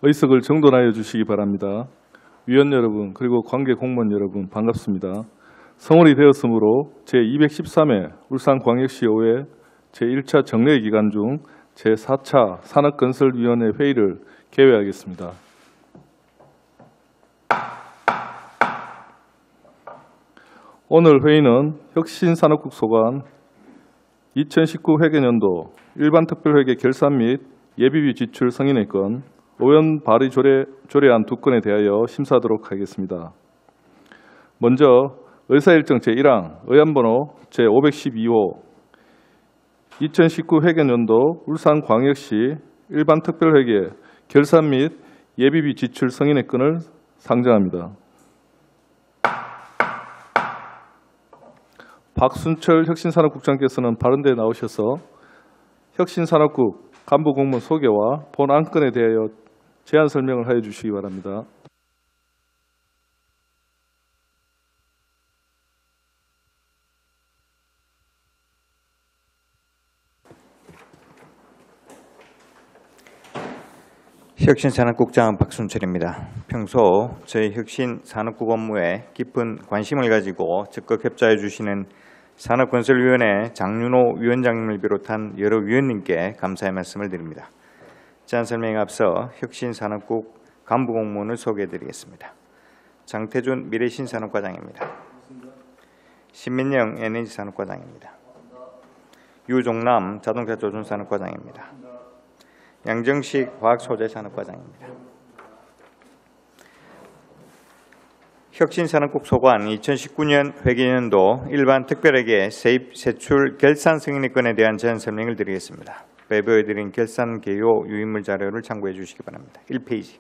의석을 정돈하여 주시기 바랍니다. 위원 여러분 그리고 관계 공무원 여러분 반갑습니다. 성월이 되었으므로 제213회 울산광역시의회 제1차 정례 기간 중 제4차 산업건설위원회 회의를 개회하겠습니다. 오늘 회의는 혁신산업국 소관 2019 회계연도 일반특별회계 결산 및 예비비 지출 승인의 건 의원 발의 조례안 2건에 대하여 심사하도록 하겠습니다. 먼저 의사일정 제1항 의안번호 제512호 2019 회계연도 울산광역시 일반특별회계 결산 및 예비비 지출 승인의 건을 상정합니다. 박순철 혁신산업국장께서는 발언대에 나오셔서 혁신산업국 간부공무원 소개와 본 안건에 대하여 제안 설명을 하여 주시기 바랍니다. 혁신산업국장 박순철입니다. 평소 저희 혁신산업국 업무에 깊은 관심을 가지고 적극 협조해 주시는 산업건설위원회 장윤호 위원장님을 비롯한 여러 위원님께 감사의 말씀을 드립니다. 제안 설명에 앞서 혁신산업국 간부공무원을 소개해 드리겠습니다. 장태준 미래신산업과장입니다. 신민영 에너지산업과장입니다. 유종남 자동차조준산업과장입니다. 양정식 화학소재산업과장입니다. 혁신산업국 소관 2019년 회계연도 일반 특별회계 세입 세출 결산 승인의 건에 대한 제안 설명을 드리겠습니다. 배부해드린 결산 개요 유인물 자료를 참고해 주시기 바랍니다. 1페이지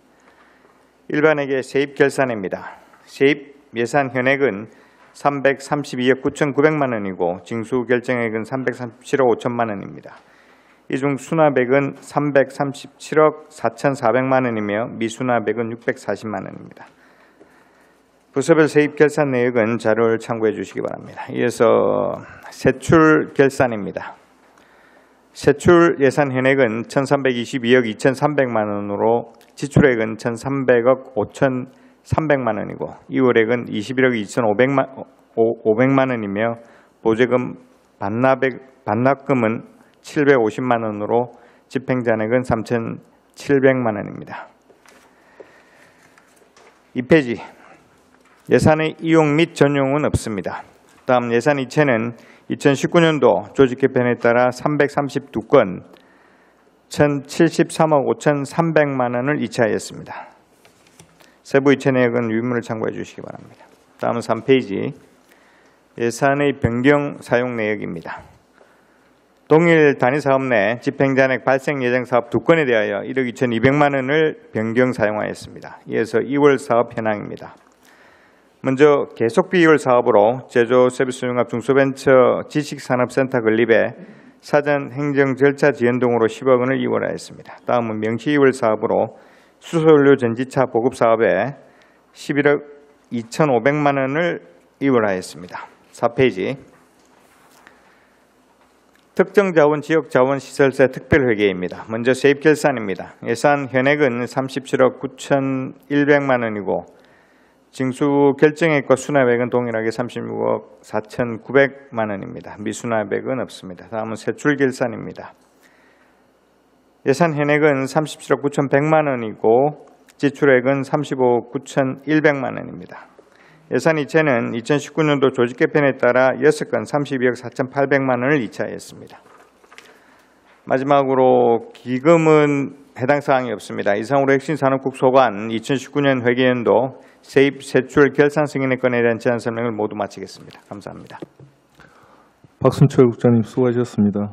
일반회계 세입 결산입니다. 세입 예산 현액은 332억 9,900만 원이고 징수 결정액은 337억 5천만 원입니다. 이 중 수납액은 337억 4,400만 원이며 미수납액은 640만 원입니다. 부서별 세입 결산 내역은 자료를 참고해 주시기 바랍니다. 이어서 세출 결산입니다. 세출 예산 현액은 1,322억 2,300만 원으로 지출액은 1,300억 5,300만 원이고 이월액은 21억 2,500만 원이며 보조금 반납금은 750만 원으로 집행잔액은 3,700만 원입니다. 2페이지 예산의 이용 및 전용은 없습니다. 다음 예산 이체는 2019년도 조직 개편에 따라 332건 1,073억 5,300만 원을 이체하였습니다. 세부 이체 내역은 유인물을 참고해 주시기 바랍니다. 다음은 3페이지 예산의 변경 사용 내역입니다. 동일 단위사업 내 집행잔액 발생 예정 사업 2건에 대하여 1억 2,200만 원을 변경 사용하였습니다. 이어서 2월 사업 현황입니다. 먼저 계속비 2월 사업으로 제조 서비스 융합 중소벤처 지식산업센터 건립에 사전 행정 절차 지연 등으로 10억 원을 이월하였습니다. 다음은 명시 2월 사업으로 수소연료 전지차 보급 사업에 11억 2,500만 원을 이월하였습니다. 4페이지 특정자원 지역자원시설세 특별회계입니다. 먼저 세입 결산입니다. 예산 현액은 37억 9,100만 원이고 징수 결정액과 수납액은 동일하게 36억 4,900만 원입니다. 미수납액은 없습니다. 다음은 세출 결산입니다. 예산 현액은 37억 9,100만 원이고 지출액은 35억 9,100만 원입니다. 예산 이체는 2019년도 조직 개편에 따라 6건 32억 4,800만 원을 이체하였습니다. 마지막으로 기금은 해당 사항이 없습니다. 이상으로 혁신산업국 소관 2019년 회계연도 세입 세출 결산 승인의 건에 대한 제안 설명을 모두 마치겠습니다. 감사합니다. 박순철 국장님 수고하셨습니다.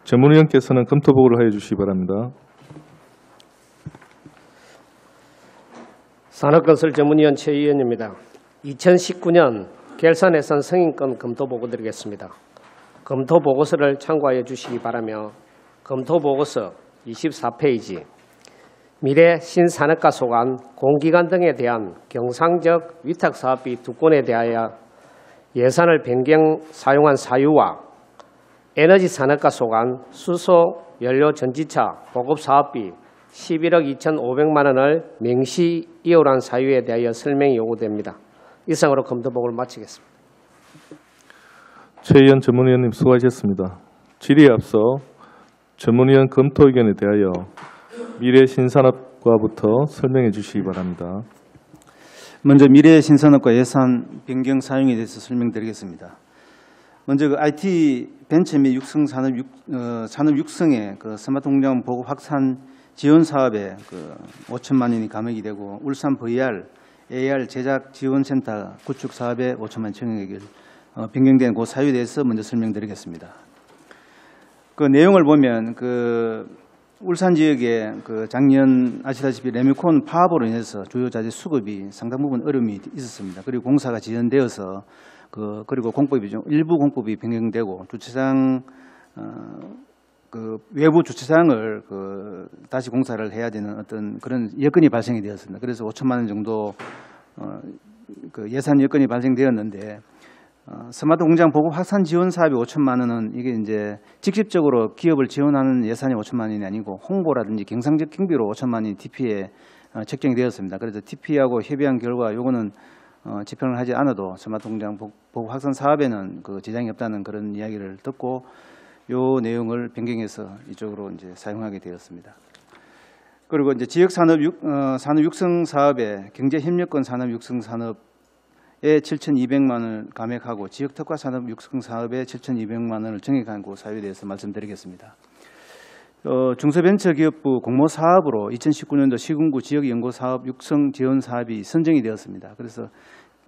전문위원께서는 검토보고를 하여 주시기 바랍니다. 산업건설 전문위원 최의원입니다. 2019년 결산예산 승인권 검토보고 드리겠습니다. 검토보고서를 참고하여 주시기 바라며 검토보고서 24페이지 미래 신산업과 소관 공기관 등에 대한 경상적 위탁사업비 2건에 대하여 예산을 변경 사용한 사유와 에너지산업과 소관 수소 연료 전지차 보급사업비 11억 2,500만 원을 명시 이율한 사유에 대하여 설명이 요구됩니다. 이상으로 검토보고를 마치겠습니다. 최의원 전문위원님 수고하셨습니다. 질의에 앞서 전문위원 검토 의견에 대하여 미래신산업과부터 설명해 주시기 바랍니다. 먼저 미래신산업과 예산 변경 사용에 대해서 설명드리겠습니다. 먼저 그 IT 벤처 및 육성 산업 육성의 그 스마트 공장 보급 확산 지원 사업에 그 5천만 원이 감액이 되고 울산 VR, AR 제작 지원센터 구축 사업에 5천만 원 청약액을 변경된 그 사유에 대해서 먼저 설명드리겠습니다. 그 내용을 보면 그 울산 지역에 그 작년 아시다시피 레미콘 파업으로 인해서 주요 자재 수급이 상당 부분 어려움이 있었습니다. 그리고 공사가 지연되어서 그리고 공법이 좀 일부 공법이 변경되고 주차장 그 외부 주차장을 다시 공사를 해야 되는 어떤 그런 여건이 발생이 되었습니다. 그래서 5천만 원 정도 그 예산 여건이 발생되었는데 스마트 공장 보급 확산 지원 사업이 5천만 원은 이게 이제 직접적으로 기업을 지원하는 예산이 5천만 원이 아니고 홍보라든지 경상적 경비로 5천만 원이 TP에 책정이 되었습니다. 그래서 TP하고 협의한 결과 요거는 집행을 하지 않아도 스마트 공장 보급 확산 사업에는 그 지장이 없다는 그런 이야기를 듣고 요 내용을 변경해서 이쪽으로 이제 사용하게 되었습니다. 그리고 이제 지역 산업 육성 사업에 경제 협력권 산업 육성 산업에 7,200만 원을 감액하고 지역 특화 산업 육성 사업에 7,200만 원을 정액한 그 사유에 대해서 말씀드리겠습니다. 중소벤처기업부 공모 사업으로 2019년도 시군구 지역연구사업 육성 지원 사업이 선정이 되었습니다. 그래서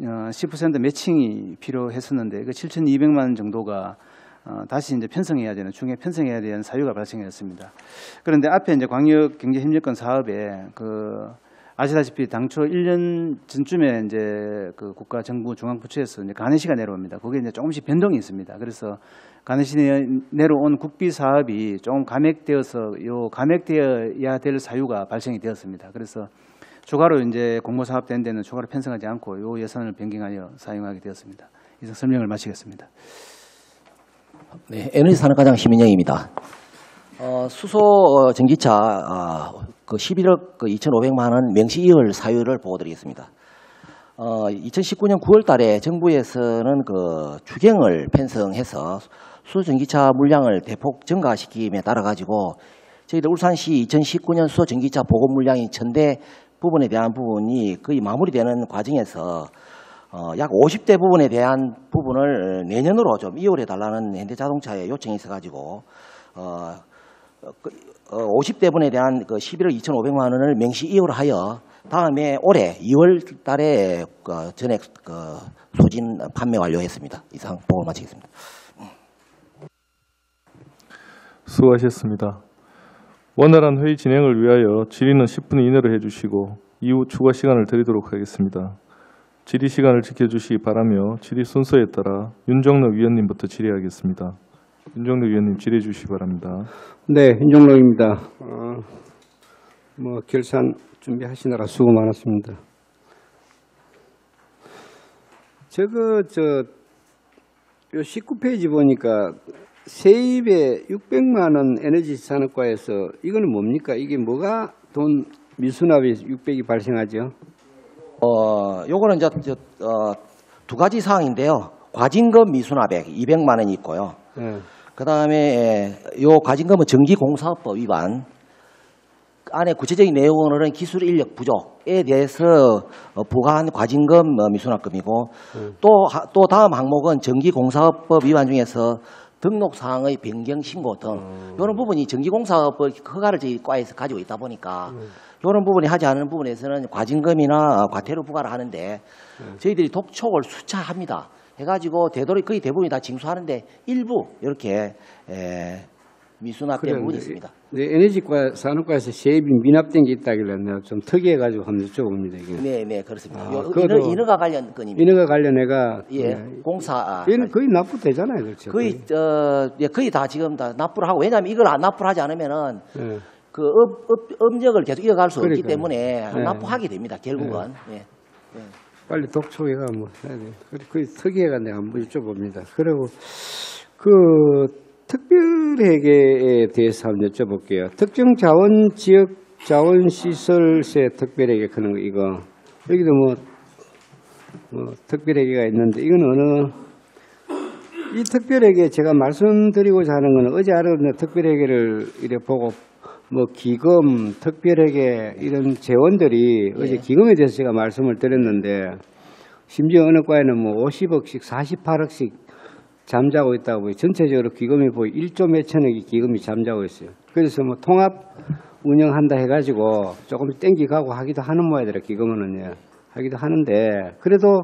10% 매칭이 필요했었는데 그 7,200만 원 정도가 다시 이제 편성해야 되는 중에 편성해야 되는 사유가 발생했습니다. 그런데 앞에 이제 광역 경제 협력권 사업에 아시다시피 당초 1년 전쯤에 이제 그 국가 정부 중앙부처에서 이제 가내시가 내려옵니다. 거기에 이제 조금씩 변동이 있습니다. 그래서 가내시 내려온 국비 사업이 조금 감액되어서 감액되어야 될 사유가 발생이 되었습니다. 그래서 추가로 이제 공모 사업 된 데는 추가로 편성하지 않고 요 예산을 변경하여 사용하게 되었습니다. 이상 설명을 마치겠습니다. 네, 에너지산업과장 심인영입니다. 수소 전기차 그 11억 2,500만 원 명시 이율 사유를 보고드리겠습니다. 2019년 9월달에 정부에서는 그 추경을 편성해서 수소 전기차 물량을 대폭 증가시킴에 따라 가지고 저희들 울산시 2019년 수소 전기차 보급 물량이 1,000대 부분에 대한 부분이 거의 마무리되는 과정에서 약 50대 부분에 대한 부분을 내년으로 좀 이율해 달라는 현대자동차의 요청이 있어가지고 50대 분에 대한 그 11억 2,500만 원을 명시 이율하여 다음에 올해 2월 달에 전액 소진 판매 완료했습니다. 이상 보고를 마치겠습니다. 수고하셨습니다. 원활한 회의 진행을 위하여 질의는 10분 이내로 해주시고 이후 추가 시간을 드리도록 하겠습니다. 질의 시간을 지켜주시기 바라며 질의 순서에 따라 윤정록 위원님부터 질의하겠습니다. 윤정록 위원님 질의해 주시기 바랍니다. 네, 윤정록입니다. 결산 준비하시느라 수고 많았습니다. 요 19페이지 보니까 세입에 600만 원 에너지 산업과에서 이거는 뭡니까? 이게 뭐가 돈 미수납이 600이 발생하죠? 요거는 이제 두 가지 사항인데요. 과징금 미수납액 200만 원이 있고요. 네. 그다음에 요 과징금은 전기공사업법 위반 안에 구체적인 내용으로는 기술 인력 부족에 대해서 부과한 과징금 미수납금이고 또 다음 항목은 전기공사업법 위반 중에서 등록 사항의 변경 신고 등 이런 부분이 전기공사업법 허가를 저희 과에서 가지고 있다 보니까 이런 부분이 하지 않은 부분에서는 과징금이나 과태료 부과를 하는데 저희들이 독촉을 수차합니다. 해가지고 거의 대부분이 다 징수하는데 일부 이렇게 미수납된 부분이 있습니다. 네, 에너지과 산업과에서 세입이 미납된 게 있다길래 내가 좀 특이해가지고 한번 여쭤봅니다. 이게. 네, 그렇습니다. 그것도 인허가 관련 건입니다. 인허가 관련해가 공사 얘는 거의 납부되잖아요, 그렇죠? 거의 다 지금 다 납부를 하고 왜냐하면 이걸 납부를 하지 않으면은 그 업적을 계속 이어갈 수 없기 때문에 납부하게 됩니다. 결국은. 빨리 독촉해가 뭐 해야 돼. 거의 특이해가 내가 한번 여쭤봅니다. 그리고 특별회계에 대해서 한번 여쭤볼게요. 특정 자원 지역 자원시설세 특별회계 그런 거 이거 여기도 뭐 특별회계가 있는데 이건 이 특별회계 제가 말씀드리고자 하는 거는 어제 알았는데 특별회계를 이래 보고 뭐 기금, 특별회계 이런 재원들이 어제 기금에 대해서 제가 말씀을 드렸는데 심지어 어느 과에는 뭐 50억씩 48억씩 잠자고 있다고 전체적으로 기금이 1조 몇천억이 기금이 잠자고 있어요. 그래서 뭐 통합 운영한다 해가지고 조금 땡기가고 하기도 하는 모양이더라. 기금은 하기도 하는데 그래도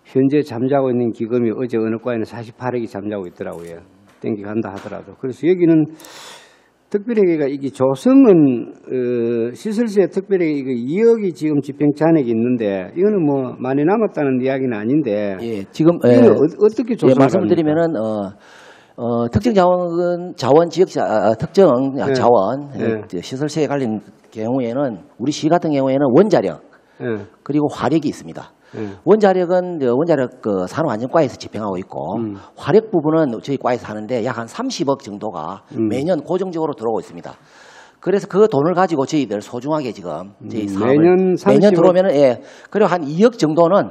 현재 잠자고 있는 기금이 어제 어느 과에는 48억이 잠자고 있더라고요. 땡기간다 하더라도. 그래서 여기는 특별회계가 이게 조성은 시설세 특별회계 이거 2억이 지금 집행 잔액이 있는데 이거는 뭐 많이 남았다는 이야기는 아닌데 예, 지금 이거는 어떻게 조성을 말씀을 드리면은 특정 자원 지역 특정 네. 자원 네. 시설세에 관련 경우에는 우리 시 같은 경우에는 원자력 예, 그리고 화력이 있습니다. 예. 원자력은 원자력 산업안전과에서 집행하고 있고 화력 부분은 저희 과에서 하는데 약 한 30억 정도가 매년 고정적으로 들어오고 있습니다. 그래서 그 돈을 가지고 저희들 소중하게 지금 저희 사업을 매년 30억? 매년 들어오면은 그리고 한 2억 정도는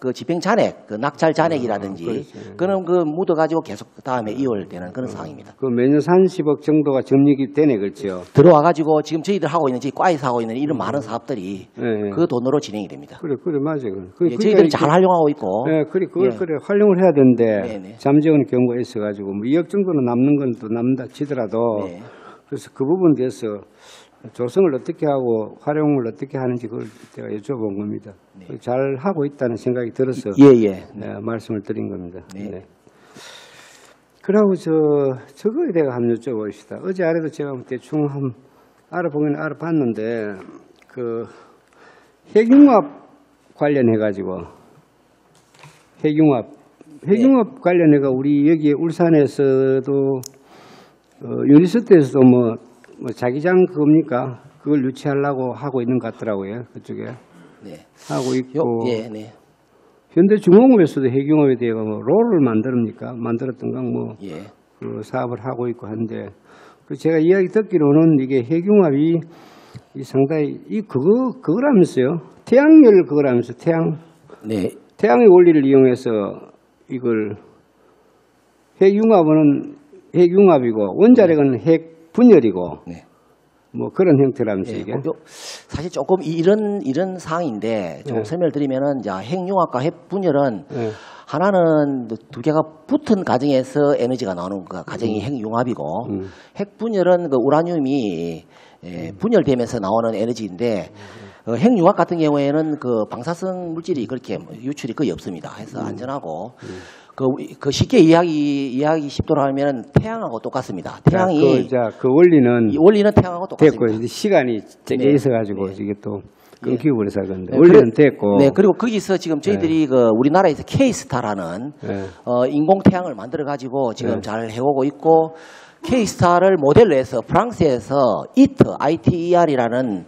그 집행 잔액, 그 낙찰 잔액이라든지 그런 그 묻어 가지고 계속 그다음에 이월되는 그런 상황입니다. 그 매년 30억 정도가 적립이 되네, 그렇죠? 들어와 가지고 지금 저희들 하고 있는 저희 과에서 하고 있는 이런 많은 사업들이 예, 예. 그 돈으로 진행이 됩니다. 그래 맞아요. 예, 저희들이 잘 활용하고 있고 예, 그걸 예. 그래 활용을 해야 되는데 네네. 잠재우는 경우가 있어가지고 뭐 2억 정도는 남는 건 또 남다 치더라도 네. 그래서 그 부분에 대해서 조성을 어떻게 하고 활용을 어떻게 하는지 그걸 제가 여쭤본 겁니다. 잘 하고 있다는 생각이 들어서 예. 네, 말씀을 드린 겁니다. 네. 그러고 저거에 대해 한번 여쭤봅시다. 어제 아래도 제가 대충 한번 알아봤는데 그 핵융합 관련해가지고 핵융합 관련해가 우리 여기 울산에서도 유니스트에서도 뭐 자기장 그겁니까? 그걸 유치하려고 하고 있는 것 같더라고요. 그쪽에 네. 하고 있고 네. 현대중공업에서도 핵융합에 대해 뭐 롤을 만들었던가 예. 그 사업을 하고 있고 한데 그 제가 이야기 듣기로는 이게 핵융합이 이 상당히 그거라면서요. 태양열 그거라면서 태양의 원리를 이용해서 이걸 핵융합이고 원자력은 핵 분열이고 네. 뭐 그런 형태라면서 이게. 사실 조금 이런 상황인데 조금 설명을 드리면은 이제 핵융합과 핵분열은 하나는 두 개가 붙은 과정에서 에너지가 나오는 그 과정이 핵융합이고 핵분열은 그 우라늄이 분열되면서 나오는 에너지인데 핵융합 같은 경우에는 그 방사성 물질이 그렇게 유출이 거의 없습니다. 해서 안전하고 그 쉽게 이야기 쉽도록 하면 태양하고 똑같습니다. 태양이 그 원리는 이 원리는 태양하고 똑같습니다. 됐고 시간이 정해 네. 있어가지고 이게 또 끊기고 그래서 그런데 네, 원리는 됐고. 네, 그리고 거기서 지금 저희들이 그 우리나라에서 K스타라는 인공 태양을 만들어 가지고 지금 잘 해오고 있고 K스타를 모델로 해서 프랑스에서 ITER이라는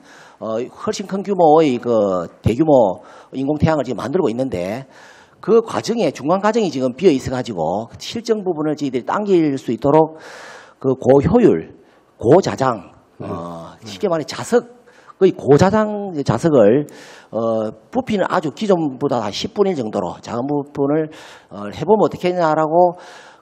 훨씬 큰 규모의 그 대규모 인공 태양을 지금 만들고 있는데 그 과정에 중간 과정이 지금 비어 있어 가지고 실정 부분을 저희들이 당길 수 있도록 그 고효율, 고자장, 쉽게 말해 거의 고자장 자석을 부피는 아주 기존보다 한 10분의 1 정도로 작은 부분을 해보면 어떻게 했냐라고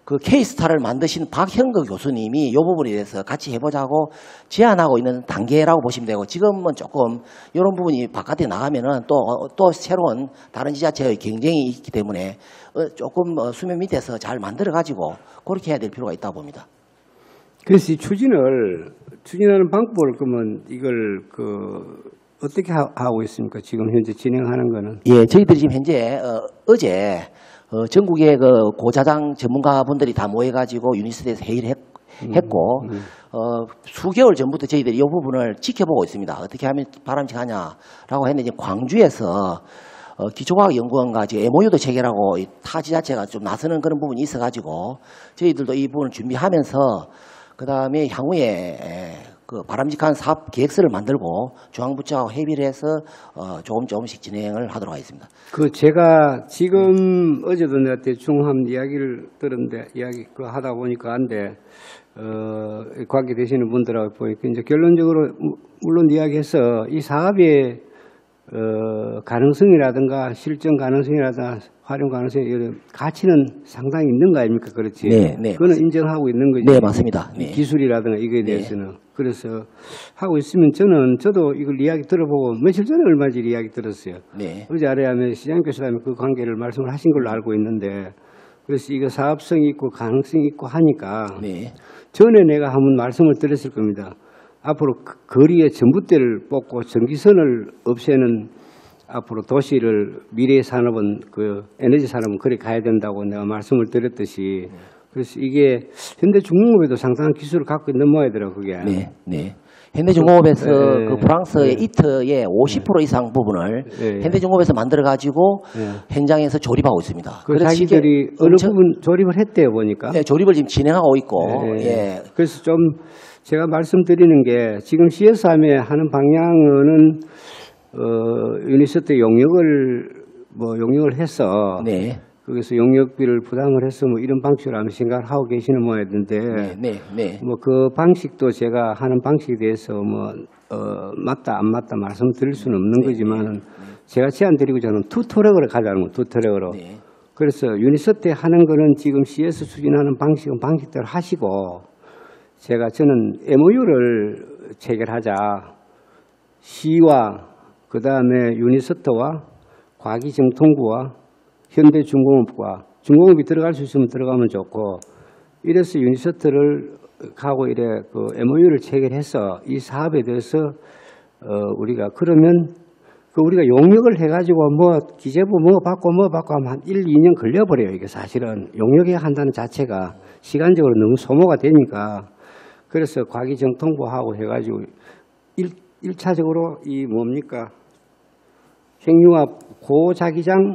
그 K스타를 만드신 박형거 교수님이 이 부분에 대해서 같이 해보자고 제안하고 있는 단계라고 보시면 되고 지금은 조금 이런 부분이 바깥에 나가면은 또 새로운 다른 지자체의 경쟁이 있기 때문에 조금 수면 밑에서 잘 만들어 가지고 그렇게 해야 될 필요가 있다고 봅니다. 그래서 이 추진하는 방법을 그러면 이걸 어떻게 하고 있습니까? 지금 현재 진행하는 거는? 예, 저희들이 지금 현재 어제 전국의 그 고자장 전문가분들이 다 모여가지고 유니스트에서 회의를 했고 수개월 전부터 저희들이 이 부분을 지켜보고 있습니다. 어떻게 하면 바람직하냐라고 했는데 지금 광주에서 기초과학연구원과 지금 MOU도 체결하고 타 지자체가 좀 나서는 그런 부분이 있어가지고 저희들도 이 부분을 준비하면서 그 다음에 향후에 그 바람직한 사업 계획서를 만들고 중앙부처하고 협의를 해서 조금씩 진행을 하도록 하겠습니다. 제가 지금 어제도 내가 대충 한 이야기를 들었는데 이야기 하다 보니까 한데 관계되시는 분들하고 보니까 이제 결론적으로 물론 이야기해서 이 사업의 가능성이라든가 실전 가능성이라든가 활용 가능성이 이런 가치는 상당히 있는 거 아닙니까? 그렇지? 네, 네, 그거는 맞습니다. 인정하고 있는 거죠. 네, 맞습니다. 네. 기술이라든가 이거에 대해서는. 그래서 하고 있으면 저도 이걸 이야기 들어보고 며칠 전에 얼마 전에 이야기 들었어요. 네. 어제 아래하면 시장교수님이 그 관계를 말씀을 하신 걸로 알고 있는데 그래서 이거 사업성이 있고 가능성이 있고 하니까 네. 전에 내가 한번 말씀을 드렸을 겁니다. 앞으로 거리에 전봇대를 뽑고 전기선을 없애는 앞으로 도시를 미래의 산업은 그 에너지 산업은 그래 가야 된다고 내가 말씀을 드렸듯이 그래서 이게 현대중공업에도 상당한 기술을 갖고 있는 모양이더라고요. 그게. 네. 네. 현대중공업에서 네. 그 프랑스의 네. 이트의 50% 이상 부분을 네. 현대중공업에서 만들어 가지고 네. 현장에서 조립하고 있습니다. 그 그래서 자기들이 이게 어느 엄청- 부분 조립을 했대요 보니까. 네, 조립을 지금 진행하고 있고 네. 예. 그래서 좀 제가 말씀드리는 게 지금 CS3에 하는 방향은 유니세트 용역을 해서 네. 거기서 용역비를 부담을 해서 뭐 이런 방식으로 하면 생각을 하고 계시는 모양인데 네, 네, 네. 뭐 그 방식도 제가 하는 방식에 대해서 맞다 안 맞다 말씀드릴 수는 없는 거지만 제가 제안드리고 저는 투트랙으로 가자는 거예요. 투트랙으로. 네. 그래서 유니세트 하는 거는 지금 CS 추진하는 방식은 방식대로 하시고 저는 MOU를 체결하자. 시와 그다음에 유니세트와 과기정통부와 현대중공업과 중공업이 들어갈 수 있으면 들어가면 좋고 이래서 유니세트를 가고 이래 그 MOU를 체결해서 이 사업에 대해서 우리가 그러면 우리가 용역을 해가지고 기재부 받고 하면 한 1, 2년 걸려버려요. 이게 사실은 용역해야 한다는 자체가 시간적으로 너무 소모가 되니까 그래서 과기정통부하고 해가지고 1차적으로 이 뭡니까 핵융합 고자기장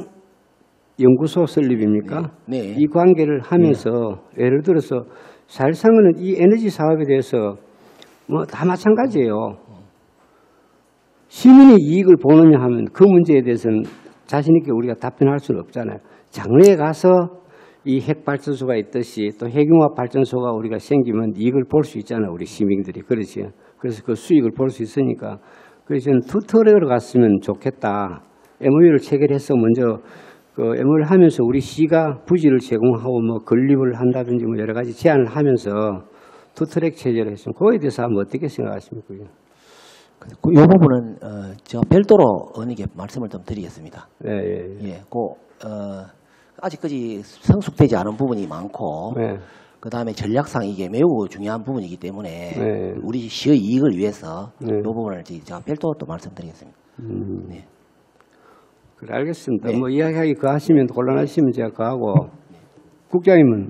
연구소 설립입니까? 네. 네. 이 관계를 하면서 예를 들어서 사실상은 이 에너지 사업에 대해서 다 마찬가지예요. 시민이 이익을 보느냐 하면 그 문제에 대해서는 자신 있게 우리가 답변할 수는 없잖아요. 장래에 가서 이 핵발전소가 있듯이 또 핵융합 발전소가 우리가 생기면 이익을 볼 수 있잖아요. 우리 시민들이. 그렇지. 그래서 그 수익을 볼 수 있으니까. 그래서 저는 투트랙으로 갔으면 좋겠다. MOU를 체결해서 먼저 그 MOU를 하면서 우리 시가 부지를 제공하고 건립을 한다든지 여러 가지 제안을 하면서 투트랙 체제를 했으면 그거에 대해서 한번 어떻게 생각하십니까? 이 부분은 제가 별도로 언에게 말씀을 좀 드리겠습니다. 예. 예, 아직까지 성숙되지 않은 부분이 많고, 네. 그 다음에 전략상 이게 매우 중요한 부분이기 때문에 네. 우리 시의 이익을 위해서 네. 이 부분을 제가 별도로 또 말씀드리겠습니다. 네. 그래 알겠습니다. 네. 이야기하기 그 하시면 곤란하시면 제가 그 하고 국장님은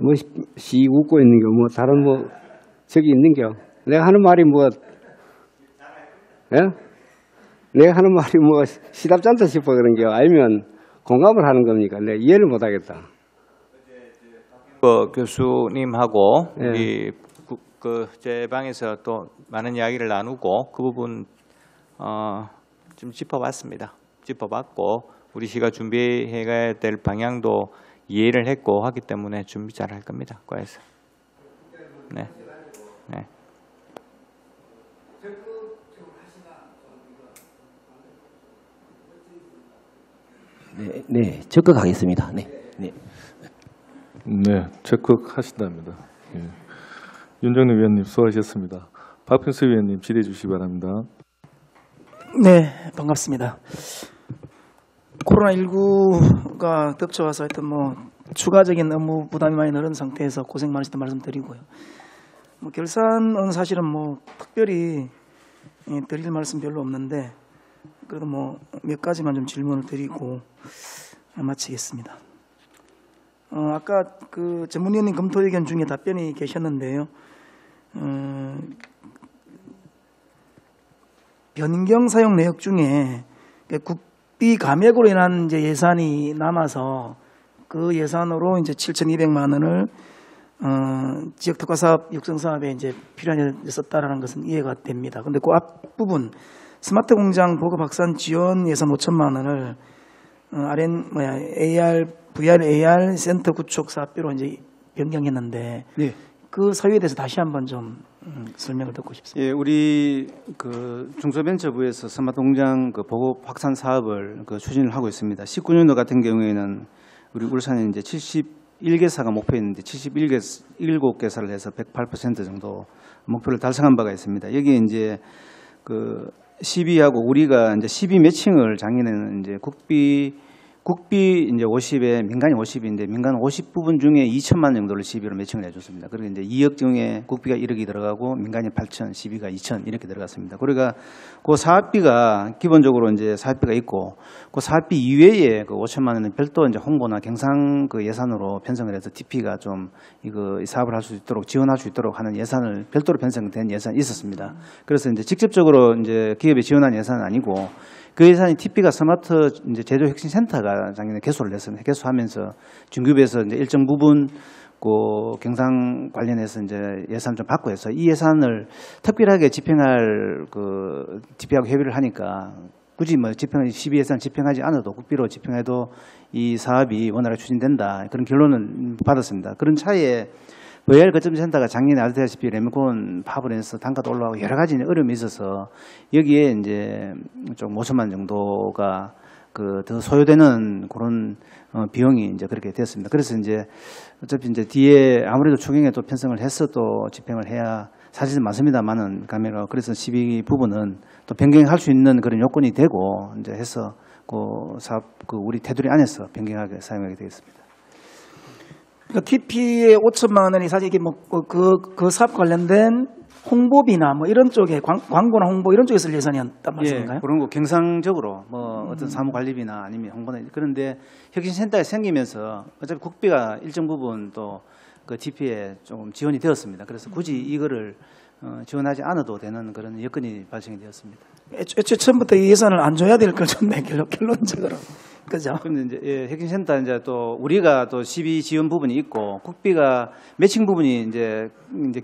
시 웃고 있는 게 다른 저기 있는 게 내가 하는 말이 예? 내가 하는 말이 시답지 않다 싶어 그런 게 아니면 공감을 하는 겁니까? 내가 이해를 못 하겠다. 교수님하고 예. 우리 제 방에서 또 많은 이야기를 나누고 그 부분 좀 짚어봤고 우리 시가 준비해가야 될 방향도 이해를 했고 하기 때문에 준비 잘 할 겁니다. 과에서. 네. 네. 네, 적극하겠습니다. 네. 네, 적극하신답니다. 예. 윤정래 위원님 수고하셨습니다. 박평수 위원님 질의해 주시기 바랍니다. 네, 반갑습니다. 코로나19가 덮쳐와서 하여튼 추가적인 업무 부담이 많이 늘은 상태에서 고생 많으셨다는 말씀드리고요. 결산은 사실은 특별히 드릴 말씀 별로 없는데 그래도 몇 가지만 좀 질문을 드리고 마치겠습니다. 아까 그 전문위원님 검토 의견 중에 답변이 계셨는데요. 변경 사용 내역 중에 국비 감액으로 인한 이제 예산이 남아서 그 예산으로 이제 7,200만 원을 지역 특화 사업 육성 사업에 이제 필요한 데 썼다라는 것은 이해가 됩니다. 근데 그 앞부분 스마트 공장 보급 확산 지원 예산 5천만 원을 VR 센터 구축 사업비로 이제 변경했는데 네. 그 사유에 대해서 다시 한번 좀 설명을 듣고 싶습니다. 예, 우리 그 중소벤처부에서 스마트 공장 그 보급 확산 사업을 그 추진을 하고 있습니다. 19년도 같은 경우에는 우리 울산에 이제 71개사가 목표였는데 77개사를 해서 108% 정도 목표를 달성한 바가 있습니다. 여기에 이제 그 시비하고 우리가 이제 시비 매칭을 작년에는 이제 국비 이제 50에 민간이 50인데 민간 50 부분 중에 2천만 정도를 시비로 매칭을 해줬습니다. 그리고 이제 2억 중에 국비가 1억이 들어가고 민간이 8천, 시비가 2천 이렇게 들어갔습니다. 그러니까 그 사업비가 기본적으로 이제 사업비가 있고 그 사업비 이외에 그 5천만 원은 별도 이제 홍보나 경상 그 예산으로 편성을 해서 TP가 좀 이 사업을 할 수 있도록 지원할 수 있도록 하는 예산을 별도로 편성된 예산이 있었습니다. 그래서 이제 직접적으로 이제 기업에 지원한 예산은 아니고 그 예산이 TP가 스마트 이제 제조 혁신 센터가 작년에 개소를 했습니다. 개소하면서 중급에서 이제 일정 부분 그 경상 관련해서 이제 예산 좀 받고 해서 이 예산을 특별하게 집행할 그 TP하고 협의를 하니까 굳이 뭐 시비 예산 집행하지 않아도 국비로 집행해도 이 사업이 원활하게 추진된다 그런 결론을 받았습니다. 그런 차이에 VR 거점센터가 작년에 아시다시피 레미콘 파업을 해서 단가도 올라가고 여러 가지 어려움이 있어서 여기에 이제 좀 5천만 정도가 그 더 소요되는 그런 비용이 이제 그렇게 됐습니다. 그래서 이제 어차피 이제 뒤에 아무래도 추경에 또 편성을 해서 또 집행을 해야 사실은 맞습니다만은 가면 그래서 시비 부분은 또 변경할 수 있는 그런 요건이 되고 이제 해서 그 사업 그 우리 테두리 안에서 변경하게 사용하게 되겠습니다. 그러니까 TP의 5천만 원이 사실 이게 뭐 그 사업 관련된 홍보비나 뭐 이런 쪽에 광고나 홍보 이런 쪽에 쓸 예산이었단 말씀인가요? 예, 그런 거 경상적으로 뭐 어떤 사무관리비나 아니면 홍보나 그런데 혁신센터가 생기면서 어차피 국비가 일정 부분 또 그 TP에 좀 지원이 되었습니다. 그래서 굳이 이거를 지원하지 않아도 되는 그런 여건이 발생이 되었습니다. 애초에 처음부터 이 예산을 안 줘야 될 걸 줬네 결론적으로. 그죠? 그런데 이제 예, 혁신센터 이제 또 우리가 또 시비 지원 부분이 있고 국비가 매칭 부분이 이제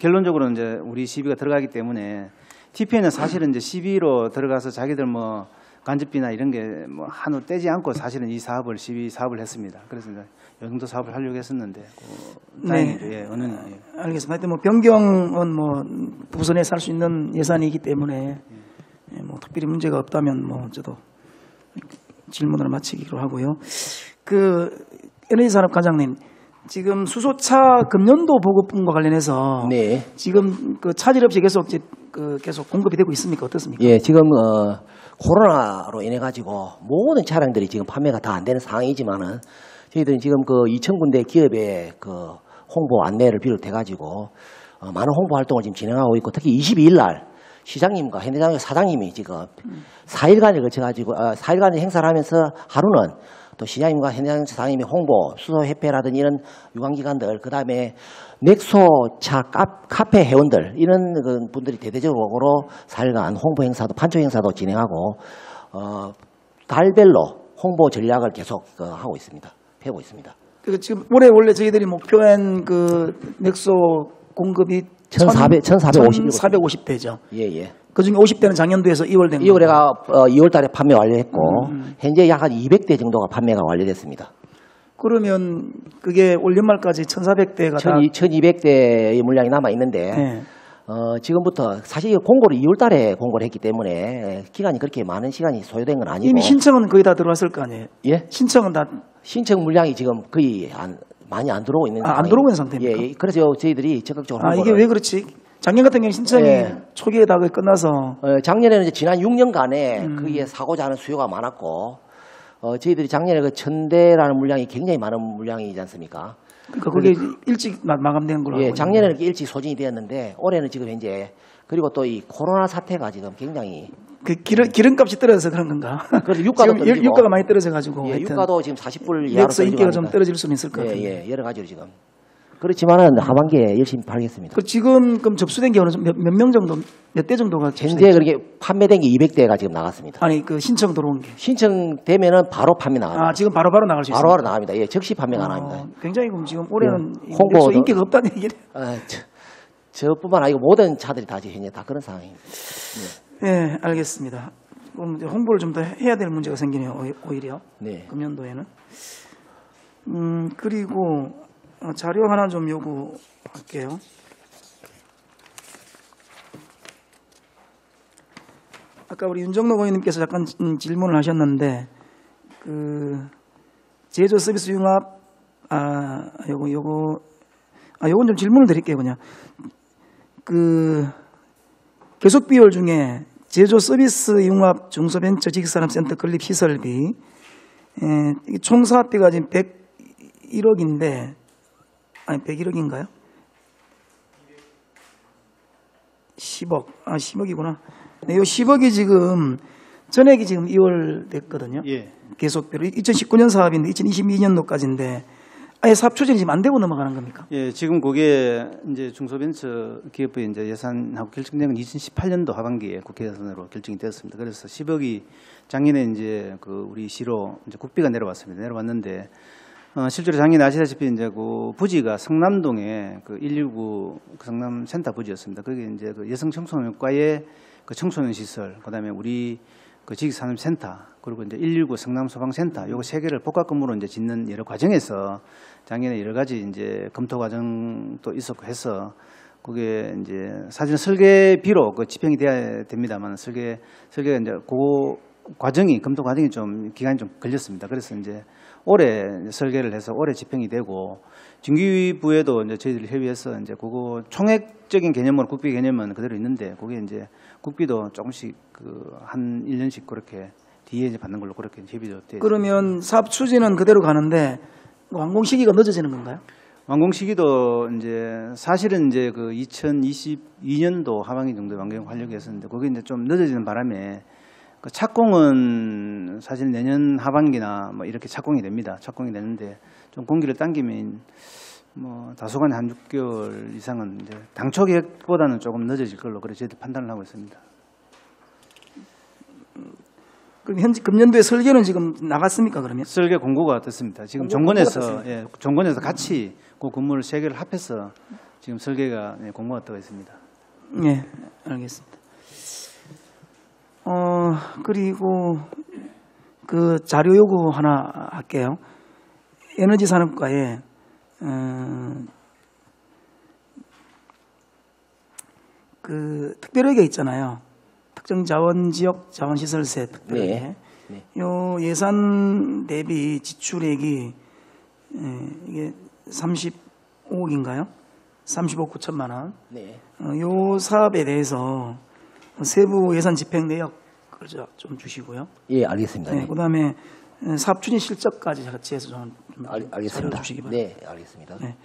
결론적으로 이제 우리 시비가 들어가기 때문에 TP는 사실은 이제 시비로 들어가서 자기들 뭐 간접비나 이런 게 뭐 한우 떼지 않고 사실은 이 사업을 시비 사업을 했습니다. 그래서 이제 이 정도 사업을 하려고 했었는데 다행히도 예, 어느 예. 알겠습니다. 하여튼 뭐 변경은 뭐 부서 내에서 할 수 있는 예산이기 때문에 예, 뭐 특별히 문제가 없다면 뭐 저도 질문을 마치기로 하고요. 그 에너지산업과장님, 지금 수소차 금년도 보급분과 관련해서 네. 지금 그 차질 없이 계속 공급이 되고 있습니까? 어떻습니까? 예, 지금 코로나로 인해 가지고 모든 차량들이 지금 판매가 다 안 되는 상황이지만은 저희들은 지금 그 2,000군데 기업의 그 홍보 안내를 비롯해 가지고 많은 홍보 활동을 지금 진행하고 있고 특히 22일 날 시장님과 현대장의 사장님이 지금 4일간을 거쳐 가지고 4일간의 행사를 하면서 하루는 또 시장님과 현대장 사장님이 홍보, 수소협회라든지 이런 유관기관들, 그 다음에 넥소차 카페 회원들 이런 분들이 대대적으로 4일간 홍보 행사도 판촉 행사도 진행하고 달별로 홍보 전략을 계속 하고 있습니다. 펴고 있습니다. 그 지금 올해 원래 저희들이 목표한 그 넥소 공급이 1,450대죠. 예. 그중에 50대는 작년도에서 2월 된 거고. 2월에가 2월 달에 판매 완료했고 현재 약 한 200대 정도가 판매가 완료됐습니다. 그러면 그게 올 연말까지 1,400대가 1,200대의 물량이 남아 있는데 네. 지금부터 사실 공고를 2월 달에 공고를 했기 때문에 기간이 그렇게 많은 시간이 소요된 건 아니고 이미 신청은 거의 다 들어왔을 거 아니에요? 예? 신청은 다 신청 물량이 지금 거의 많이 안 들어오고 있는 안 들어오고 있는 상태입니까? 예, 그래서 저희들이 적극적으로 이게 왜 그렇지? 작년 같은 경우 신청이 예. 초기에 다 끝나서 작년에는 이제 지난 6년간에 거기에 사고자 하는 수요가 많았고 저희들이 작년에 그 1,000대라는 물량이 굉장히 많은 물량이지 않습니까? 그러니까 그게 일찍 마감된 걸로 알고 예, 있는데. 작년에는 이렇게 일찍 소진이 되었는데 올해는 지금 현재 그리고 또 이 코로나 사태가 지금 굉장히 그 기름값이 떨어져서 그런 건가? 그래서 유가도 지금 떨어지고. 유가가 많이 떨어져 가지고 예, 유가도 지금 40불 이하로 넥소 인기가 좀 떨어지고 떨어질 수는 있을 것 같아요. 예, 여러 가지로 지금 그렇지만은 하반기에 열심히 팔겠습니다. 그 지금 그럼 접수된 게 어느 몇 명 정도 몇 대 정도가 현재 그렇게 판매된 게 200대가 지금 나갔습니다. 아니 그 신청 들어온 게. 신청되면은 바로 판매 나갑니다. 지금 바로바로 나갈 수 있어요. 바로바로 나갑니다. 예, 즉시 판매가 나갑니다. 굉장히 그럼 지금 올해는 홍보도- 넥소 인기가 없다는 얘기네. 저뿐만 아니고 모든 차들이 다 지금 현재 다 그런 상황입니다. 네, 알겠습니다. 그럼 이제 홍보를 좀 더 해야 될 문제가 생기네요. 오히려 네. 금년도에는. 그리고 자료 하나 좀 요구할게요. 아까 우리 윤정록 의원님께서 잠깐 질문을 하셨는데 그 제조 서비스 융합 요건 좀 질문을 드릴게요. 그냥 그 계속 비율 중에 제조 서비스 융합 중소벤처 지식산업센터 건립 시설비 총 사업비가 지금 101억인데 아니 101억인가요? 10억. 10억이구나. 네, 요 10억이 지금 전액이 지금 2월 됐거든요. 예. 계속비로 2019년 사업인데 2022년도까지인데 아예 사업 추진이 지금 안 되고 넘어가는 겁니까? 예, 지금 그게 이제 중소벤처 기업부의 이제 예산하고 결정된 건 2018년도 하반기에 국회 예산으로 결정이 되었습니다. 그래서 10억이 작년에 이제 그 우리 시로 이제 국비가 내려왔습니다. 내려왔는데 실제로 작년에 아시다시피 이제 그 부지가 성남동에 그 119 성남 센터 부지였습니다. 거기 이제 그 여성 청소년과의 그 청소년 시설, 그다음에 우리 그 지식산업센터, 그리고 이제 119 성남 소방센터, 요거 세 개를 복합 건물로 이제 짓는 여러 과정에서 작년에 여러 가지 이제 검토 과정도 있었고 해서 그게 이제 사실 설계비로 그 집행이 돼야 됩니다만 설계가 이제 그 과정이 검토 과정이 좀 기간이 좀 걸렸습니다. 그래서 이제 올해 설계를 해서 올해 집행이 되고 중기부에도 이제 저희들 협의해서 이제 그거 총액적인 개념으로 국비 개념은 그대로 있는데 그게 이제 국비도 조금씩 그 한 1년씩 그렇게 뒤에 이제 받는 걸로 그렇게 협의도 되어 그러면 사업 추진은 그대로 가는데 완공 시기가 늦어지는 건가요? 완공 시기도 이제 사실은 이제 그 2022년도 하반기 정도에 완공하려고 했었는데 그게 이제 좀 늦어지는 바람에 그 착공은 사실 내년 하반기나 뭐 이렇게 착공이 됩니다. 착공이 되는데 좀 공기를 당기면 뭐 다소간 한 6개월 이상은 이제 당초 계획보다는 조금 늦어질 걸로 그래 저희들 판단을 하고 있습니다. 그럼 현재 금년도에 설계는 지금 나갔습니까 그러면? 설계 공고가 됐습니다. 지금 정권에서 정권에서 같이 그 건물 세 개를 합해서 지금 설계가 공고가 되어 있습니다. 네, 알겠습니다. 그리고 그 자료 요구 하나 할게요. 에너지 산업과에 그 특별회계 있잖아요. 특정 자원 지역 자원시설세 특별회계. 네. 요 예산 대비 지출액이 이게 35억인가요? 35억 9천만 원. 네. 요 사업에 대해서 세부 예산 집행 내역을 좀 주시고요. 예, 알겠습니다. 네, 네. 그다음에 사업 추진 실적까지 같이 해서 좀 알겠습니다. 주시기 바랍니다. 네, 알겠습니다. 네.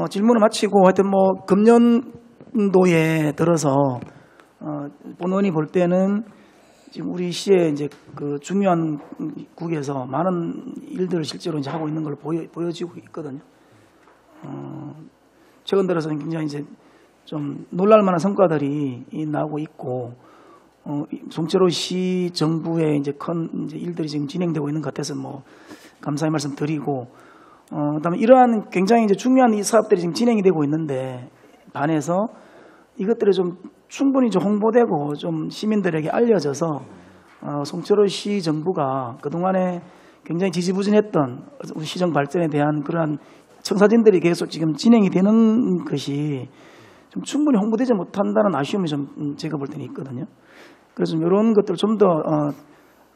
질문을 마치고 하여튼 뭐 금년도에 들어서 본원이 볼 때는 지금 우리 시에 이제 그 중요한 국에서 많은 일들을 실제로 이제 하고 있는 걸로 보여지고 있거든요. 최근 들어서는 굉장히 이제 좀 놀랄만한 성과들이 나오고 있고, 송철호 시 정부의 이제 큰 이제 일들이 지금 진행되고 있는 것 같아서 뭐 감사의 말씀 드리고, 그다음에 이러한 굉장히 이제 중요한 이 사업들이 지금 진행이 되고 있는데 반해서 이것들이 좀 충분히 좀 홍보되고 좀 시민들에게 알려져서 송철호 시 정부가 그동안에 굉장히 지지부진했던 우리 시정 발전에 대한 그러한 청사진들이 계속 지금 진행이 되는 것이 좀 충분히 홍보되지 못한다는 아쉬움이 좀 제가 볼 때는 있거든요. 그래서 좀 이런 것들을 좀 더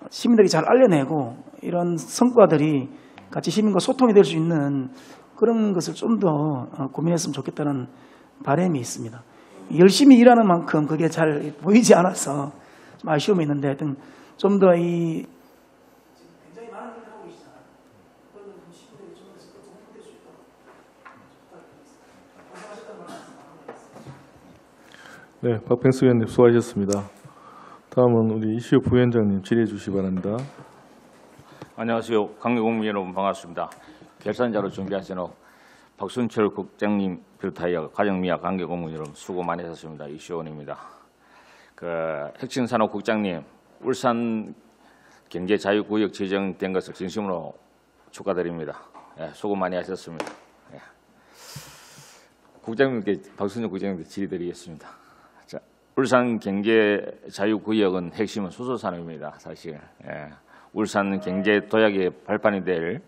시민들이 잘 알려내고 이런 성과들이 같이 시민과 소통이 될 수 있는 그런 것을 좀 더 고민했으면 좋겠다는 바람이 있습니다. 열심히 일하는 만큼 그게 잘 보이지 않아서 좀 아쉬움이 있는데 하여튼 좀 더 이 굉장히 많은 일을 하고 계시잖아요. 그거는 시민들이 좀 더 홍보될 수 있도록 네, 박병수 의원님 수고하셨습니다. 다음은 우리 이시호 부위원장님 질의해 주시기 바랍니다. 안녕하세요. 관계공무 여러분 반갑습니다. 결산자로 준비하신 박순철 국장님 비롯하여 가정미화 관계공무 여러분 수고 많이 하셨습니다. 이시호원입니다. 핵심산업국장님 울산 경제자유구역 지정된 것을 진심으로 축하드립니다. 수고 많이 하셨습니다. 국장님께 박순철 국장님께 질의드리겠습니다. 자, 울산 경제자유구역은 핵심은 수소산업입니다. 사실. 울산 경제 도약의 발판이 될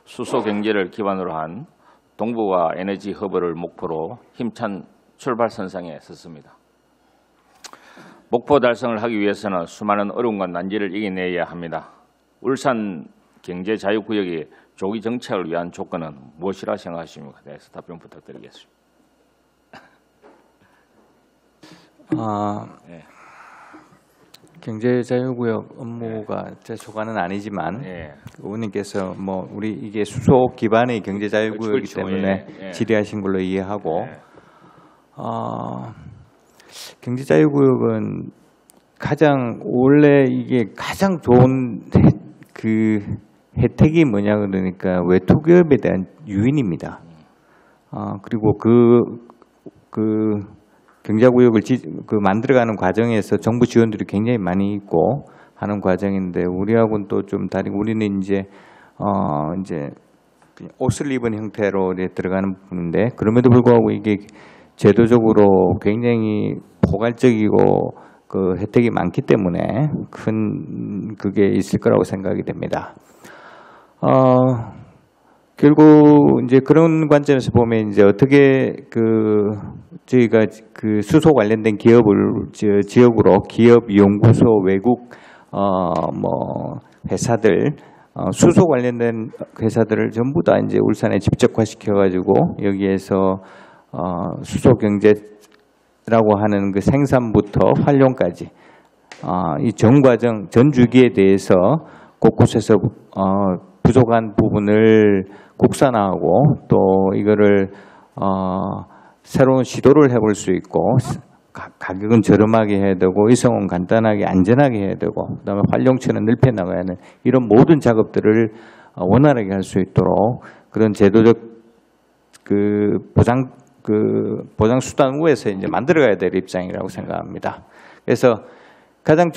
수소 경제를 기반으로 한 동북아 에너지 허브를 목표로 힘찬 출발선상에 섰습니다. 목표 달성을 하기 위해서는 수많은 어려움과 난제를 이겨내야 합니다. 울산 경제자유구역의 조기 정착을 위한 조건은 무엇이라 생각하십니까? 네, 답변 부탁드리겠습니다. 네. 경제자유구역 업무가 제 소관은 아니지만 네. 의원님께서 뭐 우리 이게 수소 기반의 경제자유구역이기 그렇죠. 때문에 예, 예. 질의하신 걸로 이해하고 네. 경제자유구역은 가장 원래 이게 가장 좋은 그 혜택이 뭐냐 그러니까 외투기업에 대한 유인입니다. 그리고 그 경제구역을 만들어가는 과정에서 정부 지원들이 굉장히 많이 있고 하는 과정인데 우리하고는 또 좀 다르고 우리는 이제 그냥 옷을 입은 형태로 이제 들어가는 부분인데 그럼에도 불구하고 이게 제도적으로 굉장히 포괄적이고 그 혜택이 많기 때문에 큰 그게 있을 거라고 생각이 됩니다. 결국 이제 그런 관점에서 보면 이제 어떻게 저희가 그 수소 관련된 기업을 지역으로 기업 연구소 외국 뭐 회사들 수소 관련된 회사들을 전부 다 이제 울산에 집적화시켜 가지고 여기에서 수소 경제라고 하는 그 생산부터 활용까지 이 전 과정 전 주기에 대해서 곳곳에서 부족한 부분을 국산화하고 또 이거를 새로운 시도를 해볼 수 있고 가격은 저렴하게 해야 되고 이성은 간단하게 안전하게 해야 되고 그다음에 활용처는 넓혀 나가야 하는 이런 모든 작업들을 원활하게 할 수 있도록 그런 제도적 그 보장 수단 위에서 이제 만들어가야 될 입장이라고 생각합니다. 그래서 가장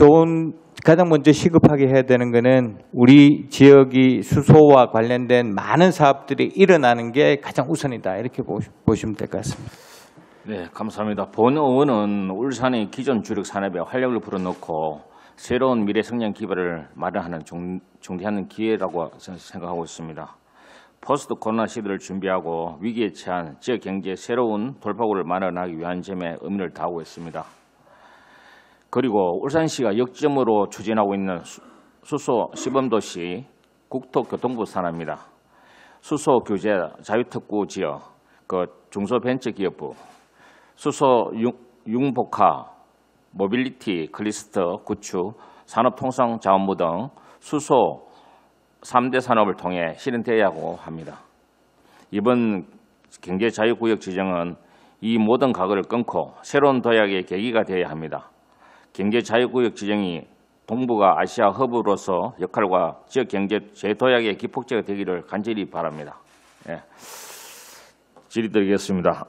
먼저 시급하게 해야 되는 것은 우리 지역이 수소와 관련된 많은 사업들이 일어나는 게 가장 우선이다. 이렇게 보시면 될 것 같습니다. 네, 감사합니다. 본 의원은 울산의 기존 주력 산업에 활력을 불어넣고 새로운 미래 성장 기반을 마련하는 중대한 기회라고 생각하고 있습니다. 포스트 코로나 시대를 준비하고 위기에 처한 지역 경제의 새로운 돌파구를 마련하기 위한 점에 의미를 다하고 있습니다. 그리고 울산시가 역점으로 추진하고 있는 수소 시범도시 국토교통부 산하입니다. 수소 규제 자유특구 지역, 중소벤처기업부, 수소 융복화, 모빌리티 클리스터 구축, 산업통상자원부 등 수소 3대 산업을 통해 실현되어야 하고 합니다. 이번 경제자유구역 지정은 이 모든 각오를 끊고 새로운 도약의 계기가 되어야 합니다. 경제자유구역 지정이 동북아 아시아 허브로서 역할과 지역경제 재도약의 기폭제가 되기를 간절히 바랍니다. 예. 질의드리겠습니다.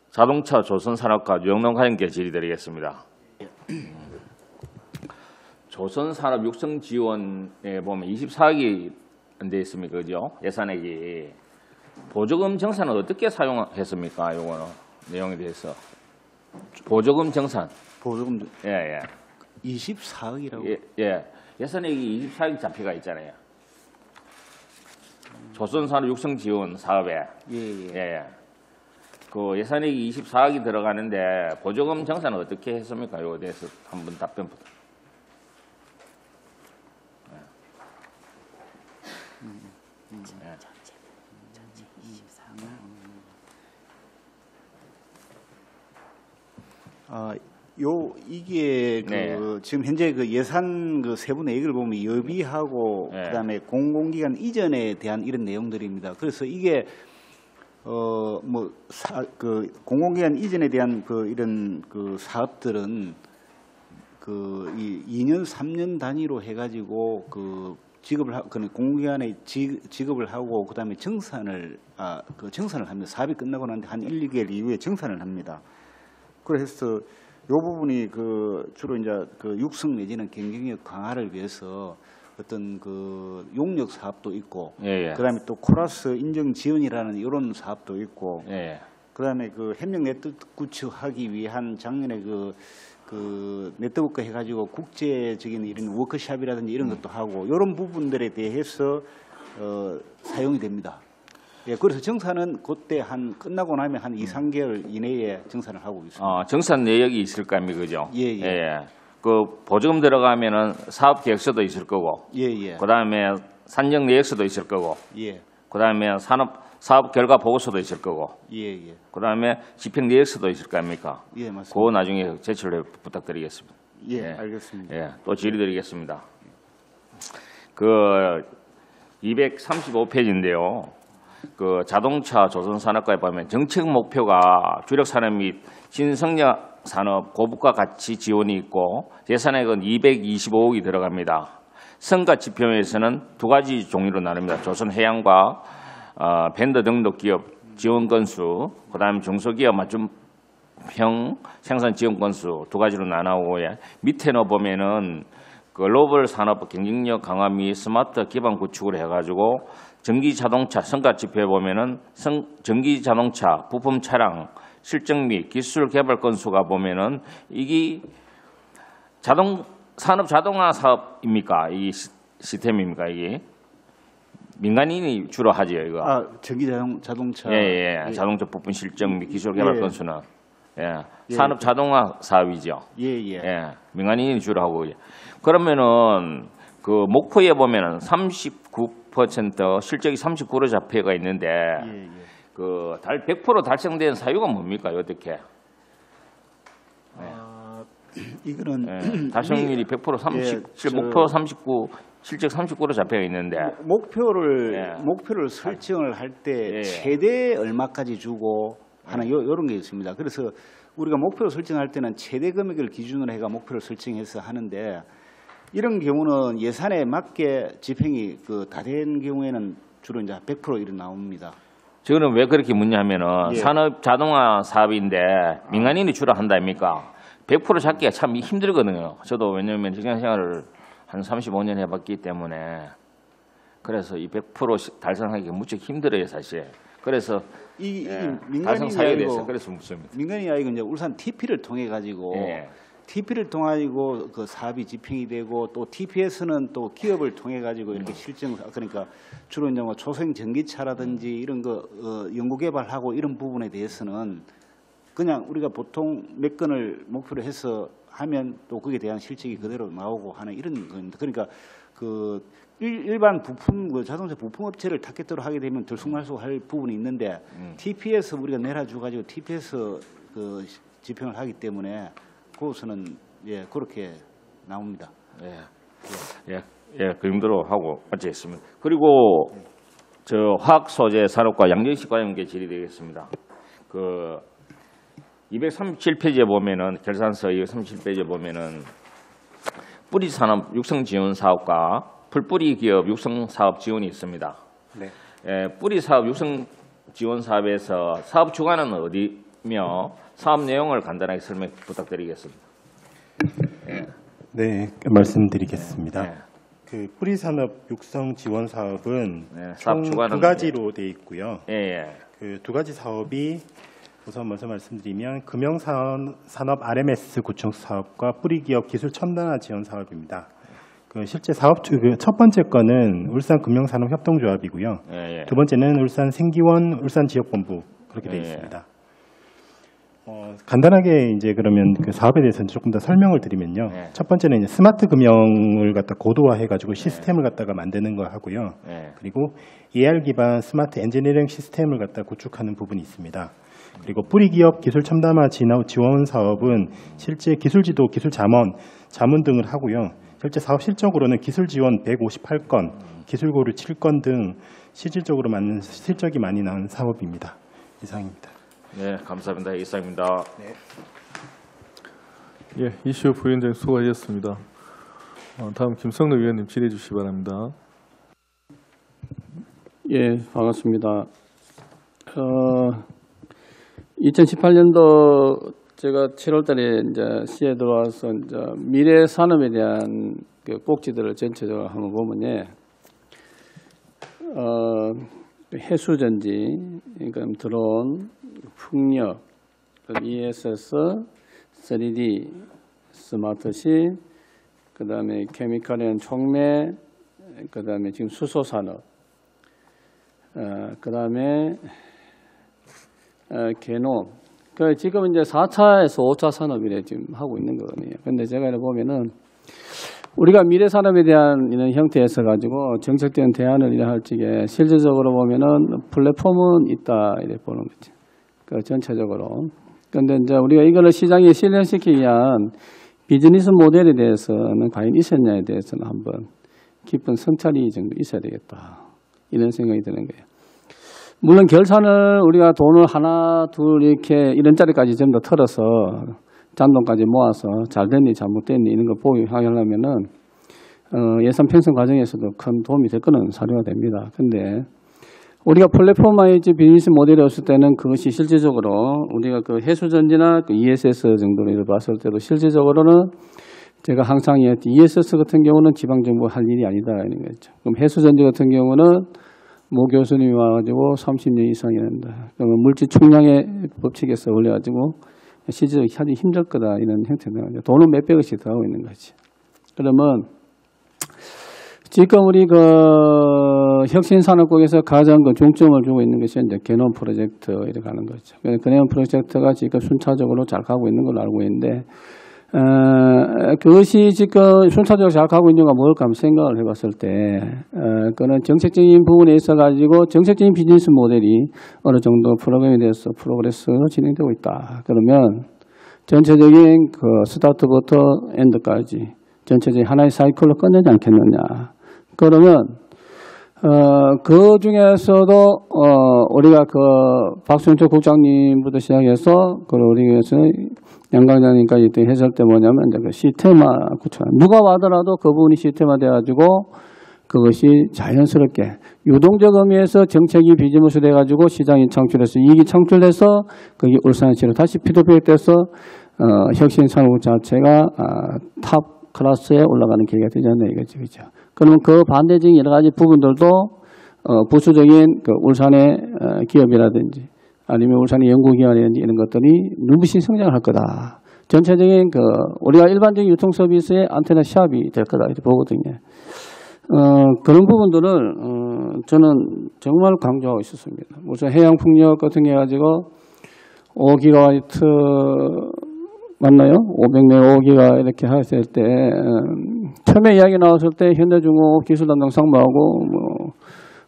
자동차 조선산업과 유형농가연계 질의드리겠습니다. 조선산업 육성 지원에 보면 24억이 돼 있습니까? 그죠? 예산액이. 보조금 정산은 어떻게 사용했습니까? 요거는 내용에 대해서. 보조금 정산. 보조금 예. 24억이라고. 예. 예산액이 24억 잡혀가 있잖아요. 조선산업 육성 지원 사업에. 예. 그 예산액이 24억이 들어가는데 보조금 정산은 어떻게 했습니까? 요거에 대해서 한번 답변 부탁드립니다. 이게 지금 현재 그 예산 그 세부 내역을 보면 여비하고 그다음에 공공기관 이전에 대한 이런 내용들입니다. 그래서 이게 공공기관 이전에 대한 이런 사업들은 이 2년 3년 단위로 해가지고 지급을 공공기관에 지급을 하고 그다음에 정산을 합니다. 사업이 끝나고 난 한 1, 2개월 이후에 정산을 합니다. 그래서 이 부분이 주로 이제 육성 내지는 경쟁력 강화를 위해서 어떤 용역 사업도 있고, 그다음에 또 코라스 인정 지원이라는 이런 사업도 있고, 그다음에 협력 네트워크 구축하기 위한 작년에 네트워크 해가지고 국제적인 이런 워크숍이라든지 이런 것도 하고 이런 부분들에 대해서 사용이 됩니다. 예, 그래서 정산은 그때 끝나고 나면 한 2, 3개월 이내에 정산을 하고 있습니다. 정산 내역이 있을 거 아닙니까, 그죠? 예. 그 보조금 들어가면은 사업 계획서도 있을 거고, 예. 그다음에 산정 내역서도 있을 거고, 예. 그다음에 사업 결과 보고서도 있을 거고, 예. 그다음에 집행 내역서도 있을 거 아닙니까? 예, 맞습니다. 그거 나중에 제출을 부탁드리겠습니다. 예, 알겠습니다. 예, 또 질의드리겠습니다. 그 235페이지인데요. 그 자동차 조선 산업과에 보면 정책 목표가 주력 산업 및 신성장 산업 고부가 가치 지원이 있고 예산액은 225억이 들어갑니다. 성과 지표에서는 두 가지 종류로 나눕니다. 조선 해양과 밴더 등록 기업 지원 건수, 그다음에 중소기업 맞춤형 생산 지원 건수 두 가지로 나누고 밑에는 보면은 글로벌 산업 경쟁력 강화 및 스마트 기반 구축을 해가지고 전기 자동차 성과 지표에 보면은 전기 자동차 부품 차량 실증 및 기술 개발 건수가 보면은 이게 산업 자동화 사업입니까? 이 시스템입니까? 이게 민간인이 주로 하죠, 이거. 전기 자동차. 예. 자동차 부품 실증 및 기술 개발 예. 건수는 산업 자동화 사업이죠. 예. 민간인이 주로 하고. 그러면은 그 목표에 보면은 39% 실적이 39로 잡혀가 있는데 그 100% 달성된 사유가 뭡니까? 어떻게? 이거는 달성률이 100% 목표 39 실적 39로 잡혀 있는데 목표를 설정을 할 때 최대 얼마까지 주고 하는 요런 게 있습니다. 그래서 우리가 목표를 설정할 때는 최대 금액을 기준으로 해가 목표를 설정해서 하는데 이런 경우는 예산에 맞게 집행이 다 된 경우에는 주로 이제 100% 이런 나옵니다. 저는 왜 그렇게 묻냐면은 산업 자동화 사업인데 민간인이 주로 한다 아닙니까? 100% 잡기가 참 힘들거든요. 저도 왜냐하면 직장 생활을 한 35년 해봤기 때문에 그래서 이 100% 달성하기가 무척 힘들어요, 사실. 그래서 달성 사유에 대해서 그래서 묻습니다. 민간인이 아니고 이제 울산 TP를 통해 가지고 TP를 통해 가지고 그 사업이 집행이 되고 또 TP에서는 또 기업을 통해 가지고 이렇게 실증 그러니까 주로 이제 뭐 초생 전기차라든지 이런 거 연구 개발하고 이런 부분에 대해서는 그냥 우리가 보통 몇 건을 목표로 해서 하면 또 거기에 대한 실적이 그대로 나오고 하는 이런 겁니다. 그러니까 그 일반 부품 자동차 부품 업체를 타겟으로 하게 되면 들쑥날쑥할 부분이 있는데 TP에서 우리가 내려줘 가지고 TP에서 그 집행을 하기 때문에 그것은 그렇게 나옵니다. 그 정도로 하고 마치겠습니다. 그리고 저 화학 소재 산업과 양정식 관련계 질의되겠습니다. 그 237페이지에 보면은 결산서 237페이지에 보면은 뿌리 산업 육성 지원 사업과 풀뿌리 기업 육성 사업 지원이 있습니다. 뿌리 사업 육성 지원 사업에서 사업 주관은 어디며 사업 내용을 간단하게 설명 부탁드리겠습니다. 네, 말씀드리겠습니다. 그 뿌리 산업 육성 지원 사업은 총 두 가지로 되어 있고요. 그 두 가지 사업이 우선 먼저 말씀드리면 금융산업 RMS 구축 사업과 뿌리기업 기술 첨단화 지원 사업입니다. 그 실제 사업 첫 번째 건은 울산 금융산업협동조합이고요. 두 번째는 울산 생기원 울산지역본부 그렇게 되어 있습니다. 간단하게 이제 그러면 그 사업에 대해서 조금 더 설명을 드리면요. 첫 번째는 이제 스마트 금융을 갖다 고도화해가지고 시스템을 갖다가 만드는 거 하고요. 그리고 AR 기반 스마트 엔지니어링 시스템을 갖다 구축하는 부분이 있습니다. 그리고 뿌리기업 기술 첨단화 지원 사업은 실제 기술 지도, 기술 자문 등을 하고요. 실제 사업 실적으로는 기술 지원 158건, 기술 고를 7건 등 실질적으로 맞는 실적이 많이 나온 사업입니다. 이상입니다. 네, 감사합니다. 이상입니다. 이슈 부위원장 수고하셨습니다. 다음 김성노 위원님 질의해 주시기 바랍니다. 반갑습니다. 2018년도 제가 7월달에 이제 시에 들어와서 이제 미래 산업에 대한 그 꼭지들을 전체적으로 한번 보면 해수전지, 그러니까 드론, 풍력, ESS, 3D, 스마트시, 그다음에 케미컬 앤 촉매, 그다음에 지금 수소 산업. 그다음에 개농. 그 지금 이제 4차에서 5차 산업이래 지금 하고 있는 거거든요. 근데 제가 이렇게 보면은 우리가 미래 산업에 대한 이런 형태에서 가지고 정책적인 대안을 이래 할 적에 실질적으로 보면은 플랫폼은 있다 이래 보는 거지. 그 전체적으로. 근데 이제 우리가 이거를 시장에 실현시키기 위한 비즈니스 모델에 대해서는 과연 있었냐에 대해서는 한번 깊은 성찰이 정도 있어야 되겠다. 이런 생각이 드는 거예요. 물론 결산을 우리가 돈을 하나, 둘 이렇게 이런 짜리까지 전부 다 털어서 잔돈까지 모아서 잘 됐니 잘못됐니 이런 걸 보유하려면은 예산 편성 과정에서도 큰 도움이 될 거는 사료가 됩니다. 근데 우리가 플랫폼화이지 비즈니스 모델이 없을 때는 그것이 실질적으로 우리가 그 해수전지나 그 ESS 정도로 봤을 때도 실질적으로는 제가 항상 얘기했던 ESS 같은 경우는 지방정부 할 일이 아니다 이런 거죠. 그럼 해수전지 같은 경우는 모 교수님이 와가지고 30년 이상이 된다. 그러면 물질 총량의 법칙에서 올려가지고 실질적으로 하기 힘들 거다 이런 형태는 돈은 몇백억씩 들어가고 있는 거지. 그러면 지금 우리 그 혁신산업국에서 가장 그 중점을 두고 있는 것이 이제 개념 프로젝트 이렇게 가는 거죠. 개념 프로젝트가 지금 순차적으로 잘 가고 있는 걸로 알고 있는데 그것이 지금 순차적으로 잘 가고 있는 건 뭘까 한번 생각을 해봤을 때 그는 정책적인 부분에 있어 가지고 정책적인 비즈니스 모델이 어느 정도 프로그램에 대해서 프로그레스가 진행되고 있다. 그러면 전체적인 그 스타트부터 엔드까지 전체적인 하나의 사이클로 끝내지 않겠느냐. 그러면 그 중에서도 우리가 그 박순철 국장님부터 시작해서 그리고 우리에서 양강장님까지 했을 때 뭐냐면 이제 그 시스템화 구축. 누가 와더라도 그 부분이 시스템화 돼가지고 그것이 자연스럽게 유동적 의미에서 정책이 비즈니스 돼가지고 시장이 창출해서 이익이 창출돼서 그게 울산시로 다시 피드백돼서 혁신 산업 자체가 탑 클래스에 올라가는 계기가 되지 않나 이거지, 그죠? 그러면 그 반대적인 여러 가지 부분들도 부수적인 그 울산의 기업이라든지 아니면 울산의 연구기관이라든지 이런 것들이 눈부신 성장을 할 거다. 전체적인 그 우리가 일반적인 유통 서비스의 안테나 샵이 될 거다 이렇게 보거든요. 그런 부분들을 저는 정말 강조하고 있었습니다. 우선 해양 풍력 같은 게 가지고 5기가와트 맞나요? 500명 5기가 이렇게 했을 때 처음에 이야기 나왔을 때 현대중공업 기술 담당 상무하고 뭐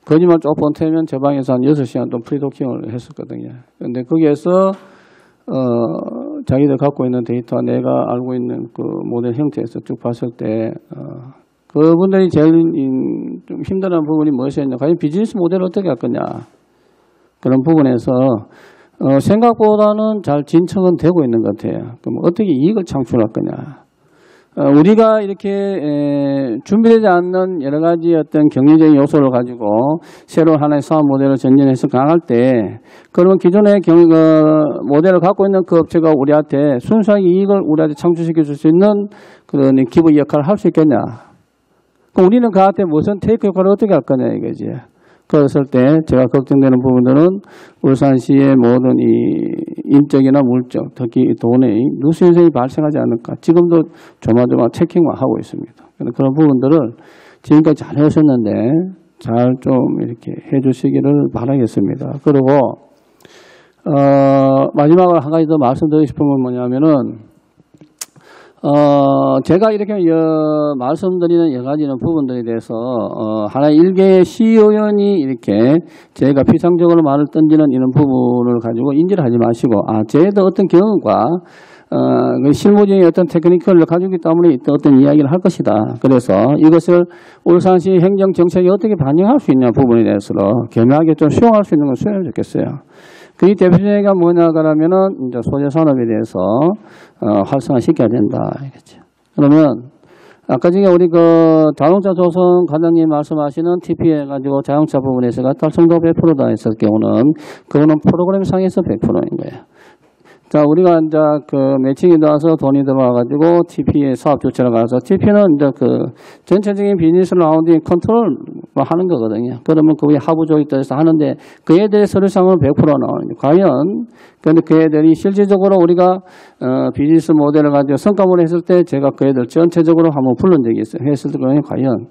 거짓말 조금 태면 저 방에서 한 6시간 동안 프리토킹을 했었거든요. 그런데 거기에서 자기들 갖고 있는 데이터 내가 알고 있는 그 모델 형태에서 쭉 봤을 때 그분들이 제일 좀 힘들어하는 부분이 무엇이었냐. 과연 비즈니스 모델을 어떻게 할 거냐. 그런 부분에서 생각보다는 잘 진척은 되고 있는 것 같아요. 그럼 어떻게 이익을 창출할 거냐. 우리가 이렇게 준비되지 않는 여러 가지 어떤 경제적인 요소를 가지고 새로운 하나의 사업 모델을 전진해서 강할 때 그러면 기존의 모델을 갖고 있는 그 업체가 우리한테 순수하게 이익을 우리한테 창출시켜 줄 수 있는 그런 기부 역할을 할 수 있겠냐. 그럼 우리는 그한테 무슨 테이크 역할을 어떻게 할 거냐 이거지. 그랬을 때 제가 걱정되는 부분들은 울산시의 모든 이 인적이나 물적, 특히 돈의 누수 현상이 발생하지 않을까. 지금도 조마조마 체킹만 하고 있습니다. 그런 부분들을 지금까지 잘 해오셨는데 잘 좀 이렇게 해주시기를 바라겠습니다. 그리고 마지막으로 한 가지 더 말씀드리고 싶은 건 뭐냐면은 제가 이렇게 말씀드리는 여러 가지 부분들에 대해서 하나의 일개의 시의원이 이렇게 제가 피상적으로 말을 던지는 이런 부분을 가지고 인지를 하지 마시고 제도 어떤 경험과 실무적인 어떤 테크니컬을 가지고 있기 때문에 어떤 이야기를 할 것이다. 그래서 이것을 울산시 행정정책이 어떻게 반영할 수 있냐 부분에 대해서 겸허하게 좀 수용할 수 있는 건 수용해 좋겠어요. 그 대표적인 뭐냐 그러면은 이제 소재 산업에 대해서 활성화시켜야 된다 이거죠. 그러면 아까 전에 우리 그 자동차 조선 과장님 말씀하시는 TPE 가지고 자동차 부분에서가 달성도 100%다 했을 경우는 그거는 프로그램상에서 100%인 거예요. 자, 우리가 이제 그 매칭이 들어와서 돈이 들어와가지고 TPE 사업 주체로 가서 TP는 이제 그 전체적인 비즈니스 라운딩 컨트롤 하는 거거든요. 그러면 그게 하부조직에 따라서 하는데 그에 대해 서류상은 100% 나오는 거예요. 과연 근데 그 애들이 실질적으로 우리가 비즈니스 모델을 가지고 성과물을 했을 때 제가 그 애들 전체적으로 한번 불른 적이 있어요. 했을 때 과연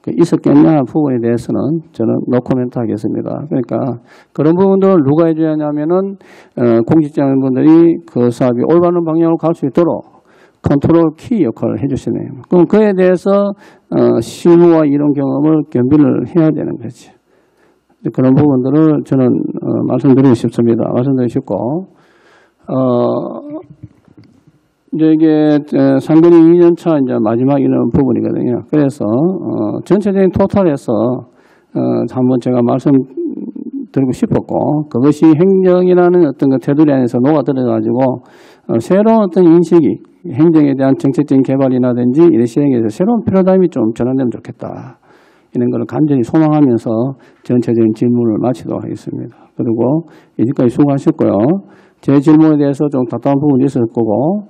있었겠냐 부분에 대해서는 저는 노코멘트 하겠습니다. 그러니까 그런 부분들을 누가 해줘야 하냐면은 공직자분들이 그 사업이 올바른 방향으로 갈 수 있도록 컨트롤 키 역할을 해주시네요. 그럼 그에 대해서 실무와 이런 경험을 겸비를 해야 되는 거지. 그런 부분들을 저는 말씀드리고 싶습니다. 말씀드리고 싶고 이제 이게 상근이 2년 차 이제 마지막 이런 부분이거든요. 그래서 전체적인 토탈에서 한번 제가 말씀드리고 싶었고 그것이 행정이라는 어떤 그 테두리 안에서 녹아들어가지고 새로운 어떤 인식이 행정에 대한 정책적인 개발이라든지 이런 시행에서 새로운 패러다임이 좀 전환되면 좋겠다. 이런 걸 간절히 소망하면서 전체적인 질문을 마치도록 하겠습니다. 그리고 여기까지 수고하셨고요. 제 질문에 대해서 좀 답답한 부분이 있을 거고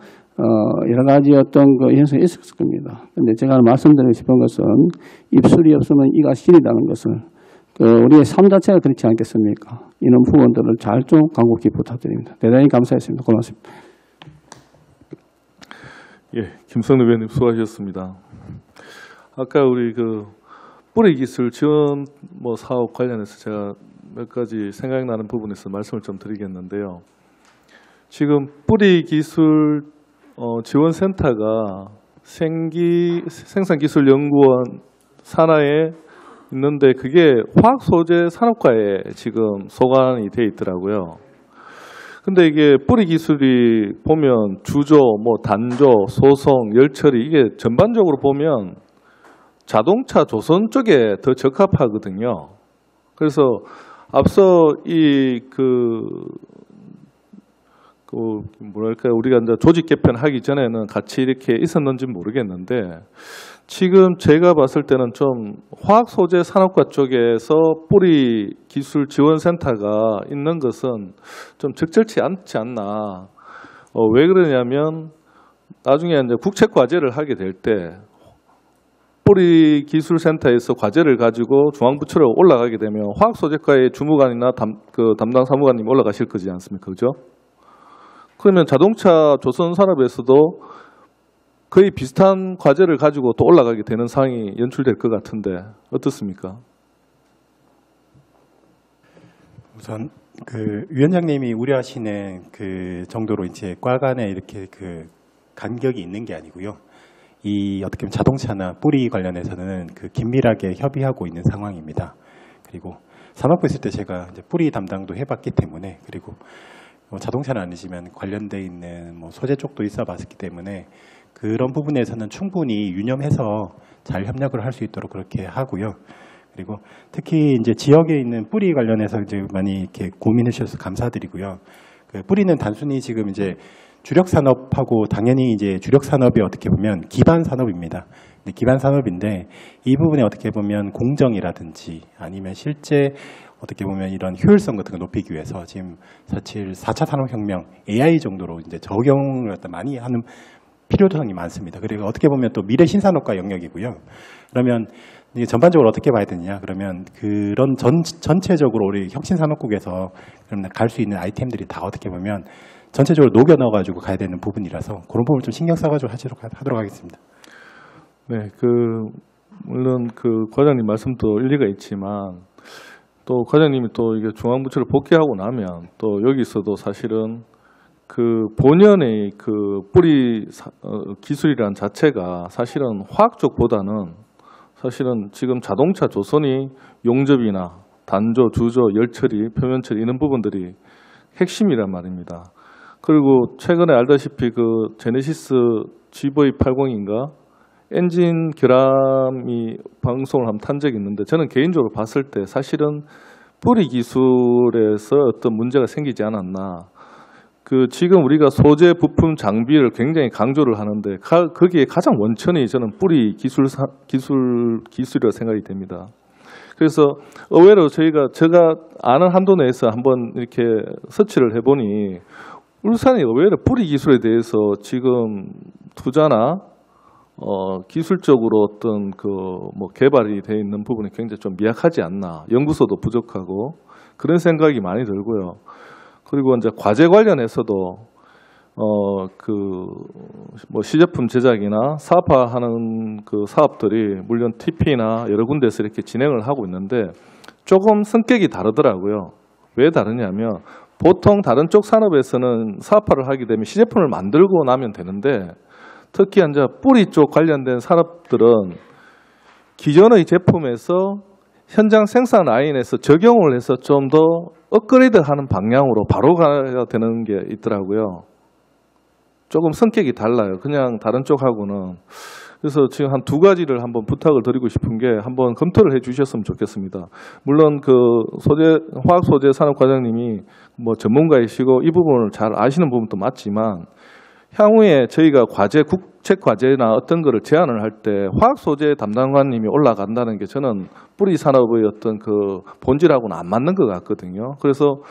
여러 가지 어떤 그 현상이 있었을 겁니다. 그런데 제가 말씀드리고 싶은 것은 입술이 없으면 이가 시리다는 것을 우리의 삶 자체가 그렇지 않겠습니까? 이런 부분들을 잘 좀 간곡히 부탁드립니다. 대단히 감사했습니다. 고맙습니다. 예, 김성래 의원님 수고하셨습니다. 아까 우리 그 뿌리 기술 지원 사업 관련해서 제가 몇 가지 생각나는 부분에서 말씀을 좀 드리겠는데요. 지금 뿌리 기술 지원센터가 생산기술연구원 산하에 있는데 그게 화학소재산업과에 지금 소관이 돼 있더라고요. 근데 이게 뿌리 기술이 보면 주조, 단조, 소성, 열처리 이게 전반적으로 보면 자동차 조선 쪽에 더 적합하거든요. 그래서 앞서 우리가 이제 조직 개편하기 전에는 같이 이렇게 있었는지는 모르겠는데 지금 제가 봤을 때는 좀 화학 소재 산업과 쪽에서 뿌리 기술 지원센터가 있는 것은 좀 적절치 않지 않나. 왜 그러냐면 나중에 이제 국책 과제를 하게 될 때 뿌리 기술센터에서 과제를 가지고 중앙부처로 올라가게 되면 화학 소재과의 주무관이나 담당 사무관님 올라가실 거지 않습니까? 그죠? 그러면 자동차 조선 산업에서도 거의 비슷한 과제를 가지고 또 올라가게 되는 상황이 연출될 것 같은데 어떻습니까? 우선 그 위원장님이 우려하시는 그 정도로 이제 과 간에 이렇게 그 간격이 있는 게 아니고요. 이 어떻게 보면 자동차나 뿌리 관련해서는 그 긴밀하게 협의하고 있는 상황입니다. 그리고 산업부 있을 때 제가 이제 뿌리 담당도 해봤기 때문에 그리고 자동차는 아니지만 관련돼 있는 소재 쪽도 있어봤기 때문에 그런 부분에서는 충분히 유념해서 잘 협력을 할 수 있도록 그렇게 하고요. 그리고 특히 이제 지역에 있는 뿌리 관련해서 이제 많이 이렇게 고민해 주셔서 감사드리고요. 그 뿌리는 단순히 지금 이제 주력 산업하고 당연히 이제 주력 산업이 어떻게 보면 기반 산업입니다. 기반 산업인데 이 부분에 어떻게 보면 공정이라든지 아니면 실제 어떻게 보면 이런 효율성 같은 걸 높이기 위해서 지금 사실 4차 산업혁명 AI 정도로 이제 적용을 많이 하는 필요성이 많습니다. 그리고 어떻게 보면 또 미래 신산업과 영역이고요. 그러면 이게 전반적으로 어떻게 봐야 되느냐? 그러면 그런 전체적으로 우리 혁신산업국에서 갈 수 있는 아이템들이 다 어떻게 보면 전체적으로 녹여 넣어가지고 가야 되는 부분이라서 그런 부분을 좀 신경 써가지고 하도록 하겠습니다. 네, 물론 과장님 말씀도 일리가 있지만 또 과장님이 또 이게 중앙부처를 복귀하고 나면 또 여기서도 사실은 본연의 뿌리 기술이란 자체가 사실은 화학 쪽보다는 사실은 지금 자동차 조선이 용접이나 단조, 주조, 열처리, 표면처리 이런 부분들이 핵심이란 말입니다. 그리고 최근에 알다시피 제네시스 GV80인가 엔진 결함이 방송을 한번 탄 적이 있는데 저는 개인적으로 봤을 때 사실은 뿌리 기술에서 어떤 문제가 생기지 않았나. 지금 우리가 소재, 부품, 장비를 굉장히 강조를 하는데 거기에 가장 원천이 저는 뿌리 기술이라고 생각이 됩니다. 그래서 의외로 제가 아는 한도 내에서 한번 이렇게 서치를 해보니 울산이 의외로 뿌리 기술에 대해서 지금 투자나 기술적으로 어떤 개발이 되어 있는 부분이 굉장히 좀 미약하지 않나. 연구소도 부족하고 그런 생각이 많이 들고요. 그리고 이제 과제 관련해서도 뭐 시제품 제작이나 사업화하는 그 사업들이 물론 TP나 여러 군데서 이렇게 진행을 하고 있는데 조금 성격이 다르더라고요. 왜 다르냐면 보통 다른 쪽 산업에서는 사업화를 하게 되면 시제품을 만들고 나면 되는데 특히 이제 뿌리 쪽 관련된 산업들은 기존의 제품에서 현장 생산 라인에서 적용을 해서 좀 더 업그레이드하는 방향으로 바로 가야 되는 게 있더라고요. 조금 성격이 달라요. 그냥 다른 쪽하고는. 그래서 지금 한 2가지를 한번 부탁을 드리고 싶은 게 한번 검토를 해 주셨으면 좋겠습니다. 물론 그 화학 소재 산업 과장님이 뭐 전문가이시고 이 부분을 잘 아시는 부분도 맞지만 향후에 저희가 과제, 국책 과제나 어떤 거를 제안을 할 때 화학 소재 담당관님이 올라간다는 게 저는 뿌리 산업의 어떤 그 본질하고는 안 맞는 것 같거든요. 그래서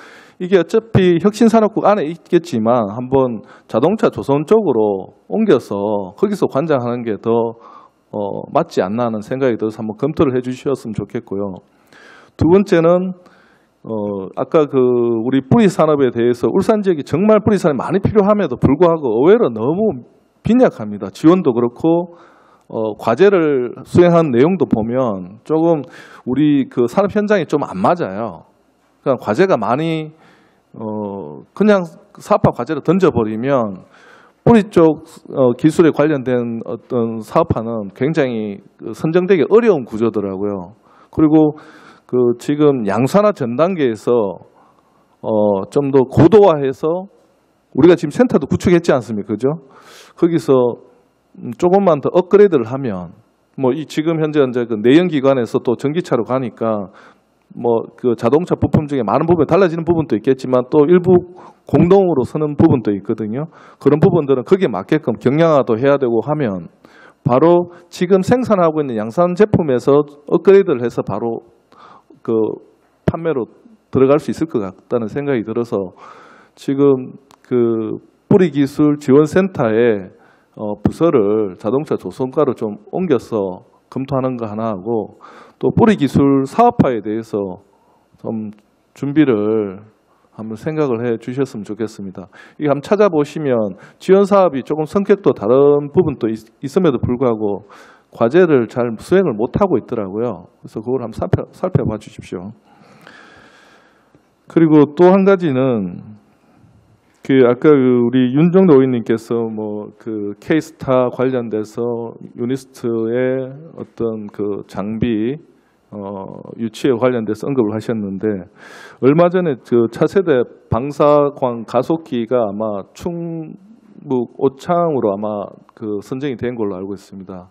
이게 어차피 혁신산업국 안에 있겠지만 한번 자동차 조선 쪽으로 옮겨서 거기서 관장하는 게 더 맞지 않나 하는 생각이 들어서 한번 검토를 해 주셨으면 좋겠고요. 두 번째는 아까 그 우리 뿌리 산업에 대해서 울산 지역이 정말 뿌리 산업이 많이 필요함에도 불구하고 의외로 너무 빈약합니다. 지원도 그렇고 과제를 수행한 내용도 보면 조금 우리 그 산업 현장이 좀 안 맞아요. 그러니까 과제가 많이 그냥 사업화 과제를 던져버리면 뿌리 쪽 기술에 관련된 어떤 사업화는 굉장히 선정되기 어려운 구조더라고요. 그리고 그 지금 양산화 전 단계에서 좀 더 고도화해서 우리가 지금 센터도 구축했지 않습니까? 그죠? 거기서 조금만 더 업그레이드를 하면 뭐 이 지금 현재 그 내연 기관에서 또 전기차로 가니까 뭐 그 자동차 부품 중에 많은 부분이 달라지는 부분도 있겠지만 또 일부 공동으로 서는 부분도 있거든요. 그런 부분들은 거기에 맞게끔 경량화도 해야 되고 하면 바로 지금 생산하고 있는 양산 제품에서 업그레이드를 해서 바로 그 판매로 들어갈 수 있을 것 같다는 생각이 들어서 지금 그 뿌리 기술 지원센터에 부서를 자동차 조선가로 좀 옮겨서 검토하는 거 하나 하고 또 뿌리 기술 사업화에 대해서 좀 준비를 한번 생각을 해 주셨으면 좋겠습니다. 이게 한번 찾아보시면 지원 사업이 조금 성격도 다른 부분도 있음에도 불구하고 과제를 잘 수행을 못하고 있더라고요. 그래서 그걸 한번 살펴봐 주십시오. 그리고 또 한 가지는 그 아까 우리 윤정도 의원님께서 뭐 그 K스타 관련돼서 유니스트의 어떤 그 장비 유치에 관련돼서 언급을 하셨는데 얼마 전에 그 차세대 방사광 가속기가 아마 충북 오창으로 아마 그 선정이 된 걸로 알고 있습니다.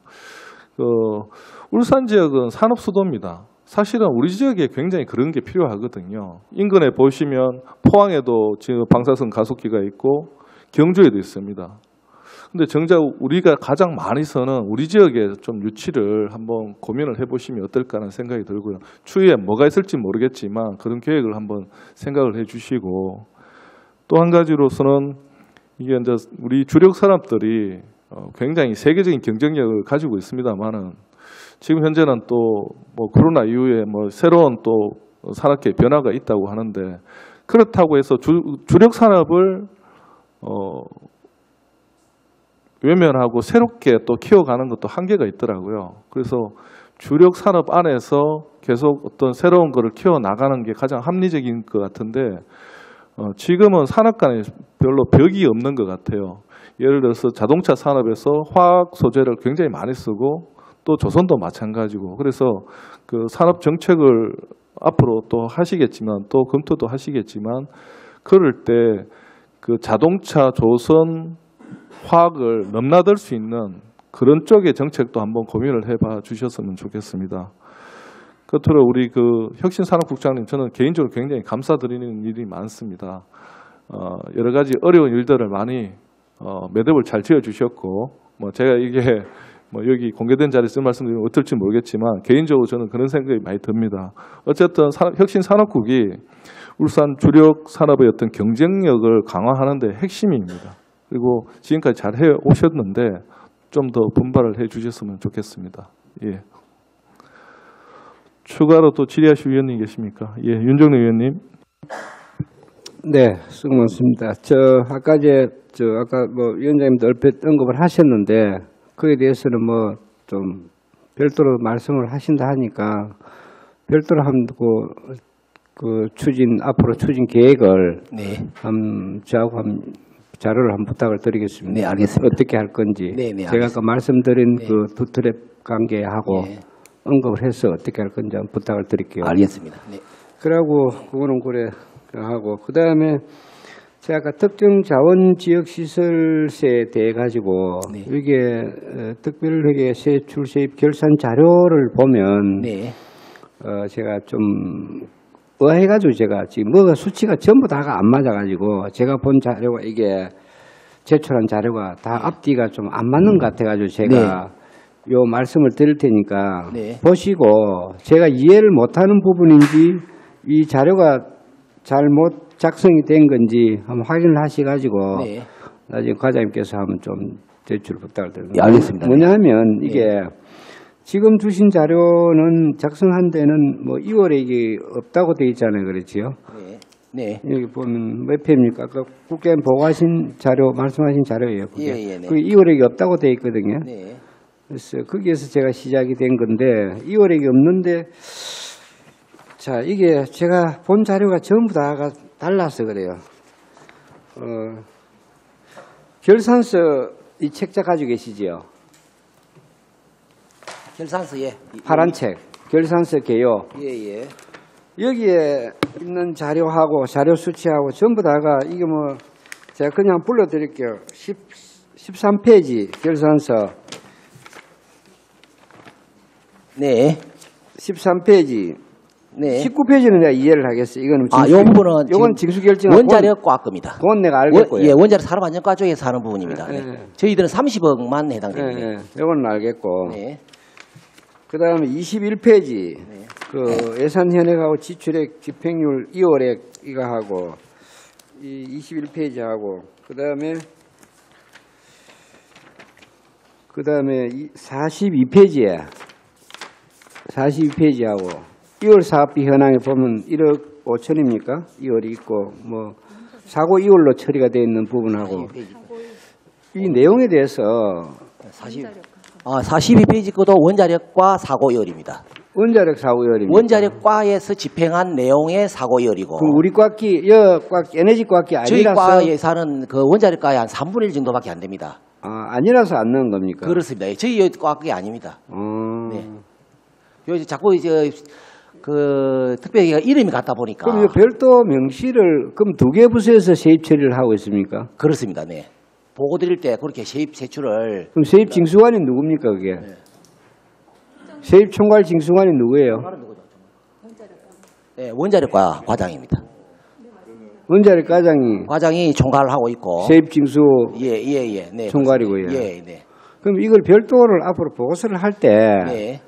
울산 지역은 산업 수도입니다. 사실은 우리 지역에 굉장히 그런 게 필요하거든요. 인근에 보시면 포항에도 지금 방사선 가속기가 있고 경주에도 있습니다. 근데 정작 우리가 가장 많이 쓰는 우리 지역에 좀 유치를 한번 고민을 해보시면 어떨까 하는 생각이 들고요. 추후에 뭐가 있을지 모르겠지만 그런 계획을 한번 생각을 해주시고 또 한 가지로서는 이게 이제 우리 주력 산업들이 굉장히 세계적인 경쟁력을 가지고 있습니다만은 지금 현재는 또 뭐 코로나 이후에 뭐 새로운 또 산업계의 변화가 있다고 하는데 그렇다고 해서 주력 산업을 외면하고 새롭게 또 키워가는 것도 한계가 있더라고요. 그래서 주력 산업 안에서 계속 어떤 새로운 거를 키워나가는 게 가장 합리적인 것 같은데 지금은 산업 간에 별로 벽이 없는 것 같아요. 예를 들어서 자동차 산업에서 화학 소재를 굉장히 많이 쓰고 또 조선도 마찬가지고 그래서 그 산업 정책을 앞으로 또 하시겠지만 또 검토도 하시겠지만 그럴 때 그 자동차 조선 화학을 넘나들 수 있는 그런 쪽의 정책도 한번 고민을 해봐 주셨으면 좋겠습니다. 끝으로 우리 그 혁신산업국장님 저는 개인적으로 굉장히 감사드리는 일이 많습니다. 여러 가지 어려운 일들을 많이 매듭을 잘 지어주셨고 뭐 제가 이게 뭐 여기 공개된 자리에서 말씀드리면 어떨지 모르겠지만 개인적으로 저는 그런 생각이 많이 듭니다. 어쨌든 혁신산업국이 울산 주력 산업의 어떤 경쟁력을 강화하는 데 핵심입니다. 그리고 지금까지 잘 해오셨는데 좀 더 분발을 해 주셨으면 좋겠습니다. 예. 추가로 또 질의하실 위원님 계십니까? 예, 윤정래 위원님. 네, 수고 많습니다. 아까 아까 위원장님도 얼핏 언급을 하셨는데 그에 대해서는 좀 별도로 말씀을 하신다 하니까 별도로 앞으로 추진 계획을 저하고 자료를 한번 부탁을 드리겠습니다. 네, 알겠습니다. 어떻게 할 건지. 네, 네, 제가 아까 말씀드린 네. 그 두 트랩 관계하고 언급을 해서 어떻게 할 건지 한번 부탁을 드릴게요. 알겠습니다. 네. 그러고 그거는 그래 하고 그다음에 제가 아까 특정 자원 지역 시설세에 대해 가지고 이게 특별회계 세출 세입 결산 자료를 보면 제가 좀 의아해가지고 제가 지금 뭐가 수치가 전부 다가 안 맞아가지고 제가 본 자료가 이게 제출한 자료가 다 앞뒤가 좀 안 맞는 것 같아가지고 제가 요 말씀을 드릴 테니까 보시고 제가 이해를 못하는 부분인지 이 자료가 잘못 작성이 된 건지 한번 확인을 하셔가지고 나중에 과장님께서 한번 좀 제출 부탁을 드립니다. 알겠습니다. 뭐냐 하면 이게 지금 주신 자료는 작성한 데는 2월에 이게 없다고 돼 있잖아요. 그렇지요? 네. 여기 보면 몇 회입니까? 아까 국회의원 보고하신 자료, 말씀하신 자료예요. 그게. 네. 그게 2월에 이게 없다고 돼 있거든요. 네. 그래서 거기에서 제가 시작이 된 건데 2월에 이게 없는데 자, 이게 제가 본 자료가 전부 다가 달라서 그래요. 결산서 이 책자 가지고 계시지요? 결산서 파란 책, 결산서 개요. 예. 여기에 있는 자료하고 자료 수치하고 전부 다가 이게 제가 그냥 불러드릴게요. 13페이지 결산서. 네. 13페이지. 네. 19페이지는 내가 이해를 하겠어요. 이거는 요 부분은 이건 징수결정 원자력과 겁니다. 그건 내가 알겠고요. 원자력 산업안전과 쪽에서 하는 부분입니다. 저희들은 30억만 해당됩니다. 이건 알겠고. 그다음에 21페이지 그 예산 현액하고 지출액 집행률 2월에 이거 하고 이 21페이지 하고 그다음에 42페이지하고 2월 사업비 현황에 보면 1억 5천입니까? 2월이 있고 사고 2월로 처리가 되어 있는 부분하고 이 내용에 대해서 42페이지 것도 원자력과 사고열입니다. 원자력 사고열입니다. 원자력과에서 집행한 내용의 사고열이고. 그 우리 과기, 에너지 과기 아니라서. 저희 과 예산은 그 원자력과의 한 3분의 1 정도밖에 안 됩니다. 아니라서 안 넣은 겁니까? 그렇습니다. 저희 과학이 아닙니다. 자꾸 그 특별히가 이름이 같다 보니까. 그럼 별도 명시를 그럼 두 개 부서에서 세입 처리를 하고 있습니까? 그렇습니다. 네. 보고 드릴 때 그렇게 세입 세출을. 그럼 세입 징수관이 누굽니까 그게? 세입 총괄 징수관이 누구예요? 네, 원자력과 과장입니다. 원자력 과장이 총괄을 하고 있고. 세입 징수 네, 총괄이고요. 네. 그럼 이걸 별도를 앞으로 보고서를 할 때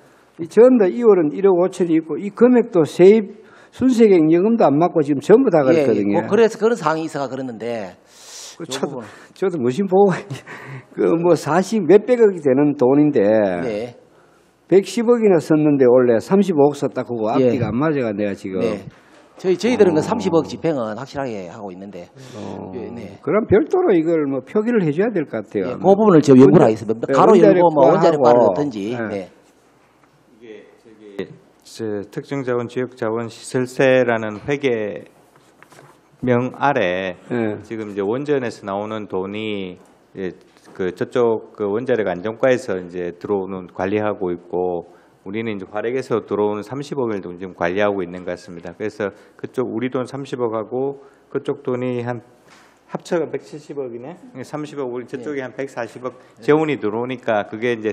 전부 다 2월은 1억 5천이 있고 이 금액도 세입 순세경 예금도 안 맞고 지금 전부 다 그렇거든요. 그래서 그런 상황이 있어가 그랬는데. 저도 무심 보고 40 몇백억이 되는 돈인데 110억이나 썼는데 원래 35억 썼다 그거 앞뒤가 안 맞아가 내가 지금. 저희들은 그 30억 집행은 확실하게 하고 있는데. 그럼 별도로 이걸 표기를 해줘야 될 것 같아요. 그 부분을 제가 연구를 하겠습니다. 가로 열고 원자력과를 넣든지. 이게 특정자원 지역자원 시설세라는 회계명 아래 지금 이제 원전에서 나오는 돈이 저쪽 원자력 안전과에서 이제 들어오는 관리하고 있고 우리는 이제 화력에서 들어오는 30억을 지금 관리하고 있는 것 같습니다. 그래서 그쪽 우리 돈 30억하고 그쪽 돈이 한 합쳐가 170억이네. 30억 우리 저쪽에 한 140억 재원이 들어오니까 그게 이제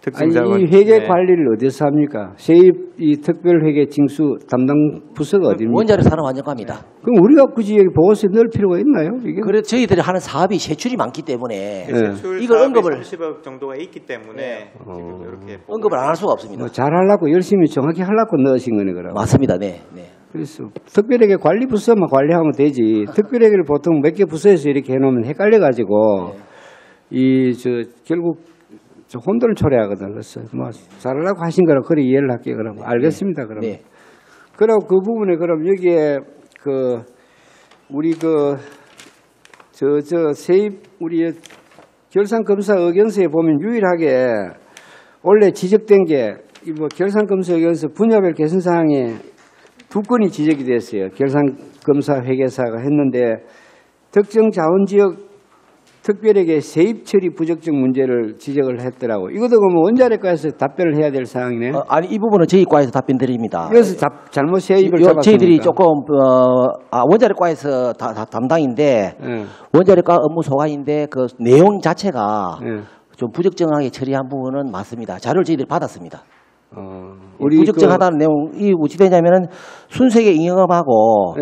특정자원. 이 회계 관리를 어디서 합니까? 세입 이 특별회계 징수 담당 부서가 어디입니까? 원자력 산업안전과입니다. 그럼 우리가 굳이 여기 보고서에 넣을 필요가 있나요? 이게? 그래서 저희들이 하는 사업이 세출이 많기 때문에 세출 이걸 언급을 30억 정도가 있기 때문에 지금 이렇게 언급을 안 할 수가 없습니다. 잘하려고 열심히 정확히 하려고 넣으신 거네 그럼. 맞습니다. 네. 그래서 특별회계 관리 부서만 관리하면 되지. 특별회계를 보통 몇 개 부서에서 이렇게 해놓으면 헷갈려가지고 결국 혼돈을 초래하거든. 그래서 잘하려고 하신 거라 그래 이해를 할게요. 그럼 알겠습니다. 그럼. 그리고 그 부분에 그럼 여기에 우리 세입 우리 결산검사 의견서에 보면 유일하게 원래 지적된 게 결산검사 의견서 분야별 개선 사항에 2건이 지적이 됐어요. 결산검사 회계사가 했는데 특정 자원지역 특별에게 세입 처리 부적정 문제를 지적을 했더라고. 이것도 그러면 원자력과에서 답변을 해야 될 사항이네. 아니 이 부분은 저희 과에서 답변 드립니다. 그래서 잘못 세입을 잡았습니까? 저희들이 조금 원자력과에서 담당인데 원자력과 업무 소관인데 그 내용 자체가 좀 부적정하게 처리한 부분은 맞습니다. 자료를 저희들이 받았습니다. 부적정하다는 내용이 어찌되냐면은 순세계 잉여금하고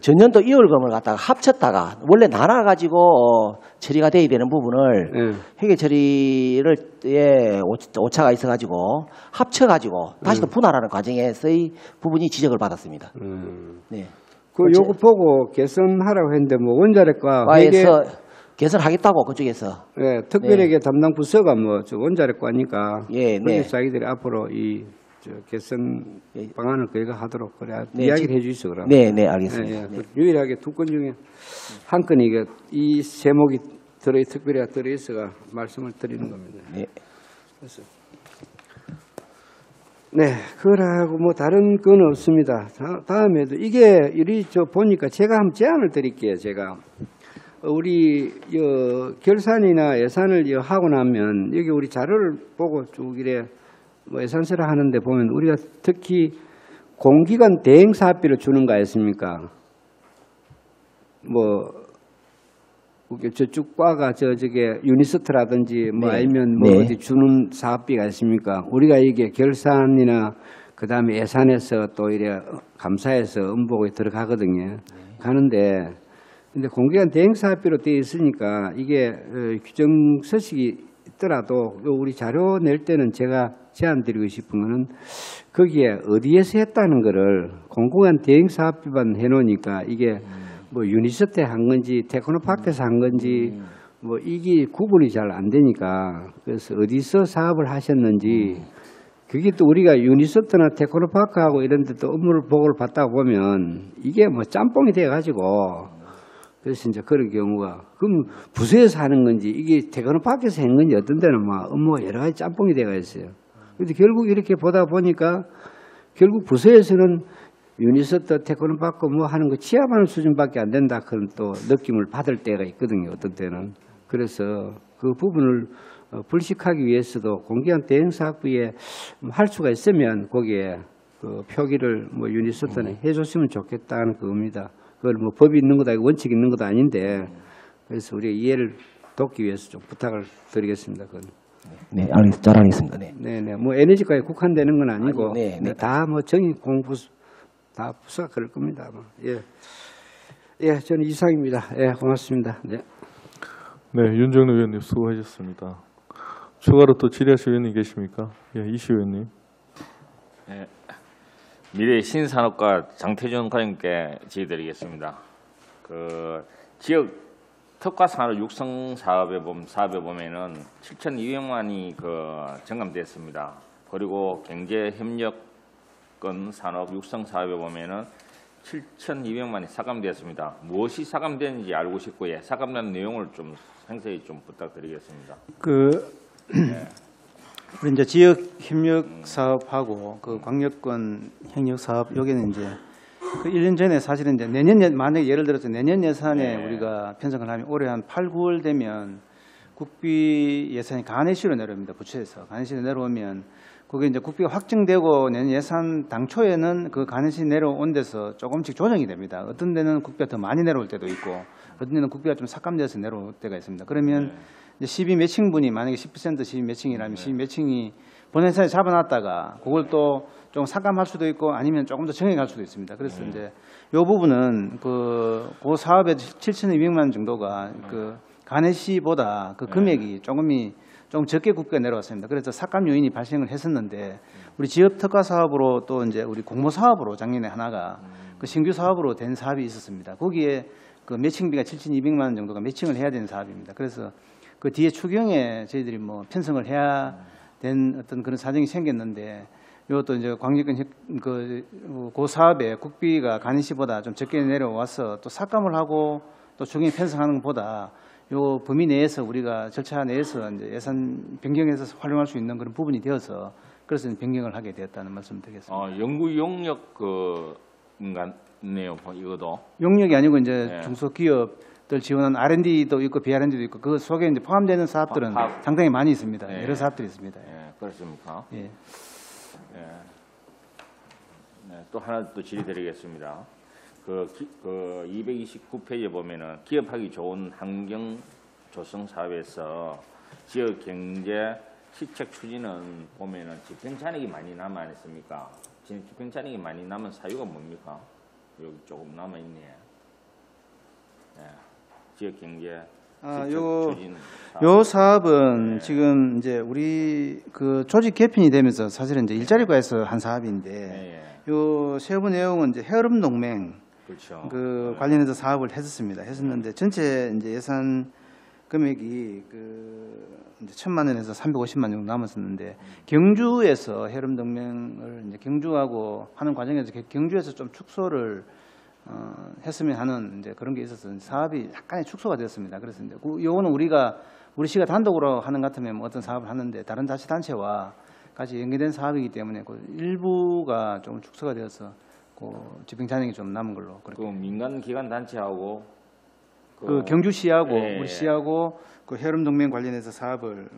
전년도 이월금을 갖다가 합쳤다가 원래 나눠가지고 처리가 돼야 되는 부분을 회계 처리를 오차가 있어가지고 합쳐가지고 다시 또 분할하는 과정에서의 부분이 지적을 받았습니다. 네. 요거 보고 개선하라고 했는데 원자력과 과에서 개선하겠다고 그쪽에서. 네, 특별회계 담당 부서가 원자력과니까. 네. 자기들이 앞으로 개선 방안을 하도록 그래 이야기를 해주시죠 그럼. 네, 알겠습니다. 유일하게 2건 중에 한 건이 이 제목이 특별회가 들어있어가 말씀을 드리는 겁니다. 네. 그래서 그러고 다른 건 없습니다. 다음에도 이게 보니까 제가 한번 제안을 드릴게요. 제가. 우리 결산이나 예산을 하고 나면 여기 우리 자료를 보고 쭉 이래 예산서를 하는데 보면 우리가 특히 공기관 대행 사업비를 주는 거 아니습니까? 저쪽 과가 저게 유니스트라든지 아니면 어디 주는 사업비가 있습니까? 우리가 이게 결산이나 그다음에 예산에서 또 이래 감사해서 음보에 들어가거든요. 가는데 근데 공기관 대행 사업비로 되어 있으니까 이게 규정 서식이 있더라도 우리 자료 낼 때는 제가 제안드리고 싶은 거는 거기에 어디에서 했다는 거를 공기관 대행 사업비만 해놓으니까 이게 유니스트 한 건지 테크노파크에서 한 건지 이게 구분이 잘 안 되니까 그래서 어디서 사업을 하셨는지 그게 또 우리가 유니스트나 테크노파크하고 이런 데 또 업무를 보고를 받다 보면 이게 짬뽕이 돼가지고 그래서 이제 그런 경우가 그럼 부서에서 하는 건지 이게 테크노파크에서 한 건지 어떤 데는 업무가 여러 가지 짬뽕이 돼가 있어요. 그런데 결국 이렇게 보다 보니까 결국 부서에서는 유니스트 테크노파크 하는 거 취합하는 수준밖에 안 된다 그런 또 느낌을 받을 때가 있거든요. 어떤 때는. 그래서 그 부분을 불식하기 위해서도 공기관 대행사업부에 할 수가 있으면 거기에 그 표기를 유니스트는 해줬으면 좋겠다는 겁니다. 그걸 법이 있는 것도 아니고 원칙이 있는 것도 아닌데 그래서 우리가 이해를 돕기 위해서 좀 부탁을 드리겠습니다. 그건. 네, 잘하겠습니다. 네. 에너지과에 국한되는 건 아니고 다 정의 공부 다 부서가 그럴 겁니다. 저는 이상입니다. 고맙습니다. 네, 윤정루 의원님 수고하셨습니다. 추가로 또 질의하실 의원님 계십니까? 이시 의원님. 네. 미래 신산업과 장태준 과장님께 질의드리겠습니다. 지역 특화 산업 육성 사업에 보면은 7,200만이 정감됐습니다. 그리고 경제 협력권 산업 육성 사업에 보면은 7,200만이 삭감되었습니다. 무엇이 삭감되는지 알고 싶고요. 삭감된 내용을 좀 상세히 좀 부탁드리겠습니다. 우리 이제 지역 협력 사업하고 광역권 협력 사업 여기는 이제 1년 전에 사실은 이제 내년 만약에 예를 들어서 내년 예산에 우리가 편성을 하면 올해 한 8, 9월 되면 국비 예산이 간해시로 내려옵니다. 부처에서 간해시로 내려오면 그게 이제 국비가 확정되고 내년 예산 당초에는 그 간해시 내려온 데서 조금씩 조정이 됩니다. 어떤 데는 국비가 더 많이 내려올 때도 있고 어떤 데는 국비가 좀 삭감돼서 내려올 때가 있습니다. 그러면 이제 12 매칭분이 만약에 10% 12 매칭이라면 12 매칭이 본예산에 잡아놨다가 그걸 또 좀 삭감할 수도 있고 아니면 조금 더 정액할 수도 있습니다. 그래서 이제 이 부분은 그 사업의 7,200만 원 정도가 간해시보다 그 금액이 좀 적게 국비가 내려왔습니다. 그래서 삭감 요인이 발생을 했었는데 우리 지역 특화 사업으로 또 이제 우리 공모 사업으로 작년에 하나가 신규 사업으로 된 사업이 있었습니다. 거기에 매칭비가 7,200만 원 정도가 매칭을 해야 되는 사업입니다. 그래서 그 뒤에 추경에 저희들이 편성을 해야 된 어떤 그런 사정이 생겼는데 이것도 이제 광역권 그 사업에 국비가 가니시보다 좀 적게 내려와서 또 삭감을 하고 또 중앙 편성하는 것보다 요 범위 내에서 우리가 절차 내에서 이제 예산 변경해서 활용할 수 있는 그런 부분이 되어서 그래서 변경을 하게 되었다는 말씀드리겠습니다. 연구 용역 네요, 이거도. 용역이 아니고 이제 중소기업들 지원하는 R&D도 있고 B&D도 있고 그 속에 이제 포함되는 사업들은 상당히 많이 있습니다. 여러 사업들이 있습니다. 그렇습니까? 예. 네, 또 하나 또 질의드리겠습니다. 그 229페이지에 보면은 기업하기 좋은 환경 조성 사업에서 지역 경제 시책 추진은 보면은 집행 잔액이 많이 남아 있습니까? 지금 집행 잔액이 많이 남은 사유가 뭡니까? 여기 조금 남아 있네. 지역 경제 요 사업은 지금 이제 우리 그 조직 개편이 되면서 사실은 이제 일자리과에서 한 사업인데 요 세부 내용은 이제 헤어름 동맹 그렇죠. 그 관련해서 사업을 했었는데 전체 이제 예산 금액이 이제 1,000만 원에서 350만 정도 남았었는데 경주에서 헤어름 동맹을 이제 경주하고 하는 과정에서 경주에서 좀 축소를 했으면 하는 이제 그런 게 있어서 사업이 약간의 축소가 되었습니다. 그래서 이제 요거는 우리 시가 단독으로 하는 것 같으면 뭐 어떤 사업을 하는데 다른 자치단체와 같이 연계된 사업이기 때문에 그 일부가 좀 축소가 되어서 그 집행 잔액이 좀 남은 걸로. 그 민간 기관 단체하고 그 경주시하고 우리 시하고 그 헤어름 동맹 관련해서 사업을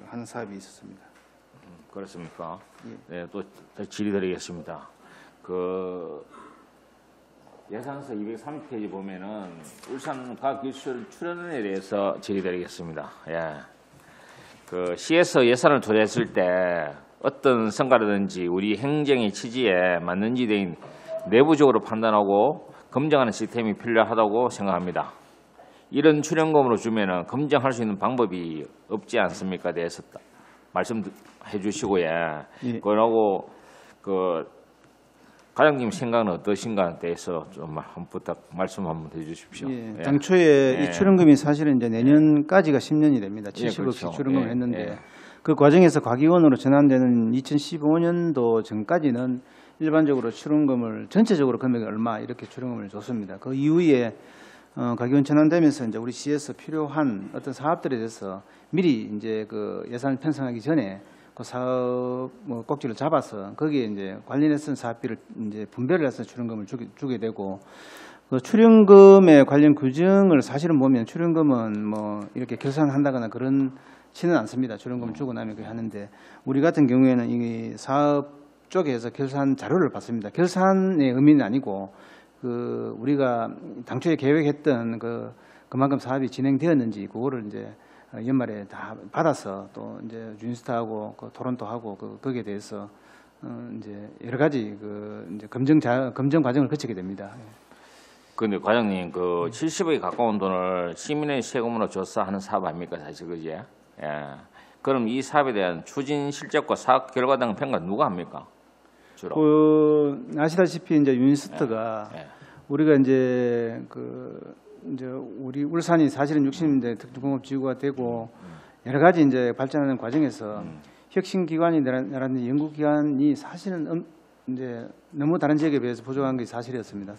하는 사업이 있었습니다. 그렇습니까? 네, 또 질의드리겠습니다. 그 예산서 230페이지 보면은 울산과학기술 출연에 대해서 질의드리겠습니다. 그 시에서 예산을 투자했을 때 어떤 성과라든지 우리 행정의 취지에 맞는지 대해 내부적으로 판단하고 검증하는 시스템이 필요하다고 생각합니다. 이런 출연금으로 주면은 검증할 수 있는 방법이 없지 않습니까? 대해서 말씀해 주시고요. 그러고 과장님 생각은 어떠신가에 대해서 좀 말씀 한번 해주십시오. 당초에 이 출연금이 사실은 이제 내년까지가 10년이 됩니다. 70억씩 그렇죠. 출연금을 했는데 그 과정에서 과기원으로 전환되는 2015년도 전까지는 일반적으로 출연금을 전체적으로 금액이 얼마 이렇게 출연금을 줬습니다. 그 이후에 과기원 전환되면서 이제 우리 시에서 필요한 어떤 사업들에 대해서 미리 이제 그 예산을 편성하기 전에 그 사업 꼭지를 잡아서 거기에 이제 관련해서 사업비를 이제 분배를 해서 출연금을 주게 되고 그 출연금에 관련 규정을 사실은 보면 출연금은 뭐 이렇게 결산한다거나 그렇지는 않습니다. 출연금을 주고 나면 그렇게 하는데 우리 같은 경우에는 이 사업 쪽에서 결산 자료를 받습니다. 결산의 의미는 아니고 그 우리가 당초에 계획했던 그만큼 사업이 진행되었는지 그거를 이제 연말에 다 받아서 또 이제 유니스트하고 토론토하고 거기에 대해서 이제 여러 가지 이제 검증 과정을 거치게 됩니다. 그런데 과장님 70억에 가까운 돈을 시민의 세금으로 줘서 하는 사업 아닙니까 사실 그게? 그럼 이 사업에 대한 추진 실적과 사업 결과 등 평가 누가 합니까? 주로? 아시다시피 이제 유니스트가 우리가 이제 우리 울산이 사실은 60년대 특수공업지구가 되고 여러 가지 이제 발전하는 과정에서 혁신기관이라는 연구기관이 사실은 이제 너무 다른 지역에 비해서 부족한 게 사실이었습니다만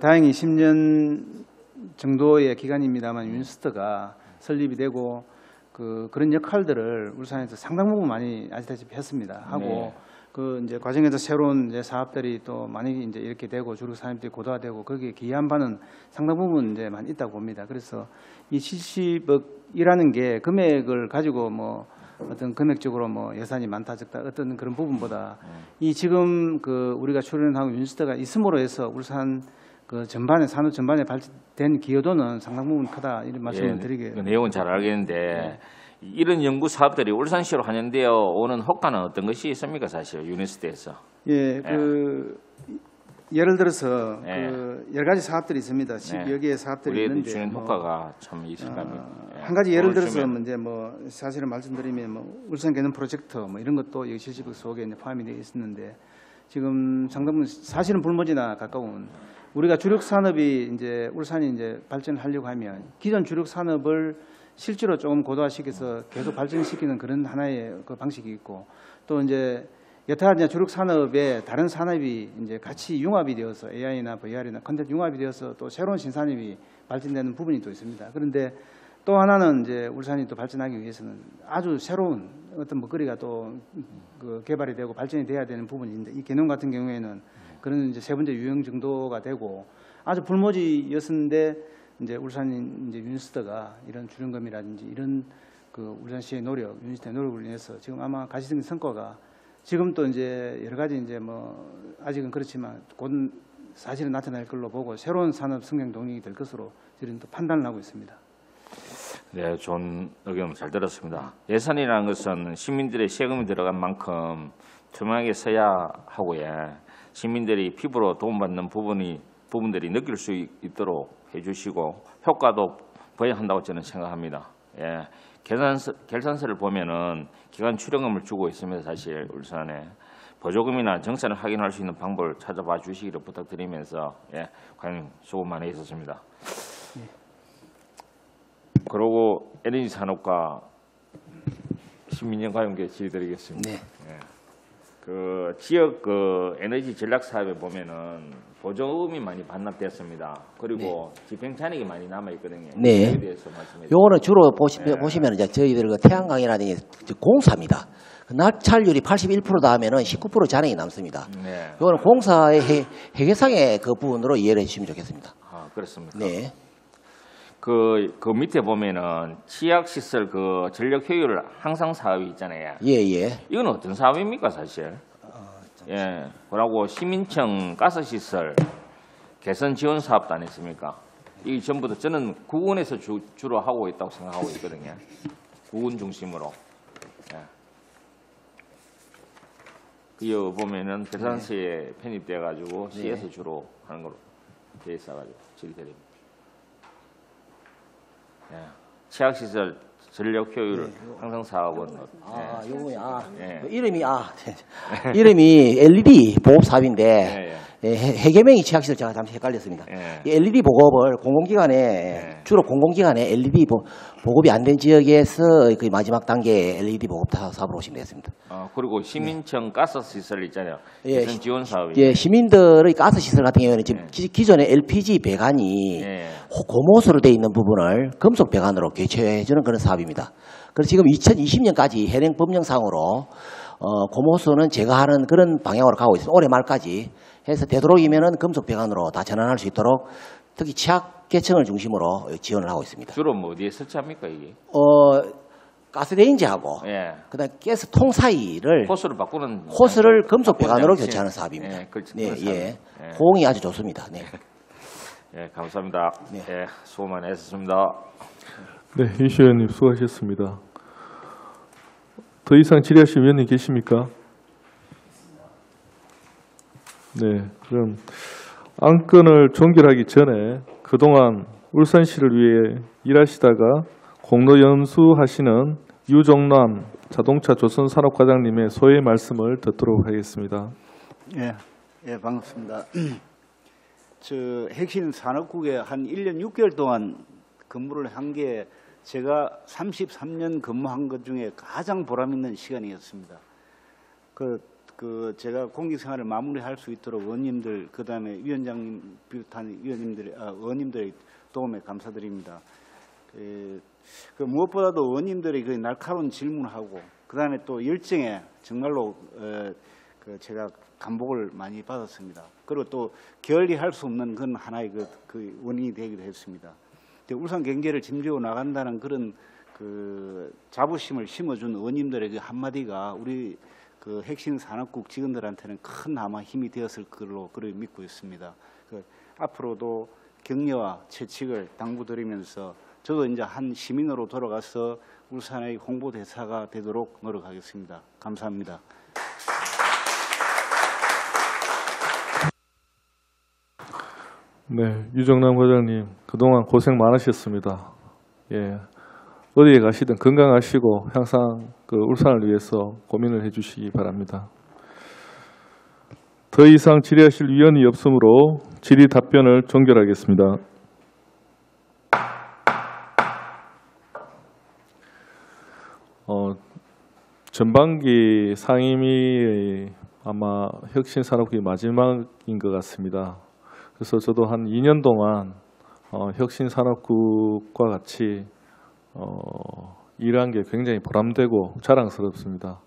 다행히 10년 정도의 기간입니다만 유니스트가 설립이 되고 그런 역할들을 울산에서 상당 부분 많이 아시다시피 했습니다. 하고 이제 과정에서 새로운 이제 사업들이 또 많이 이제 이렇게 되고 주력 산업들이 고도화되고 거기에 기여한 바는 상당 부분 이제 많이 있다고 봅니다. 그래서 이 70억이라는 게 금액을 가지고 뭐 어떤 금액적으로 뭐 예산이 많다 적다 어떤 그런 부분보다 이 지금 우리가 출연하고 유니스트가 있음으로 해서 울산 산업 전반에 발전된 기여도는 상당 부분 크다 이런 말씀을 드리게. 그 내용은 잘 알겠는데. 이런 연구 사업들이 울산시로 환영되어 오는 효과는 어떤 것이 있습니까, 사실 유니스트에서? 예를 들어서 여러 가지 사업들이 있습니다. 10여 개의 사업들이 있는데 주는 효과가 참 있을 겁니다. 한 가지 예를 들어서 이제 사실은 말씀드리면 울산 개념 프로젝트 이런 것도 여기 70억 속에 이제 포함이 되어 있었는데 지금 상당부 사실은 불모지나 가까운 우리가 주력 산업이 이제 울산이 이제 발전하려고 하면 기존 주력 산업을 실제로 조금 고도화시켜서 계속 발전시키는 그런 하나의 그 방식이 있고, 또 이제 여타 이제 주력 산업에 다른 산업이 이제 같이 융합이 되어서 AI나 VR이나 컨텐츠 융합이 되어서 또 새로운 신산업이 발전되는 부분이 또 있습니다. 그런데 또 하나는 이제 울산이 또 발전하기 위해서는 아주 새로운 어떤 먹거리가 또 그 개발이 되고 발전이 돼야 되는 부분인데, 이 개념 같은 경우에는 그런 이제 세 번째 유형 정도가 되고 아주 불모지였는데 이제 울산 이제 유니스트가 이런 주름검이라든지 이런 그 울산시의 노력, 유니스트의 노력을 인해서 지금 아마 가시적인 성과가 지금 또 이제 여러 가지 이제 뭐 아직은 그렇지만 곧 사실은 나타날 걸로 보고 새로운 산업 성장 동력이 될 것으로 저희는 또 판단을 하고 있습니다. 네, 좋은 의견 잘 들었습니다. 예산이라는 것은 시민들의 세금이 들어간 만큼 투명하게 써야 하고요. 시민들이 피부로 도움받는 부분들이 느낄 수 있도록 해주시고 효과도 보여야 한다고 저는 생각합니다. 예, 결산서를 보면은 기간 출연금을 주고 있습니다. 사실 울산에 보조금이나 정산을 확인할 수 있는 방법을 찾아봐 주시기를 부탁드리면서 과연 수고 많이 했었습니다. 그리고 LNG 산업과 시민연 관계 질의드리겠습니다. 네. 그 지역 그 에너지 전략 사업에 보면은 보조금이 많이 반납됐습니다. 그리고 집행 잔액이 많이 남아 있거든요. 네. 이에 대해서 말씀해 주세요. 요거는 주로 보시면 이제 저희들 그 태양광이라든지 공사입니다. 그 낙찰률이 81%다 하면은 19% 잔액이 남습니다. 네. 요거는 공사의 회계상의 그 부분으로 이해를 해주시면 좋겠습니다. 아, 그렇습니까? 네. 그 밑에 보면은 치약시설 그 전력 효율 향상 사업이 있잖아요. 예. 이건 어떤 사업입니까, 사실? 예. 그러고 시민청 가스시설 개선 지원 사업도 안 했습니까? 이 전부 다 저는 구군에서 주로 하고 있다고 생각하고 있거든요. 구군 중심으로. 예. 그 보면은 계산서에 편입돼 가지고 시에서 주로 하는 걸로 돼 있어 가지고 질의드립니다. 예. 치약시설 전력 효율 향상 사업은 이름이 LED 보급 사업인데 해계명이 치약시설 제가 잠시 헷갈렸습니다. 이 LED 보급을 공공기관에 주로 공공기관에 LED 보급이 안 된 지역에서 그 마지막 단계 LED 보급 사업으로 보시면 되겠습니다. 그리고 시민청 가스시설 있잖아요. 예, 개선 지원 사업이. 예, 시민들의 가스시설 같은 경우에는 지금 기존의 LPG 배관이 고무호스로 되어 있는 부분을 금속 배관으로 교체해주는 그런 사업입니다. 그래서 지금 2020년까지 현행 법령상으로 고무호스는 제거하는 그런 방향으로 가고 있습니다. 올해 말까지 해서 되도록이면은 금속 배관으로 다 전환할 수 있도록 특히 취약계층을 중심으로 지원을 하고 있습니다. 주로 뭐 어디에 설치합니까 이게? 가스레인지하고 그다음 가스통 사이를 호스를 금속 배관으로 교체하는 사업입니다. 호응이 아주 좋습니다. 네. 예, 감사합니다. 예, 수고 많이 했습니다. 네, 윤시 의원님 수고하셨습니다. 더 이상 질의하실 위원님 계십니까? 네, 그럼 안건을 종결하기 전에 그동안 울산시를 위해 일하시다가 공로 연수하시는 유종남 자동차 조선산업과장님의 소회 말씀을 듣도록 하겠습니다. 예, 반갑습니다. 저 핵심 산업국에 한 1년 6개월 동안 근무를 한 게 제가 33년 근무한 것 중에 가장 보람 있는 시간이었습니다. 제가 공직 생활을 마무리할 수 있도록 의원님들, 그다음에 위원장님 비롯한 의원님들의 도움에 감사드립니다. 무엇보다도 의원님들이 그 날카로운 질문하고 그다음에 또 열정에 정말로 제가 감복을 많이 받았습니다. 그리고 또 게을리할 수 없는 그런 하나의 그 원인이 되기도 했습니다. 울산 경제를 짐지고 나간다는 그런 그 자부심을 심어준 의원님들의 그 한마디가 우리 그 핵심 산업국 직원들한테는 큰 아마 힘이 되었을 걸로 믿고 있습니다. 앞으로도 격려와 채찍을 당부드리면서 저도 이제 한 시민으로 돌아가서 울산의 홍보대사가 되도록 노력하겠습니다. 감사합니다. 네, 유정남 과장님 그동안 고생 많으셨습니다. 예, 어디에 가시든 건강하시고 항상 그 울산을 위해서 고민을 해주시기 바랍니다. 더 이상 질의하실 위원이 없으므로 질의 답변을 종결하겠습니다. 전반기 상임위 아마 혁신산업국이 마지막인 것 같습니다. 그래서 저도 한 2년 동안 혁신산업국과 같이 일한 게 굉장히 보람되고 자랑스럽습니다.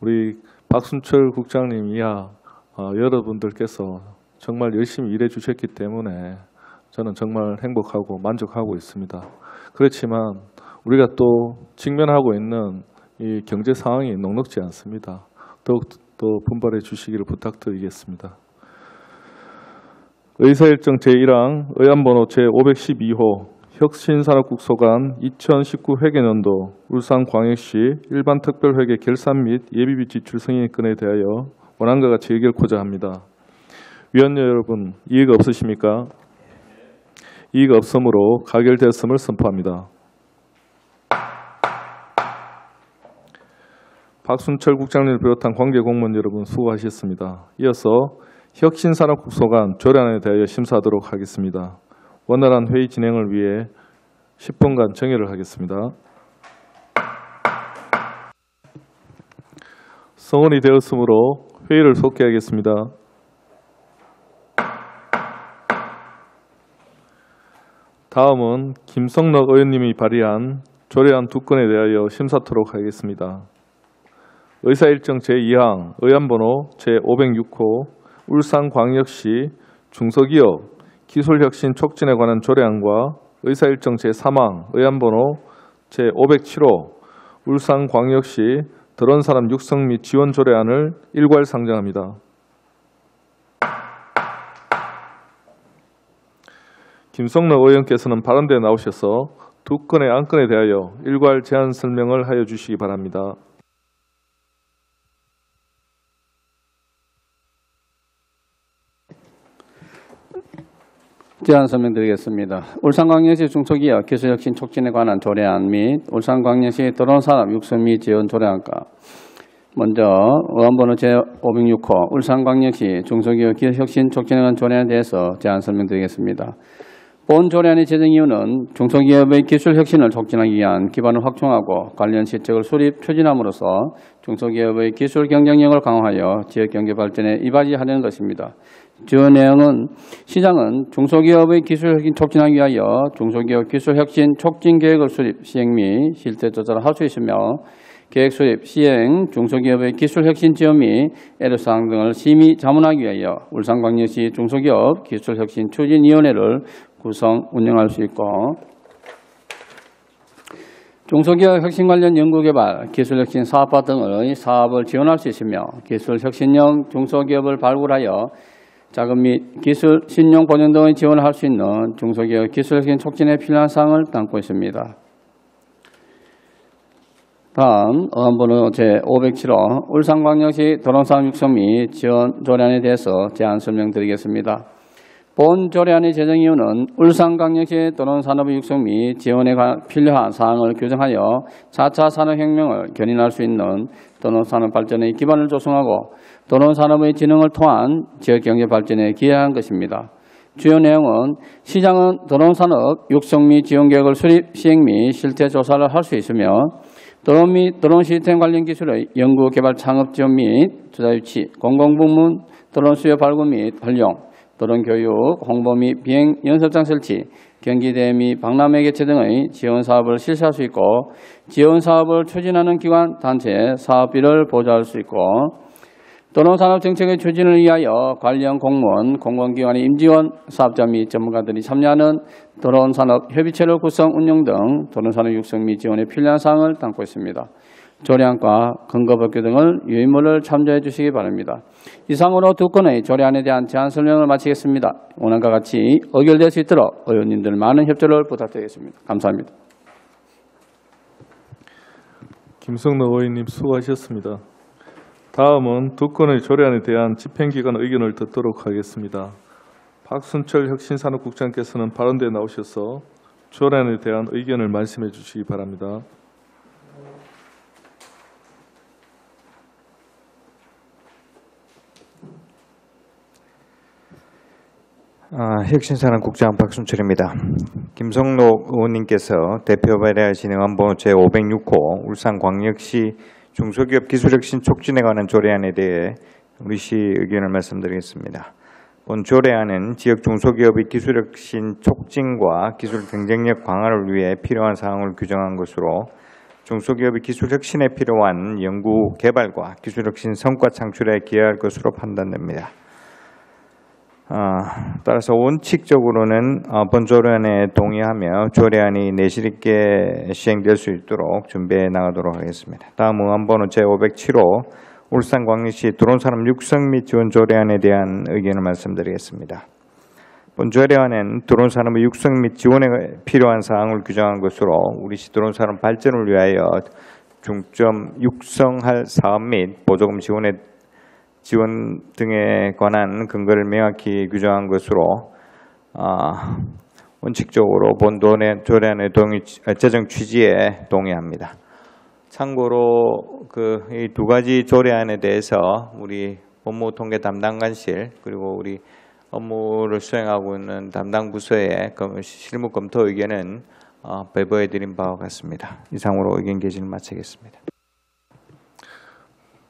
우리 박순철 국장님 이하 여러분들께서 정말 열심히 일해 주셨기 때문에 저는 정말 행복하고 만족하고 있습니다. 그렇지만 우리가 또 직면하고 있는 이 경제 상황이 녹록지 않습니다. 더욱 또 분발해 주시기를 부탁드리겠습니다. 의사일정 제1항 의안번호 제512호 혁신산업국 소관 2019 회계년도 울산광역시 일반특별회계 결산 및 예비비 지출 승인건에 대하여 원안과 같이 의결코자 합니다. 위원 여러분, 이의가 없으십니까? 이의가 없으므로 가결되었음을 선포합니다. 박순철 국장님을 비롯한 관계 공무원 여러분 수고하셨습니다. 이어서 혁신산업국 소관 조례안에 대하여 심사하도록 하겠습니다. 원활한 회의 진행을 위해 10분간 정회를 하겠습니다. 성원이 되었으므로 회의를 속개하겠습니다. 다음은 김성록 의원님이 발의한 조례안 2건에 대하여 심사토록 하겠습니다. 의사일정 제2항 의안번호 제506호 울산광역시 중소기업 기술혁신 촉진에 관한 조례안과 의사일정 제3항 의안번호 제507호 울산광역시 드론산업 육성 및 지원 조례안을 일괄 상정합니다. 김성록 의원께서는 발언대에 나오셔서 2건의 안건에 대하여 일괄 제안 설명을 하여 주시기 바랍니다. 제안 설명드리겠습니다. 울산광역시 중소기업 기술혁신 촉진에 관한 조례안 및 울산광역시 드론산업 육성 및 지원 조례안과 먼저 의안번호 제506호 울산광역시 중소기업 기술혁신 촉진에 관한 조례안에 대해서 제안 설명드리겠습니다. 본 조례안의 제정 이유는 중소기업의 기술혁신을 촉진하기 위한 기반을 확충하고 관련 시책을 수립, 추진함으로써 중소기업의 기술 경쟁력을 강화하여 지역경제 발전에 이바지하려는 것입니다. 주요 내용은 시장은 중소기업의 기술혁신 촉진하기 위하여 중소기업 기술혁신 촉진 계획을 수립, 시행 및 실태 조사를 할 수 있으며 계획 수립, 시행, 중소기업의 기술혁신 지원 및 애로사항 등을 심의 자문하기 위하여 울산광역시 중소기업 기술혁신 추진위원회를 구성, 운영할 수 있고 중소기업 혁신 관련 연구개발, 기술혁신 사업화 등의 사업을 지원할 수 있으며 기술혁신형 중소기업을 발굴하여 자금 및 기술, 신용 보증 등의 지원을 할 수 있는 중소기업 기술혁신 촉진에 필요한 사항을 담고 있습니다. 다음 의안번호 제507호 울산광역시 드론산업 육성 및 지원 조례안에 대해서 제안 설명드리겠습니다. 본 조례안의 제정 이유는 울산광역시 드론산업의 육성 및 지원에 필요한 사항을 규정하여 4차 산업혁명을 견인할 수 있는 드론산업 발전의 기반을 조성하고 드론산업의 진흥을 통한 지역경제 발전에 기여한 것입니다. 주요 내용은 시장은 드론산업 육성 및 지원 계획을 수립, 시행 및 실태 조사를 할 수 있으며 드론 및 드론 시스템 관련 기술의 연구, 개발, 창업 지원 및 투자 유치, 공공부문, 드론 수요 발굴 및 활용, 드론 교육, 홍보 및 비행 연습장 설치, 경기대회 및 박람회 개최 등의 지원 사업을 실시할 수 있고 지원 사업을 추진하는 기관, 단체, 사업비를 보조할 수 있고 드론 산업 정책의 추진을 위하여 관련 공무원, 공공기관의 임직원, 사업자 및 전문가들이 참여하는 드론 산업 협의체를 구성, 운영 등 드론 산업 육성 및 지원에 필요한 사항을 담고 있습니다. 조례안과 근거법규 등을 유인물을 참조해 주시기 바랍니다. 이상으로 2건의 조례안에 대한 제안 설명을 마치겠습니다. 원안과 같이 의결될 수 있도록 의원님들 많은 협조를 부탁드리겠습니다. 감사합니다. 김성록 의원님 수고하셨습니다. 다음은 2건의 조례안에 대한 집행기관 의견을 듣도록 하겠습니다. 박순철 혁신산업국장께서는 발언대에 나오셔서 조례안에 대한 의견을 말씀해 주시기 바랍니다. 혁신산업국장 박순철입니다. 김성록 의원님께서 대표 발의하신 의안번호 제506호 울산광역시 중소기업 기술혁신 촉진에 관한 조례안에 대해 우리 시 의견을 말씀드리겠습니다. 본 조례안은 지역 중소기업의 기술혁신 촉진과 기술 경쟁력 강화를 위해 필요한 사항을 규정한 것으로 중소기업의 기술혁신에 필요한 연구 개발과 기술혁신 성과 창출에 기여할 것으로 판단됩니다. 따라서 원칙적으로는 본 조례안에 동의하며 조례안이 내실 있게 시행될 수 있도록 준비해 나가도록 하겠습니다. 다음 의안번호 제507호 울산광역시 드론산업 육성 및 지원 조례안에 대한 의견을 말씀드리겠습니다. 본 조례안은 드론산업의 육성 및 지원에 필요한 사항을 규정한 것으로 우리시 드론산업 발전을 위하여 중점 육성할 사업 및 보조금 지원 등에 관한 근거를 명확히 규정한 것으로 원칙적으로 본 조례안의 제정 취지에 동의합니다. 참고로 이 두 가지 조례안에 대해서 우리 법무통계 담당관실 그리고 우리 업무를 수행하고 있는 담당 부서의 실무 검토 의견은 배부해 드린 바와 같습니다. 이상으로 의견 개진을 마치겠습니다.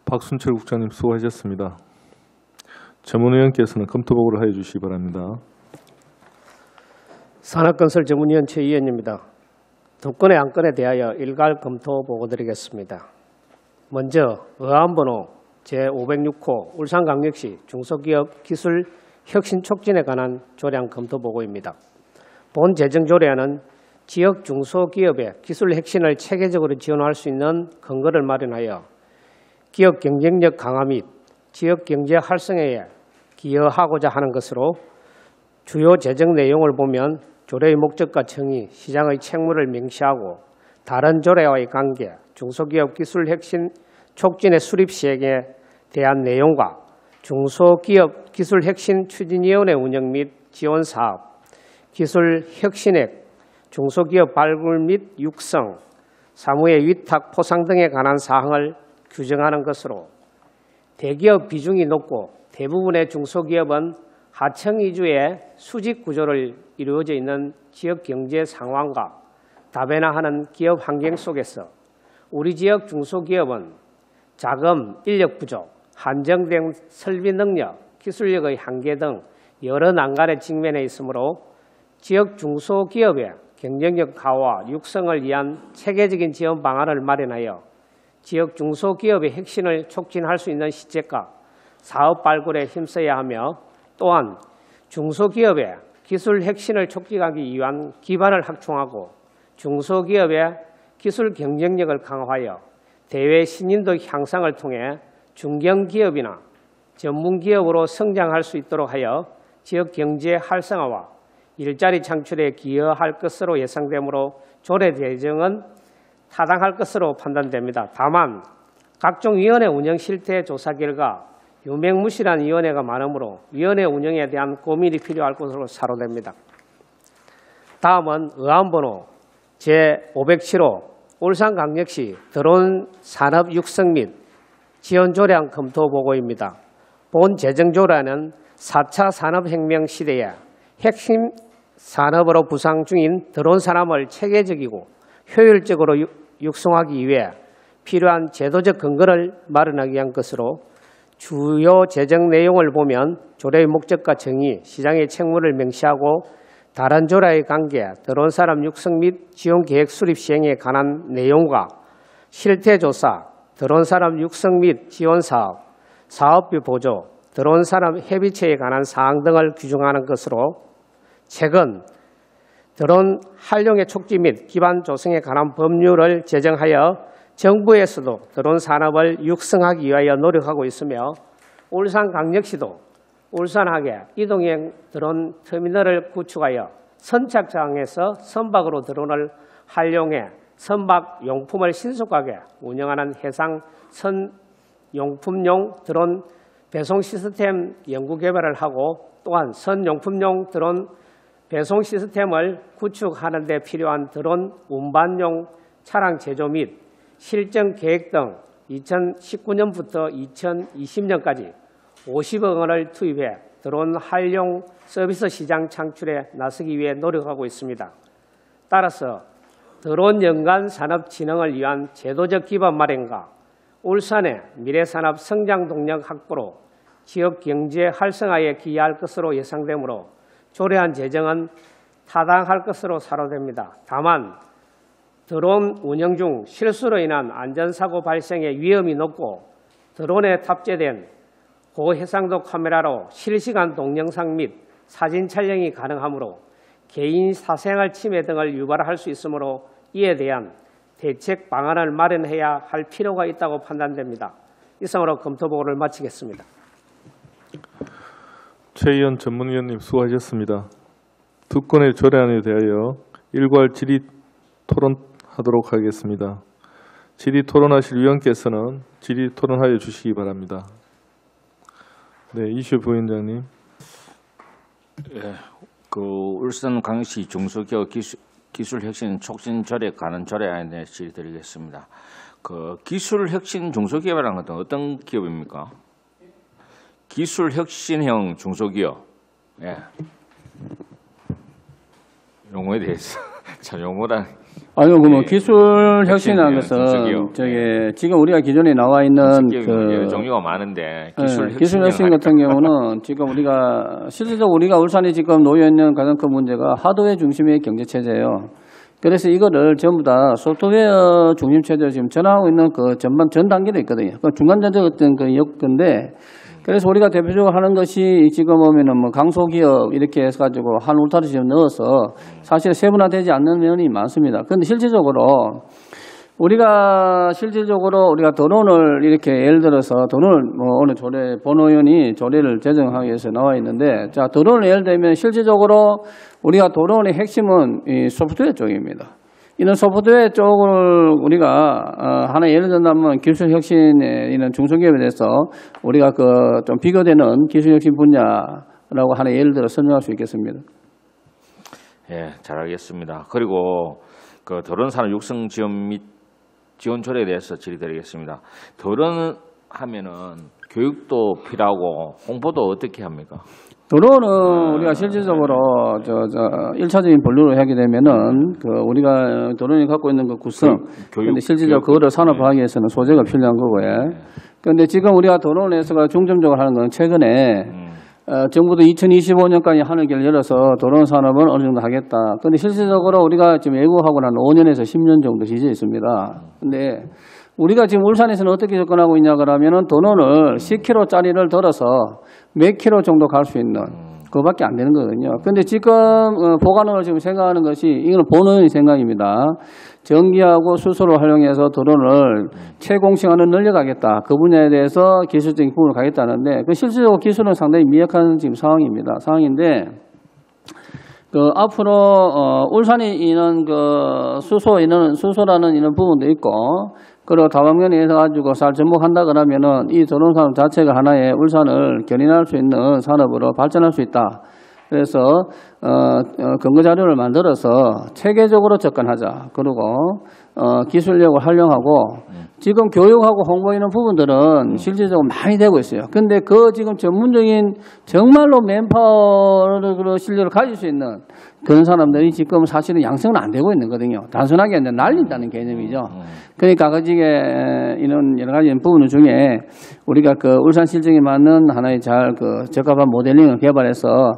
박순철 국장님 수고하셨습니다. 전문위원께서는 검토 보고를 해 주시기 바랍니다. 산업건설 전문위원 최의원입니다. 두 건의 안건에 대하여 일괄 검토 보고 드리겠습니다. 먼저 의안번호 제506호 울산광역시 중소기업 기술 혁신 촉진에 관한 조례안 검토 보고입니다. 본 재정조례안은 지역 중소기업의 기술 혁신을 체계적으로 지원할 수 있는 근거를 마련하여 기업 경쟁력 강화 및 지역 경제 활성화에 기여하고자 하는 것으로 주요 재정 내용을 보면 조례의 목적과 정의, 시장의 책무를 명시하고 다른 조례와의 관계, 중소기업 기술 혁신 촉진의 수립 시행에 대한 내용과 중소기업 기술혁신 추진위원회 운영 및 지원 사업, 기술 혁신액, 중소기업 발굴 및 육성, 사무의 위탁 포상 등에 관한 사항을 규정하는 것으로 대기업 비중이 높고 대부분의 중소기업은 하청 위주의 수직 구조를 이루어져 있는 지역 경제 상황과 다변화하는 기업 환경 속에서 우리 지역 중소기업은 자금, 인력 부족, 한정된 설비 능력, 기술력의 한계 등 여러 난관에 직면해 있으므로 지역 중소기업의 경쟁력 강화, 육성을 위한 체계적인 지원 방안을 마련하여 지역 중소기업의 혁신을 촉진할 수 있는 시책과 사업 발굴에 힘써야 하며 또한 중소기업의 기술 혁신을 촉진하기 위한 기반을 확충하고 중소기업의 기술 경쟁력을 강화하여 대외 신인도 향상을 통해 중견기업이나 전문기업으로 성장할 수 있도록 하여 지역 경제 활성화와 일자리 창출에 기여할 것으로 예상되므로 조례 제정은 타당할 것으로 판단됩니다. 다만 각종 위원회 운영 실태 조사 결과 유명무실한 위원회가 많으므로 위원회 운영에 대한 고민이 필요할 것으로 사료됩니다. 다음은 의안번호 제507호 울산광역시 드론 산업 육성 및 지원 조례안 검토 보고입니다. 본 재정조례안은 4차 산업혁명 시대에 핵심 산업으로 부상 중인 드론 산업을 체계적이고 효율적으로 육성하기 위해 필요한 제도적 근거를 마련하기 위한 것으로 주요 재정 내용을 보면 조례의 목적과 정의, 시장의 책무를 명시하고 다른 조례의 관계, 드론 산업 육성 및 지원 계획 수립 시행에 관한 내용과 실태조사, 드론 산업 육성 및 지원 사업, 사업비 보조, 드론 산업 협의체에 관한 사항 등을 규정하는 것으로 최근 드론 활용의 촉진 및 기반 조성에 관한 법률을 제정하여 정부에서도 드론 산업을 육성하기 위하여 노력하고 있으며 울산광역시도 울산항에 이동형 드론 터미널을 구축하여 선착장에서 선박으로 드론을 활용해 선박 용품을 신속하게 운영하는 해상 선용품용 드론 배송 시스템 연구 개발을 하고 또한 선용품용 드론 배송 시스템을 구축하는 데 필요한 드론 운반용 차량 제조 및 실정 계획 등 2019년부터 2020년까지 50억 원을 투입해 드론 활용 서비스 시장 창출에 나서기 위해 노력하고 있습니다. 따라서 드론 연관 산업 진흥을 위한 제도적 기반 마련과 울산의 미래산업 성장 동력 확보로 지역 경제 활성화에 기여할 것으로 예상되므로 조례안 제정은 타당할 것으로 사료됩니다. 다만 드론 운영 중 실수로 인한 안전사고 발생의 위험이 높고 드론에 탑재된 고해상도 카메라로 실시간 동영상 및 사진 촬영이 가능하므로 개인 사생활 침해 등을 유발할 수 있으므로 이에 대한 대책 방안을 마련해야 할 필요가 있다고 판단됩니다. 이상으로 검토보고를 마치겠습니다. 최 의원 전문위원님 수고하셨습니다. 두 건의 조례안에 대하여 일괄 질의 토론하도록 하겠습니다. 질의 토론하실 위원께서는 질의 토론하여 주시기 바랍니다. 네, 이슈 부위원장님. 예, 울산광역시 중소기업 기술혁신 촉진 조례 관한 조례안에 대해 질의드리겠습니다. 기술혁신 중소기업이라는 것은 어떤 기업입니까? 기술혁신형 중소기업. 예. 용어에 대해서 참 용어란. 아니요, 기술 혁신이라는 것은 지금 우리가 기존에 나와 있는 종류가 많은데 기술 혁신 같은 경우는 지금 우리가 실질적으로 우리가 울산이 지금 놓여 있는 가장 큰 문제가 하드웨어 중심의 경제 체제예요. 그래서 이거를 전부 다 소프트웨어 중심 체제로 지금 전환하고 있는 그 전 단계도 있거든요. 그 중간자적 어떤 그 여건데. 그래서 우리가 대표적으로 하는 것이 지금 보면은 강소기업 이렇게 해가지고 한 울타리 지금 넣어서 사실 세분화되지 않는 면이 많습니다. 그런데 실질적으로 우리가 드론을 이렇게 예를 들어서 드론을 오늘 조례 본의원이 조례를 제정하기 위해서 나와 있는데 자 드론을 예를 들면 실질적으로 우리가 드론의 핵심은 이 소프트웨어 쪽입니다. 이런 소프트웨어 쪽을 우리가 하나 예를 들면 기술혁신에 있는 중소기업에 대해서 우리가 좀 비교되는 기술혁신 분야라고 하나 예를 들어 설명할 수 있겠습니다. 예, 잘 알겠습니다. 그리고 드론 산업 육성 지원 및 지원 조례에 대해서 질의드리겠습니다. 드론 하면은 교육도 필요하고 홍보도 어떻게 합니까? 드론은 우리가 실질적으로 1차적인 분류를 하게 되면은 우리가 드론이 갖고 있는 그 구성, 근데 실질적으로 그거를 산업화하기 위해서는 소재가 필요한 거고요. 그런데 지금 우리가 드론에서 중점적으로 하는 건 최근에 정부도 2025년까지 하는 길을 열어서 드론 산업은 어느 정도 하겠다. 그런데 실질적으로 우리가 지금 예고하고는 한 5년에서 10년 정도 지져 있습니다. 근데 우리가 지금 울산에서는 어떻게 접근하고 있냐 그러면은 드론을 10kg짜리를 들어서 몇 킬로 정도 갈 수 있는 그거밖에 안 되는 거거든요. 그런데 지금 보관을 지금 생각하는 것이 이건 본의 생각입니다. 전기하고 수소를 활용해서 드론을 최공시간을 늘려가겠다. 그 분야에 대해서 기술적인 부분을 가겠다는데 그 실질적으로 기술은 상당히 미약한 지금 상황인데 앞으로 울산이 이런 수소라는 이런 부분도 있고 그리고 다방면에 해가지고 잘 접목한다 그러면은 이 드론 산업 자체가 하나의 울산을 견인할 수 있는 산업으로 발전할 수 있다. 그래서 근거 자료를 만들어서 체계적으로 접근하자. 그리고 기술력을 활용하고 지금 교육하고 홍보 이런 부분들은 실질적으로 많이 되고 있어요. 근데 지금 전문적인 정말로 맨파워를 실력을 가질 수 있는 그런 사람들이 지금 사실은 양성은 안 되고 있는 거거든요. 단순하게 이제 날린다는 개념이죠. 그러니까 가지게 이런 여러 가지 부분 중에 우리가 울산 실정에 맞는 하나의 적합한 모델링을 개발해서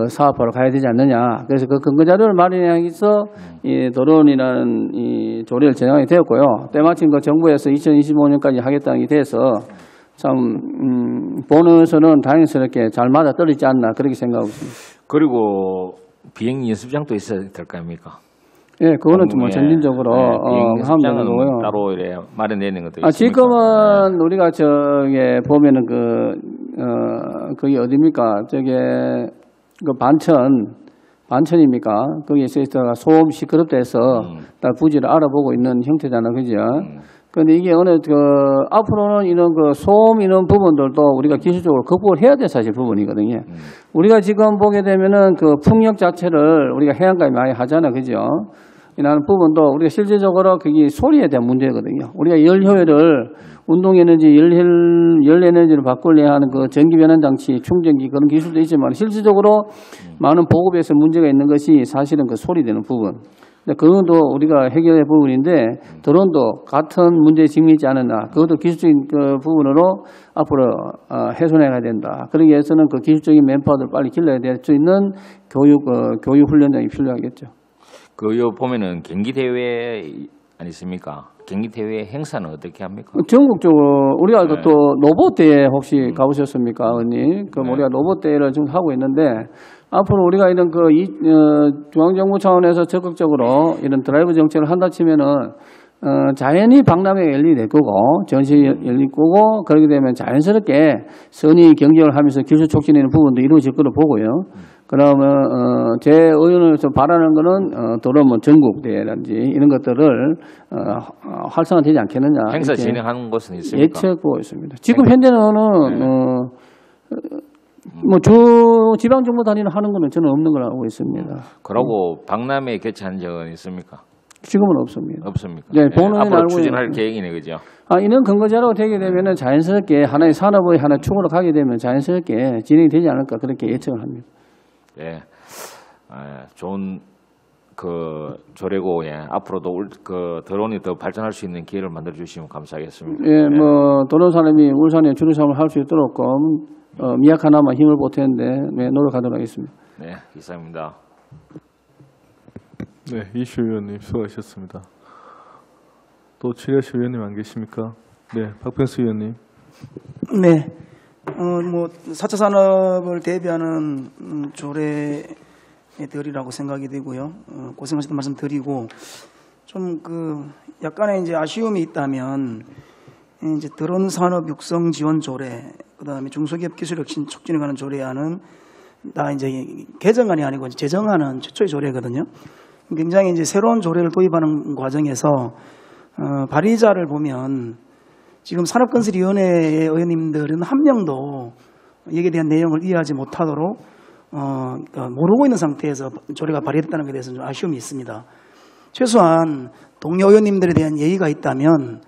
사업화로 가야 되지 않느냐. 그래서 근거 자료를 마련하기 위해서 이 드론이라는 이 조례를 제정하게 되었고요. 때마침 정부에서 2025년까지 하겠다는 게 돼서 참 본의에서는 다행스럽게 잘 맞아 떨어지지 않나 그렇게 생각하고 있습니다. 그리고 비행 연습장도 있어야 될 거 아닙니까? 예, 그거는 좀 전진적으로 하면 되는 거고요. 따로 이래 마련되는 것도 있습니까? 지금은 우리가 보면은 그게 어디입니까? 반천입니까? 거기에서 소음 시끄럽다 해서 부지를 알아보고 있는 형태잖아, 그죠? 그런데 이게 앞으로는 이런 소음 이런 부분들도 우리가 기술적으로 극복을 해야 될 사실 부분이거든요. 우리가 지금 보게 되면은 풍력 자체를 우리가 해안가에 많이 하잖아, 그죠? 이라는 부분도 우리가 실질적으로 그게 소리에 대한 문제거든요. 우리가 열 효율을 운동에너지, 열 에너지를 바꾸려 하는 전기 변환 장치, 충전기 그런 기술도 있지만 실질적으로 많은 보급에서 문제가 있는 것이 사실은 소리 되는 부분. 근데 그것도 우리가 해결의 부분인데 드론도 같은 문제에 직면하지 않았나. 그것도 기술적인 그 부분으로 앞으로 훼손해야 된다. 그러기 위해서는 그 기술적인 맨파워를 빨리 길러야 될 수 있는 교육 훈련장이 필요하겠죠. 요 보면은 경기 대회 아니십니까? 경기 대회 행사는 어떻게 합니까? 전국적으로 우리가 또 로봇 대회 혹시 가보셨습니까, 의원님? 그 우리가 로봇 대회를 지금 하고 있는데 앞으로 우리가 이런 중앙정부 차원에서 적극적으로 이런 드라이브 정책을 한다 치면은 자연히 박람회 열릴 거고 전시 열릴 거고 그렇게 되면 자연스럽게 선의 경쟁을 하면서 기술 촉진하는 부분도 이루어질 거로 보고요. 그러면 제 의원으로서 바라는 거는 더러 뭐 전국 대회라든지 이런 것들을 활성화되지 않겠느냐. 행사 진행하는 것은 있습니까? 예측하고 있습니다. 지금 현재는 뭐 지방 정부 단위로 하는 거는 저는 없는 걸 알고 있습니다. 그러고 박람회 개최한 적은 있습니까? 지금은 없습니다. 없습니까? 네, 본원에 앞으로 알고 추진할 있는 계획이네, 그죠? 이런 근거 자료가 되게 되면은 자연스럽게 하나의 산업의 하나 축으로 가게 되면 자연스럽게 진행이 되지 않을까 그렇게 예측을 합니다. 예, 좋은 그 조례고 앞으로도 그 드론이 더 발전할 수 있는 기회를 만들어 주시면 감사하겠습니다. 예, 뭐 드론 산업이 울산에 주류 산업을 할 수 있도록 미약하나마 힘을 보태는데 노력하도록 하겠습니다. 네, 이상입니다. 네, 이슈 의원님 수고하셨습니다. 또 질의하실 의원님 안 계십니까? 네, 박병수 의원님. 네. 뭐 4차 산업을 대비하는 조례들이라고 생각이 되고요. 고생하셨던 말씀 드리고 좀 약간의 이제 아쉬움이 있다면 이제 드론 산업 육성 지원 조례, 그다음에 중소기업 기술 혁신 촉진에 관한 조례안은 다 이제 개정안이 아니고 제정하는 최초의 조례거든요. 굉장히 이제 새로운 조례를 도입하는 과정에서 발의자를 보면 지금 산업건설위원회의 의원님들은 한 명도 여기에 대한 내용을 이해하지 못하도록 모르고 있는 상태에서 조례가 발의됐다는 것에 대해서는 좀 아쉬움이 있습니다. 최소한 동료 의원님들에 대한 예의가 있다면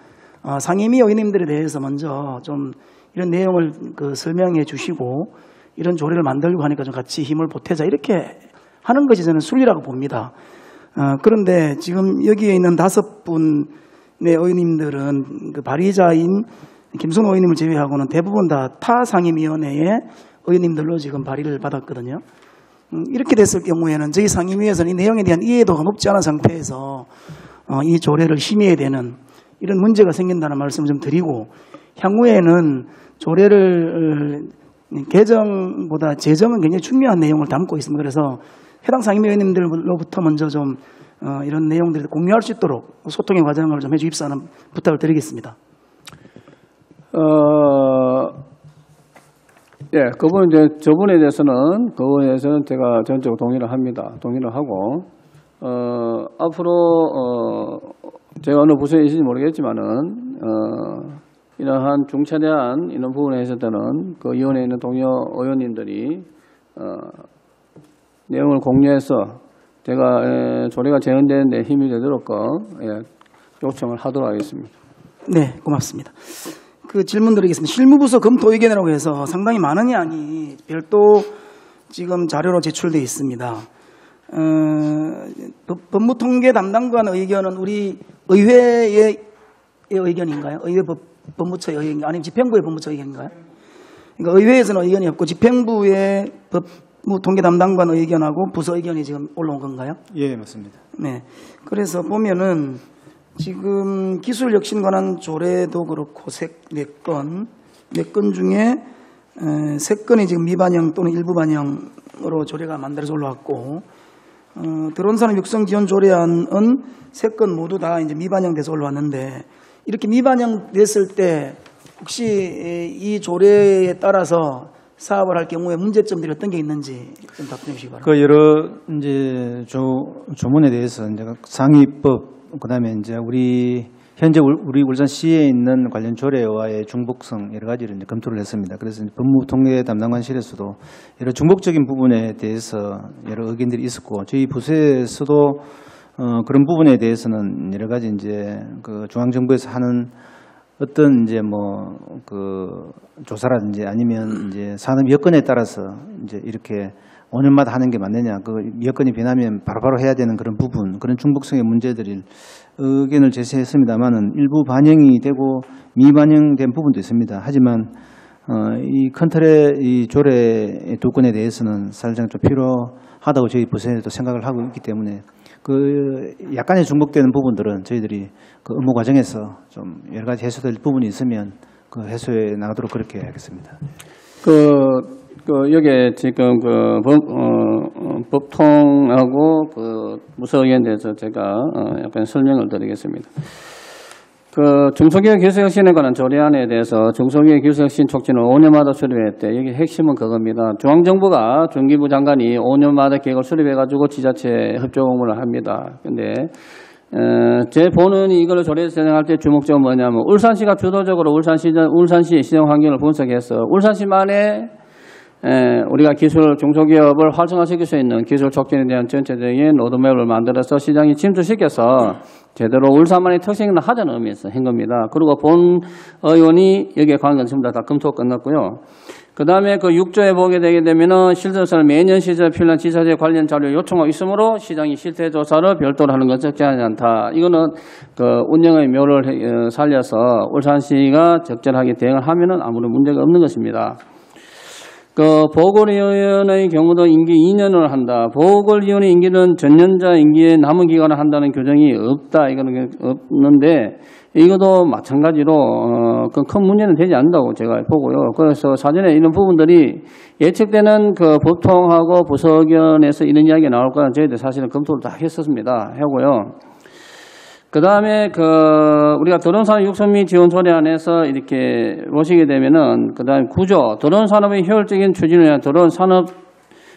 상임위 의원님들에 대해서 먼저 좀 이런 내용을 설명해 주시고 이런 조례를 만들려고 하니까 좀 같이 힘을 보태자 이렇게 하는 것이 저는 순리라고 봅니다. 그런데 지금 여기에 있는 5분의 의원님들은 발의자인 김성호 의원님을 제외하고는 대부분 다 타 상임위원회의 의원님들로 지금 발의를 받았거든요. 이렇게 됐을 경우에는 저희 상임위에서는 이 내용에 대한 이해도가 높지 않은 상태에서 이 조례를 심의해야 되는 이런 문제가 생긴다는 말씀을 좀 드리고 향후에는 조례를 개정보다 제정은 굉장히 중요한 내용을 담고 있습니다. 그래서 해당 상임위 의원님들로부터 먼저 좀 이런 내용들을 공유할 수 있도록 소통의 과정을 좀 해주십사는 부탁을 드리겠습니다. 예, 그 부분 이제 저분에 대해서는 제가 전적으로 동의를 합니다. 동의를 하고 앞으로 제가 어느 부서에 있을지 모르겠지만은 이러한 중차대한 이런 부분에 있어서는 그 위원회에 있는 동료 의원님들이 내용을 공유해서 제가 조례가 제정되는 데 힘이 되도록 요청을 하도록 하겠습니다. 네, 고맙습니다. 질문 드리겠습니다. 실무부서 검토 의견이라고 해서 상당히 많은 양이 별도 지금 자료로 제출되어 있습니다. 법무통계 담당관 의견은 우리 의회의 의견인가요? 의회 법무처의 의견인가요? 아니면 집행부의 법무처 의견인가요? 그러니까 의회에서는 의견이 없고 집행부의 법무통계 담당관 의견하고 부서 의견이 지금 올라온 건가요? 예, 맞습니다. 네. 그래서 보면은 지금 기술 혁신 관한 조례도 그렇고 4건 중에 3건이 지금 미반영 또는 일부 반영으로 조례가 만들어져 올라왔고 드론 산업 육성 지원 조례안은 3건 모두 다 이제 미반영돼서 올라왔는데 이렇게 미반영됐을 때 혹시 이 조례에 따라서 사업을 할 경우에 문제점들이 어떤 게 있는지 좀 답변해 주시기 바랍니다. 여러 이제 조문에 대해서 이제 상위법 그다음에 이제 현재 우리 울산시에 있는 관련 조례와의 중복성 여러 가지를 이제 검토를 했습니다. 그래서 법무통계 담당관실에서도 여러 중복적인 부분에 대해서 여러 의견들이 있었고 저희 부서에서도 그런 부분에 대해서는 여러 가지 이제 중앙정부에서 하는 어떤 이제 뭐 그 조사라든지 아니면 이제 산업 여건에 따라서 이제 이렇게 5년마다 하는 게 맞느냐, 그 여건이 변하면 바로바로 해야 되는 그런 부분, 그런 중복성의 문제들을 의견을 제시했습니다만은 일부 반영이 되고 미반영된 부분도 있습니다. 하지만 이 큰 틀의 이 조례 두 건에 대해서는 사실상 좀 필요하다고 저희 부서에도 생각을 하고 있기 때문에 그 약간의 중복되는 부분들은 저희들이 그 업무 과정에서 좀 여러 가지 해소될 부분이 있으면 그 해소해 나가도록 그렇게 하겠습니다. 여기에 지금 법통하고 무서위에 대해서 제가 약간 설명을 드리겠습니다. 중소기업 기술혁신에 관한 조례안에 대해서 중소기업 기술혁신 촉진을 5년마다 수립했대. 여기 핵심은 그겁니다. 중앙정부가 중기부 장관이 5년마다 계획을 수립해가지고 지자체 협조 공모를 합니다. 근데 제 본원이 이걸 조례에서 진행할 때 주목점은 뭐냐면 울산시가 주도적으로 울산시의 시장 환경을 분석해서 울산시만의 우리가 중소기업을 활성화시킬 수 있는 기술 촉진에 대한 전체적인 로드맵을 만들어서 시장에 침투시켜서 제대로 울산만의 특색을 하자는 의미에서 한 겁니다. 그리고 본 의원이 여기에 관한 건 전부 다 검토가 끝났고요. 그 다음에 그 6조에 보게 되게 되면은 실제로서는 매년 시절 필요한 지자체 관련 자료 요청하고 있으므로 시장이 실태 조사를 별도로 하는 건 적절하지 않다. 이거는 그 운영의 묘를 살려서 울산시가 적절하게 대응을 하면은 아무런 문제가 없는 것입니다. 보궐위원의 경우도 임기 2년을 한다. 보궐위원의 임기는 전년자 임기에 남은 기간을 한다는 규정이 없다. 이거는 없는데 이것도 마찬가지로 큰 문제는 되지 않는다고 제가 보고요. 그래서 사전에 이런 부분들이 예측되는 법통하고 부서 의견에서 이런 이야기가 나올 거는 저희들 사실은 검토를 다 했었습니다. 하고요. 그 다음에 우리가 드론산업 육성 및 지원 조례안에서 이렇게 보시게 되면은 그 다음에 구조, 드론산업의 효율적인 추진을 위한 드론산업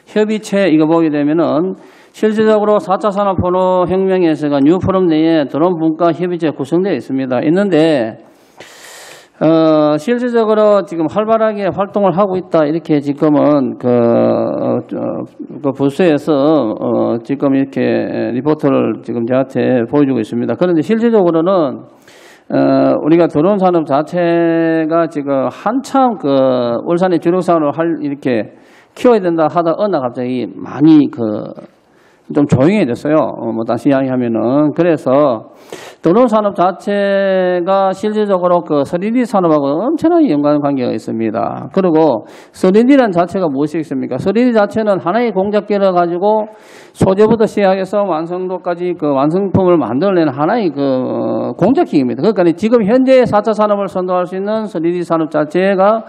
협의체 이거 보게 되면은 실질적으로 4차 산업포럼혁명에서가 뉴포럼 내에 드론 분과 협의체 구성되어 있습니다. 있는데 실질적으로 지금 활발하게 활동을 하고 있다. 이렇게 지금은 부서에서 지금 이렇게 리포트를 지금 저한테 보여주고 있습니다. 그런데 실질적으로는 우리가 드론 산업 자체가 지금 한참 울산의 주력 산업을 이렇게 키워야 된다 하다 어느 날 갑자기 많이 좀 조용해졌어요. 다시 이야기하면은. 그래서 드론 산업 자체가 실질적으로 3D 산업하고 엄청나게 연관관계가 있습니다. 그리고 3D라는 자체가 무엇이 있습니까? 3D 자체는 하나의 공작기를 가지고 소재부터 시작해서 완성도까지 완성품을 만들어내는 하나의 공작기입니다. 그러니까 지금 현재 4차 산업을 선도할 수 있는 3D 산업 자체가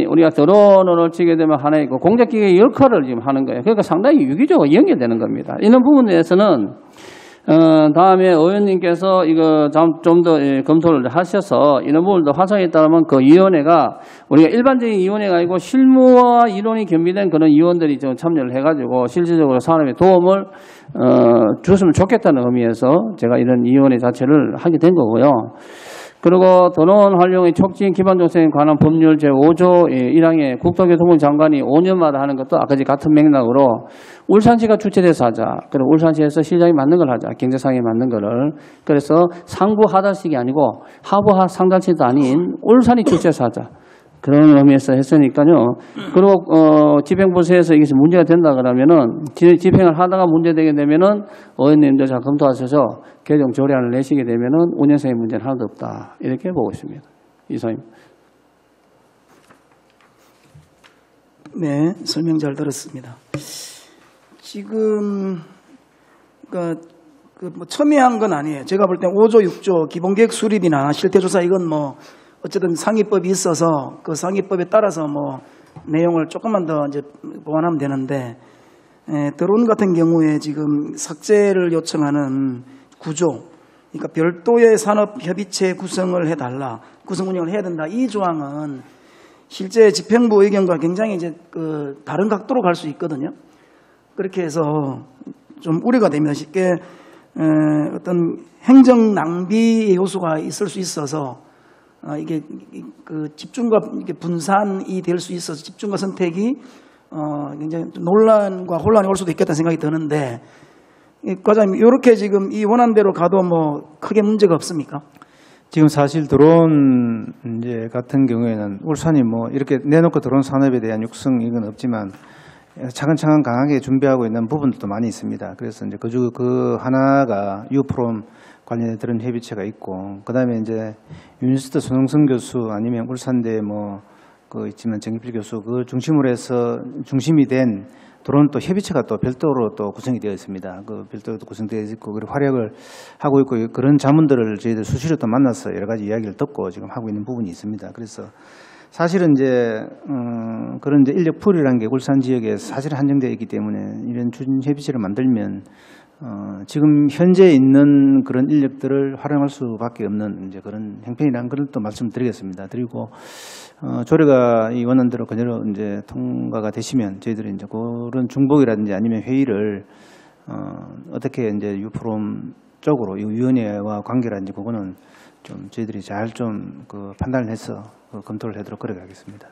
우리가 드론을 치게 되면 하나의 공작기의 역할을 지금 하는 거예요. 그러니까 상당히 유기적으로 연결되는 겁니다. 이런 부분에 대해서는 다음에 의원님께서 이거 좀 더 검토를 하셔서 이런 부분도 활성화에 따르면 위원회가 우리가 일반적인 위원회가 아니고 실무와 이론이 겸비된 그런 위원들이 좀 참여를 해가지고 실질적으로 산업에 도움을 줬으면 좋겠다는 의미에서 제가 이런 위원회 자체를 하게 된 거고요. 그리고 드론 활용의 촉진 기반 정책에 관한 법률 제5조 1항에 국토교통부 장관이 5년마다 하는 것도 아까지 같은 맥락으로 울산시가 주체돼서 하자. 그리고 울산시에서 시장에 맞는 걸 하자. 경제상에 맞는 거를. 그래서 상부 하단식이 아니고 하부 상단식도 아닌 울산이 주체해서 하자. 그런 의미에서 했으니까요. 그리고 집행부서에서 이게 문제가 된다 그러면은 집행을 하다가 문제되게 되면은 의원님들 잘 검토하셔서 개정 조례안을 내시게 되면은 운영상의 문제는 하나도 없다. 이렇게 보고 있습니다. 이상입니다. 네, 설명 잘 들었습니다. 지금 뭐 첨예한 건 아니에요. 제가 볼 땐 5조, 6조 기본계획 수립이나 실태조사 이건 뭐 어쨌든 상위법이 있어서 그 상위법에 따라서 뭐 내용을 조금만 더 이제 보완하면 되는데 드론 같은 경우에 지금 삭제를 요청하는 구조, 그러니까 별도의 산업협의체 구성을 해달라, 구성 운영을 해야 된다. 이 조항은 실제 집행부 의견과 굉장히 이제 다른 각도로 갈 수 있거든요. 그렇게 해서 좀 우려가 됩니다. 쉽게 어떤 행정 낭비의 요소가 있을 수 있어서 이게 집중과 이게 분산이 될 수 있어서 집중과 선택이 굉장히 논란과 혼란이 올 수도 있겠다는 생각이 드는데, 과장님 이렇게 지금 이 원안대로 가도 뭐 크게 문제가 없습니까? 지금 사실 드론 이제 같은 경우에는 울산이 뭐 이렇게 내놓고 드론 산업에 대한 육성 이건 없지만 차근차근 강하게 준비하고 있는 부분들도 많이 있습니다. 그래서 이제 그 하나가 유프롬 관련된 드론 협의체가 있고, 그다음에 이제 유니스트 손흥성 교수 아니면 울산대 그 있지만 정기필 교수 그 중심으로 해서 중심이 된 드론 또 협의체가 또 별도로 또 구성이 되어 있습니다. 그 별도로 구성되어 있고 그리고 활약을 하고 있고 그런 자문들을 저희들 수시로 또 만나서 여러 가지 이야기를 듣고 지금 하고 있는 부분이 있습니다. 그래서 사실은 이제 그런 이제 인력 풀이라는 게 울산 지역에 사실 한정되어 있기 때문에 이런 추진 협의체를 만들면 지금 현재 있는 그런 인력들을 활용할 수밖에 없는 이제 그런 형편이라는 걸 또 말씀드리겠습니다. 그리고 조례가 이 원안대로 그대로 이제 통과가 되시면 저희들이 이제 그런 중복이라든지 아니면 회의를 어떻게 이제 유프롬 쪽으로 이 위원회와 관계라든지 그거는 좀 저희들이 잘 좀 그 판단을 해서 검토를 하도록 그렇게 하겠습니다.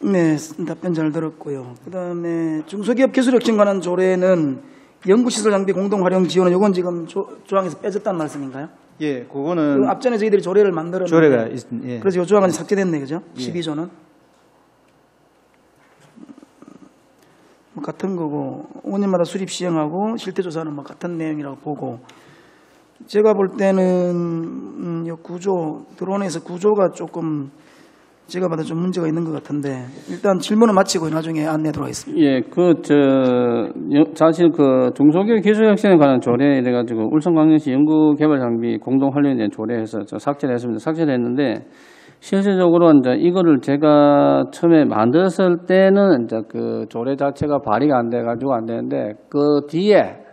네, 답변 잘 들었고요. 그다음에 중소기업 기술혁신 관한 조례는 연구시설 장비 공동 활용 지원은 이건 지금 조항에서 빼졌다는 말씀인가요? 예, 그거는 앞전에 저희들이 조례를 만들었는데 조례가 예. 그래서 이 조항은 삭제됐네, 그죠? 예. 12조는 뭐 같은 거고 5년마다 수립 시행하고 실태조사는 뭐 같은 내용이라고 보고, 제가 볼 때는 이 구조 드론에서 구조가 조금 제가 봐도 좀 문제가 있는 것 같은데 일단 질문을 마치고 나중에 안내하도록 하겠습니다. 예, 사실 중소기업 기술혁신에 관한 조례 이래가지고 울산광역시 연구개발장비 공동활용에 조례해서 삭제를 했습니다. 삭제를 했는데 실질적으로 이제 이거를 제가 처음에 만들었을 때는 이제 그 조례 자체가 발의가 안 돼가지고 안 되는데 그 뒤에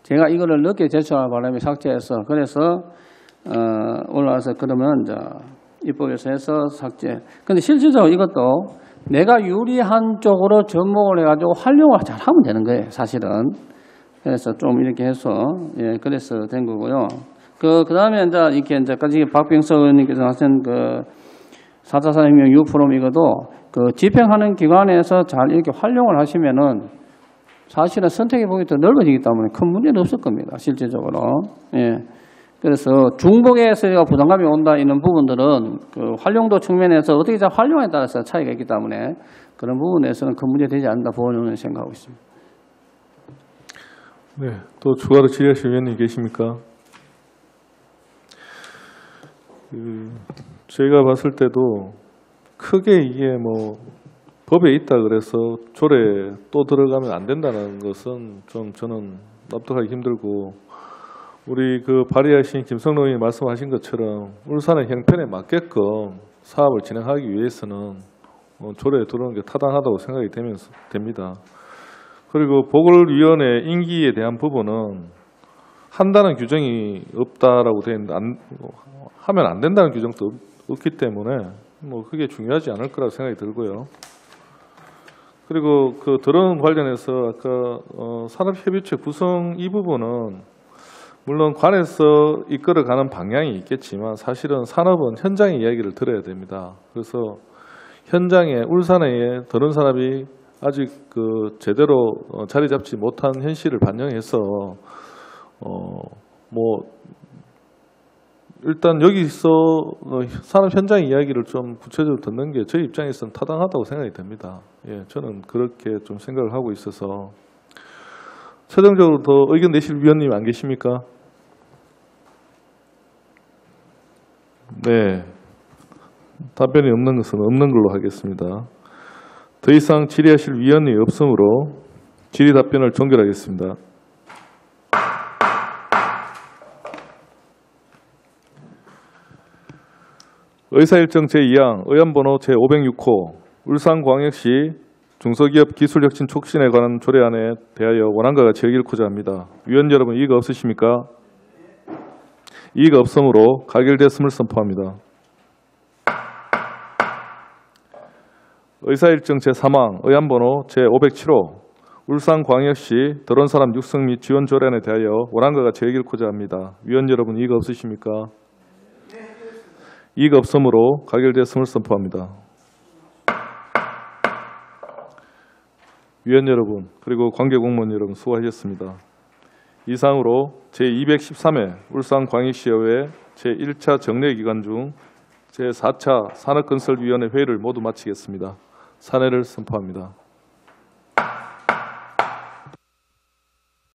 제가 이거를 늦게 제출하는 바람에 삭제해서 그래서 올라와서 그러면 이제 입법에서 해서 삭제. 근데 실질적으로 이것도 내가 유리한 쪽으로 접목을 해가지고 활용을 잘 하면 되는 거예요, 사실은. 그래서 좀 이렇게 해서, 예, 그래서 된 거고요. 그 다음에 이제 이렇게 이제까지 박병석 의원님께서 하신 4.4 혁명 유프롬 이것도 집행하는 기관에서 잘 이렇게 활용을 하시면은 사실은 선택의 폭이 더 넓어지기 때문에 큰 문제는 없을 겁니다, 실질적으로. 예. 그래서 중복에서 부담감이 온다 이런 부분들은 그 활용도 측면에서 어떻게 잘 활용에 따라서 차이가 있기 때문에 그런 부분에서는 큰 문제 되지 않는다 보는 생각하고 있습니다. 네, 또 추가로 질의하실 위원님 계십니까? 제가 봤을 때도 크게 이게 법에 있다 그래서 조례 또 들어가면 안 된다는 것은 좀 저는 납득하기 힘들고, 우리 발의하신 김성록 의원이 말씀하신 것처럼 울산의 형편에 맞게끔 사업을 진행하기 위해서는 조례에 들어오는 게 타당하다고 생각이 됩니다. 그리고 보궐위원회 임기에 대한 부분은 한다는 규정이 없다라고 되어 있는데 하면 안 된다는 규정도 없기 때문에 그게 중요하지 않을 거라고 생각이 들고요. 그리고 드론 관련해서 아까 산업협의체 구성 이 부분은 물론 관에서 이끌어가는 방향이 있겠지만 사실은 산업은 현장의 이야기를 들어야 됩니다. 그래서 현장에 울산의 드론 산업이 아직 제대로 자리 잡지 못한 현실을 반영해서 일단 여기서 산업 현장 이야기를 좀 구체적으로 듣는 게 저희 입장에서는 타당하다고 생각이 됩니다. 예, 저는 그렇게 좀 생각을 하고 있어서 최종적으로 더 의견 내실 위원님 안 계십니까? 네, 답변이 없는 것은 없는 걸로 하겠습니다. 더 이상 질의하실 위원이 없으므로 질의 답변을 종결하겠습니다. 의사일정 제2항 의안번호 제506호 울산광역시 중소기업 기술혁신 촉진에 관한 조례안에 대하여 원안과 같이 여기고자 합니다. 위원 여러분, 이의가 없으십니까? 이의가 없으므로 가결됐음을 선포합니다. 의사일정 제3항 의안번호 제507호 울산광역시 드론산업 육성 및 지원 조례안에 대하여 원안과 같이 여기고자 합니다. 위원 여러분, 이의가 없으십니까? 이의가 없으므로 가결됐음을 선포합니다. 위원 여러분, 그리고 관계 공무원 여러분, 수고하셨습니다. 이상으로 제213회 울산광역시의회 제1차 정례 기간 중 제4차 산업건설위원회 회의를 모두 마치겠습니다. 산회를 선포합니다.